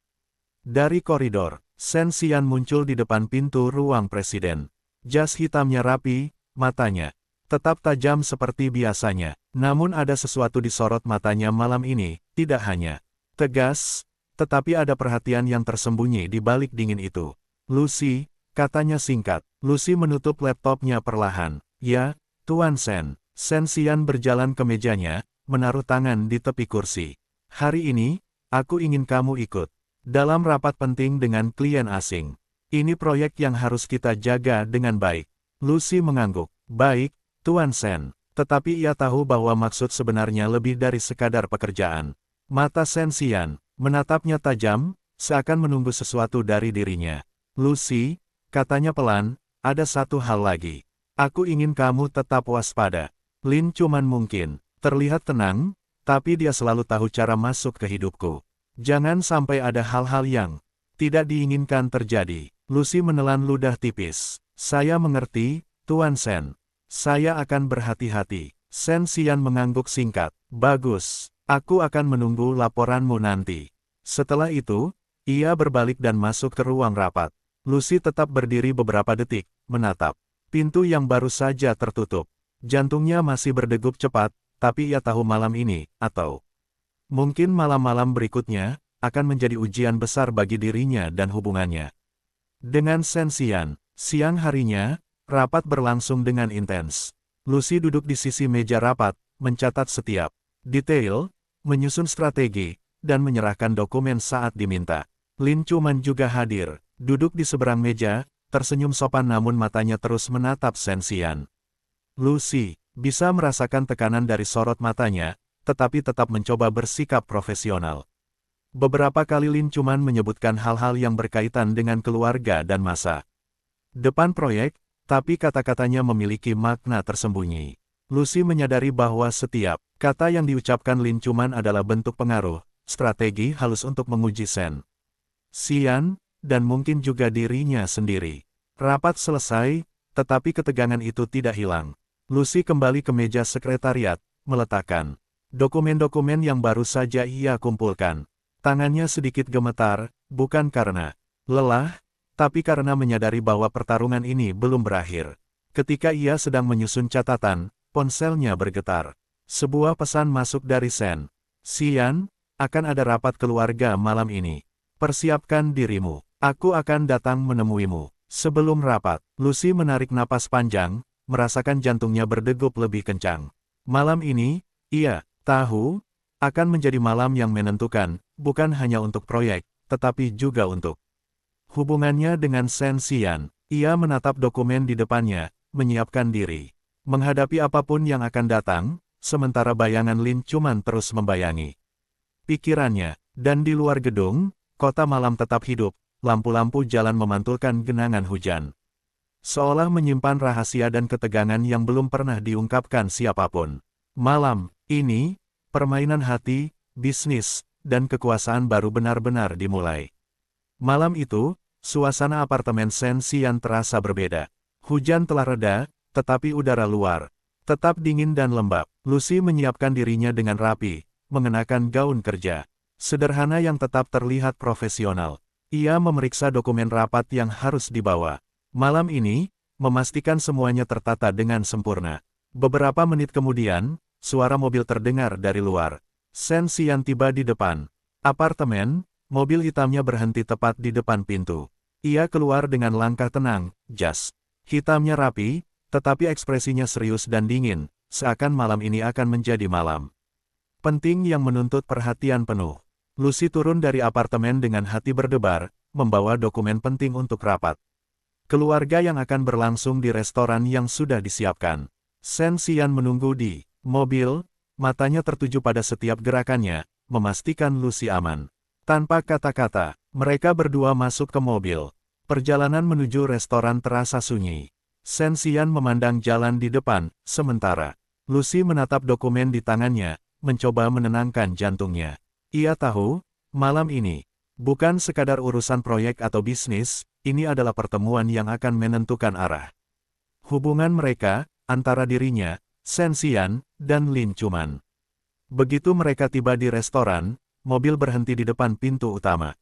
Dari koridor, Shen Xian muncul di depan pintu ruang presiden. Jas hitamnya rapi, matanya tetap tajam seperti biasanya. Namun ada sesuatu di sorot matanya malam ini, tidak hanya tegas, tetapi ada perhatian yang tersembunyi di balik dingin itu. Lucy, katanya singkat. Lucy menutup laptopnya perlahan. Ya, Tuan Shen. Shen Xian berjalan ke mejanya, menaruh tangan di tepi kursi. Hari ini, aku ingin kamu ikut dalam rapat penting dengan klien asing. Ini proyek yang harus kita jaga dengan baik. Lucy mengangguk. Baik, Tuan Shen. Tetapi ia tahu bahwa maksud sebenarnya lebih dari sekadar pekerjaan. Mata Shen Xian menatapnya tajam, seakan menunggu sesuatu dari dirinya. Lucy, katanya pelan, ada satu hal lagi. Aku ingin kamu tetap waspada. Lin cuman mungkin terlihat tenang, tapi dia selalu tahu cara masuk ke hidupku. Jangan sampai ada hal-hal yang tidak diinginkan terjadi. Lucy menelan ludah tipis. Saya mengerti, Tuan Shen. Saya akan berhati-hati. Shen Xian mengangguk singkat. Bagus, aku akan menunggu laporanmu nanti. Setelah itu, ia berbalik dan masuk ke ruang rapat. Lucy tetap berdiri beberapa detik, menatap pintu yang baru saja tertutup. Jantungnya masih berdegup cepat, tapi ia tahu malam ini, atau mungkin malam-malam berikutnya, akan menjadi ujian besar bagi dirinya dan hubungannya dengan Shen Xian. Siang harinya, rapat berlangsung dengan intens. Lucy duduk di sisi meja rapat, mencatat setiap detail, menyusun strategi, dan menyerahkan dokumen saat diminta. Lin Chuman juga hadir, duduk di seberang meja, tersenyum sopan namun matanya terus menatap Shen Xian. Lucy bisa merasakan tekanan dari sorot matanya, tetapi tetap mencoba bersikap profesional. Beberapa kali Lin Chuman menyebutkan hal-hal yang berkaitan dengan keluarga dan masa depan proyek, tapi kata-katanya memiliki makna tersembunyi. Lucy menyadari bahwa setiap kata yang diucapkan Lin Chuman adalah bentuk pengaruh, strategi halus untuk menguji Shen Xian, dan mungkin juga dirinya sendiri. Rapat selesai, tetapi ketegangan itu tidak hilang. Lucy kembali ke meja sekretariat, meletakkan dokumen-dokumen yang baru saja ia kumpulkan. Tangannya sedikit gemetar, bukan karena lelah, tapi karena menyadari bahwa pertarungan ini belum berakhir. Ketika ia sedang menyusun catatan, ponselnya bergetar. Sebuah pesan masuk dari Shen Xian, akan ada rapat keluarga malam ini. Persiapkan dirimu. Aku akan datang menemuimu. Sebelum rapat, Lucy menarik napas panjang, merasakan jantungnya berdegup lebih kencang. Malam ini, ia tahu, akan menjadi malam yang menentukan, bukan hanya untuk proyek, tetapi juga untuk hubungannya dengan Shen Xian. Ia menatap dokumen di depannya, menyiapkan diri menghadapi apapun yang akan datang, sementara bayangan Lin Chuman terus membayangi pikirannya. Dan di luar gedung, kota malam tetap hidup. Lampu-lampu jalan memantulkan genangan hujan. Seolah menyimpan rahasia dan ketegangan yang belum pernah diungkapkan siapapun. Malam ini, permainan hati, bisnis, dan kekuasaan baru benar-benar dimulai. Malam itu, suasana apartemen Shen Xian terasa berbeda. Hujan telah reda, tetapi udara luar tetap dingin dan lembab. Lucy menyiapkan dirinya dengan rapi, mengenakan gaun kerja sederhana yang tetap terlihat profesional. Ia memeriksa dokumen rapat yang harus dibawa. Malam ini, memastikan semuanya tertata dengan sempurna. Beberapa menit kemudian, suara mobil terdengar dari luar. Shen Xian tiba di depan apartemen, mobil hitamnya berhenti tepat di depan pintu. Ia keluar dengan langkah tenang, jas hitamnya rapi, tetapi ekspresinya serius dan dingin, seakan malam ini akan menjadi malam penting yang menuntut perhatian penuh. Lucy turun dari apartemen dengan hati berdebar, membawa dokumen penting untuk rapat keluarga yang akan berlangsung di restoran yang sudah disiapkan. Shen Xian menunggu di mobil, matanya tertuju pada setiap gerakannya, memastikan Lucy aman. Tanpa kata-kata, mereka berdua masuk ke mobil. Perjalanan menuju restoran terasa sunyi. Shen Xian memandang jalan di depan, sementara Lucy menatap dokumen di tangannya, mencoba menenangkan jantungnya. Ia tahu, malam ini bukan sekadar urusan proyek atau bisnis, ini adalah pertemuan yang akan menentukan arah hubungan mereka, antara dirinya, Shen Xian, dan Lin Chuman. Begitu mereka tiba di restoran, mobil berhenti di depan pintu utama.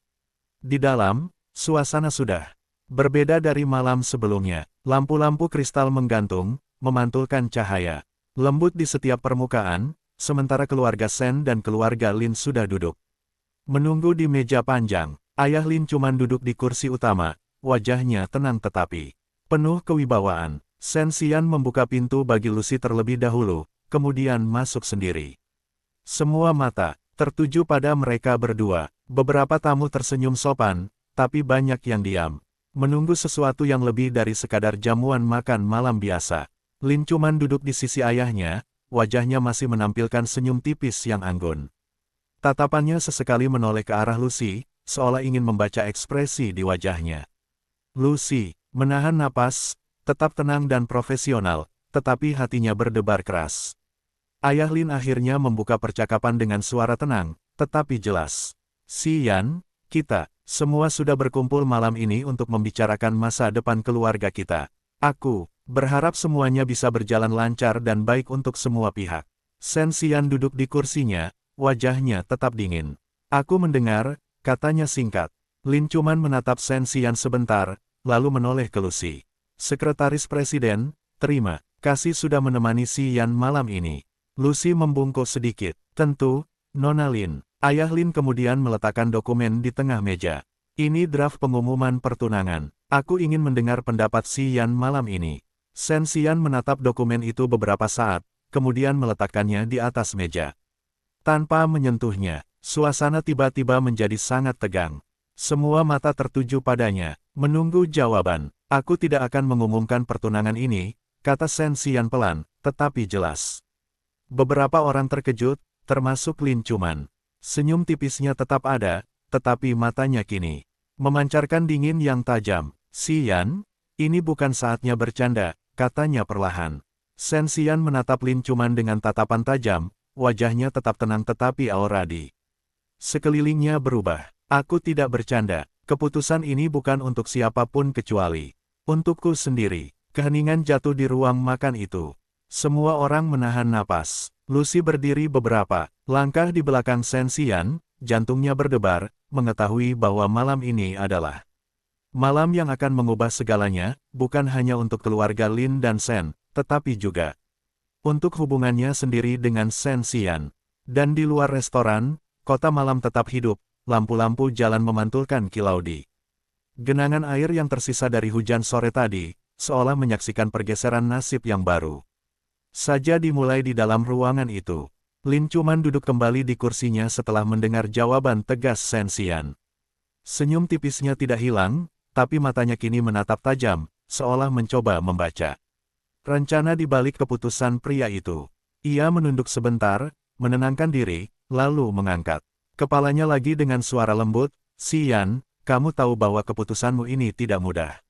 Di dalam, suasana sudah berbeda dari malam sebelumnya. Lampu-lampu kristal menggantung, memantulkan cahaya lembut di setiap permukaan, sementara keluarga Shen dan keluarga Lin sudah duduk menunggu di meja panjang. Ayah Lin Chuman duduk di kursi utama, wajahnya tenang tetapi penuh kewibawaan. Shen Xian membuka pintu bagi Lucy terlebih dahulu, kemudian masuk sendiri. Semua mata tertuju pada mereka berdua. Beberapa tamu tersenyum sopan, tapi banyak yang diam, menunggu sesuatu yang lebih dari sekadar jamuan makan malam biasa. Lin Cuman duduk di sisi ayahnya, wajahnya masih menampilkan senyum tipis yang anggun. Tatapannya sesekali menoleh ke arah Lucy, seolah ingin membaca ekspresi di wajahnya. Lucy menahan napas, tetap tenang dan profesional, tetapi hatinya berdebar keras. Ayah Lin akhirnya membuka percakapan dengan suara tenang, tetapi jelas. "Si Yan, kita semua sudah berkumpul malam ini untuk membicarakan masa depan keluarga kita. Aku berharap semuanya bisa berjalan lancar dan baik untuk semua pihak." Shen Xian duduk di kursinya, wajahnya tetap dingin. "Aku mendengar," katanya singkat. Lin Cuman menatap Shen Xian sebentar, lalu menoleh ke Lucy. "Sekretaris Presiden, terima kasih sudah menemani Si Yan malam ini." Lucy membungkuk sedikit. "Tentu, Nona Lin." Ayah Lin kemudian meletakkan dokumen di tengah meja. "Ini draft pengumuman pertunangan. Aku ingin mendengar pendapat Si Yan malam ini." Shen Xian menatap dokumen itu beberapa saat, kemudian meletakkannya di atas meja. Tanpa menyentuhnya, suasana tiba-tiba menjadi sangat tegang. Semua mata tertuju padanya, menunggu jawaban. "Aku tidak akan mengumumkan pertunangan ini," kata Shen Xian pelan, tetapi jelas. Beberapa orang terkejut, termasuk Lin Cuman. Senyum tipisnya tetap ada, tetapi matanya kini memancarkan dingin yang tajam. "Si Yan, ini bukan saatnya bercanda," katanya perlahan. Shen Xian menatap Lin Cuman dengan tatapan tajam, wajahnya tetap tenang tetapi aura di sekelilingnya berubah. "Aku tidak bercanda, keputusan ini bukan untuk siapapun kecuali untukku sendiri." Keheningan jatuh di ruang makan itu. Semua orang menahan napas. Lucy berdiri beberapa langkah di belakang Shen Xian, jantungnya berdebar, mengetahui bahwa malam ini adalah malam yang akan mengubah segalanya, bukan hanya untuk keluarga Lin dan Shen, tetapi juga untuk hubungannya sendiri dengan Shen Xian. Dan di luar restoran, kota malam tetap hidup, lampu-lampu jalan memantulkan kilau di genangan air yang tersisa dari hujan sore tadi, seolah menyaksikan pergeseran nasib yang baru saja dimulai di dalam ruangan itu. Lin Cuman duduk kembali di kursinya setelah mendengar jawaban tegas Shen Xian. Senyum tipisnya tidak hilang, tapi matanya kini menatap tajam, seolah mencoba membaca rencana di balik keputusan pria itu. Ia menunduk sebentar, menenangkan diri, lalu mengangkat kepalanya lagi dengan suara lembut, "Si Yan, kamu tahu bahwa keputusanmu ini tidak mudah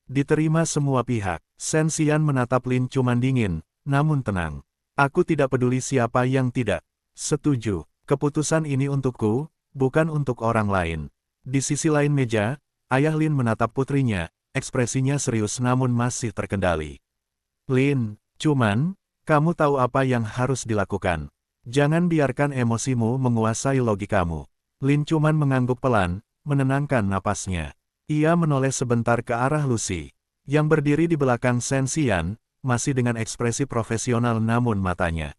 diterima semua pihak." Shen Xian menatap Lin Cuman dingin, namun tenang. "Aku tidak peduli siapa yang tidak setuju. Keputusan ini untukku, bukan untuk orang lain." Di sisi lain meja, ayah Lin menatap putrinya, ekspresinya serius namun masih terkendali. "Lin Cuman, kamu tahu apa yang harus dilakukan. Jangan biarkan emosimu menguasai logikamu." Lin Cuman mengangguk pelan, menenangkan napasnya. Ia menoleh sebentar ke arah Lucy, yang berdiri di belakang Shen Xian, masih dengan ekspresi profesional namun matanya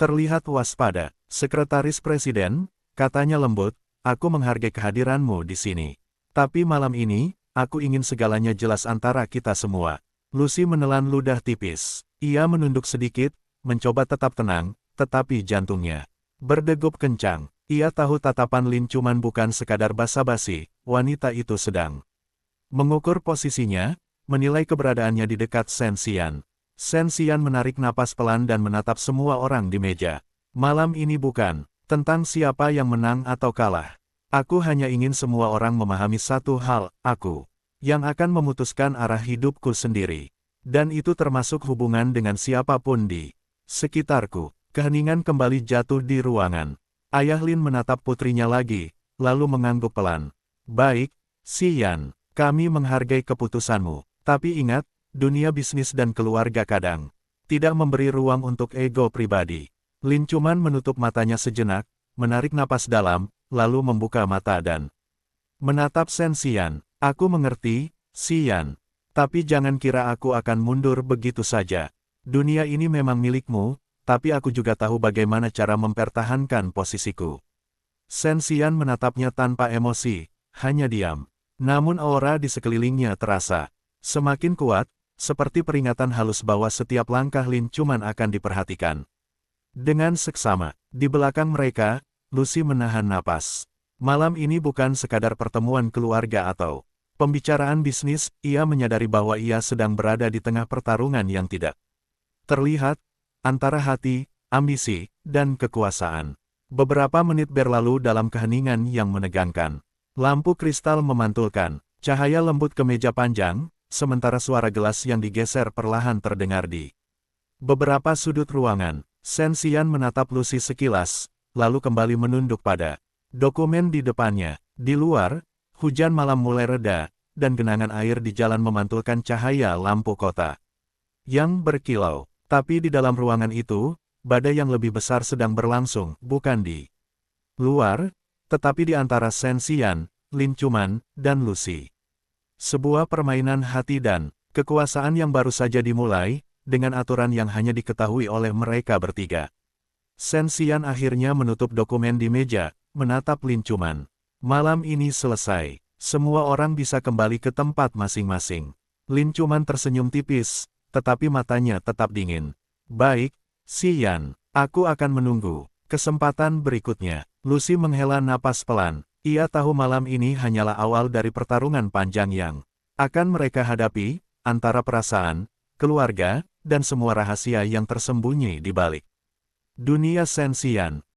terlihat waspada. "Sekretaris Presiden," katanya lembut, "aku menghargai kehadiranmu di sini. Tapi malam ini, aku ingin segalanya jelas antara kita semua." Lucy menelan ludah tipis. Ia menunduk sedikit, mencoba tetap tenang, tetapi jantungnya berdegup kencang. Ia tahu tatapan Lin Cuman bukan sekadar basa-basi, wanita itu sedang mengukur posisinya, menilai keberadaannya di dekat Shen Xian. Shen Xian menarik napas pelan dan menatap semua orang di meja. "Malam ini bukan tentang siapa yang menang atau kalah. Aku hanya ingin semua orang memahami satu hal, aku yang akan memutuskan arah hidupku sendiri. Dan itu termasuk hubungan dengan siapapun di sekitarku." Keheningan kembali jatuh di ruangan. Ayah Lin menatap putrinya lagi, lalu mengangguk pelan. "Baik, Si Yan. Kami menghargai keputusanmu, tapi ingat, dunia bisnis dan keluarga kadang tidak memberi ruang untuk ego pribadi." Lin Cuman menutup matanya sejenak, menarik napas dalam, lalu membuka mata dan menatap Shen Xian. "Aku mengerti, Si Yan. Tapi jangan kira aku akan mundur begitu saja. Dunia ini memang milikmu, tapi aku juga tahu bagaimana cara mempertahankan posisiku." Shen Xian menatapnya tanpa emosi, hanya diam. Namun aura di sekelilingnya terasa semakin kuat, seperti peringatan halus bahwa setiap langkah Lin Cuman akan diperhatikan. Dengan seksama, di belakang mereka, Lucy menahan napas. Malam ini bukan sekadar pertemuan keluarga atau pembicaraan bisnis, ia menyadari bahwa ia sedang berada di tengah pertarungan yang tidak terlihat, antara hati, ambisi, dan kekuasaan. Beberapa menit berlalu dalam keheningan yang menegangkan. Lampu kristal memantulkan cahaya lembut ke meja panjang, sementara suara gelas yang digeser perlahan terdengar di beberapa sudut ruangan. Shen Xian menatap Lucy sekilas, lalu kembali menunduk pada dokumen di depannya. Di luar, hujan malam mulai reda, dan genangan air di jalan memantulkan cahaya lampu kota yang berkilau. Tapi di dalam ruangan itu, badai yang lebih besar sedang berlangsung, bukan di luar, tetapi di antara Shen Xian, Lin Chuman, dan Lucy. Sebuah permainan hati dan kekuasaan yang baru saja dimulai, dengan aturan yang hanya diketahui oleh mereka bertiga. Shen Xian akhirnya menutup dokumen di meja, menatap Lin Chuman. Malam ini selesai. Semua orang bisa kembali ke tempat masing-masing. Lin Chuman tersenyum tipis, tetapi matanya tetap dingin. Baik, Xian, aku akan menunggu kesempatan berikutnya. Lucy menghela napas pelan. Ia tahu malam ini hanyalah awal dari pertarungan panjang yang akan mereka hadapi, antara perasaan, keluarga, dan semua rahasia yang tersembunyi di balik dunia Shen Xian.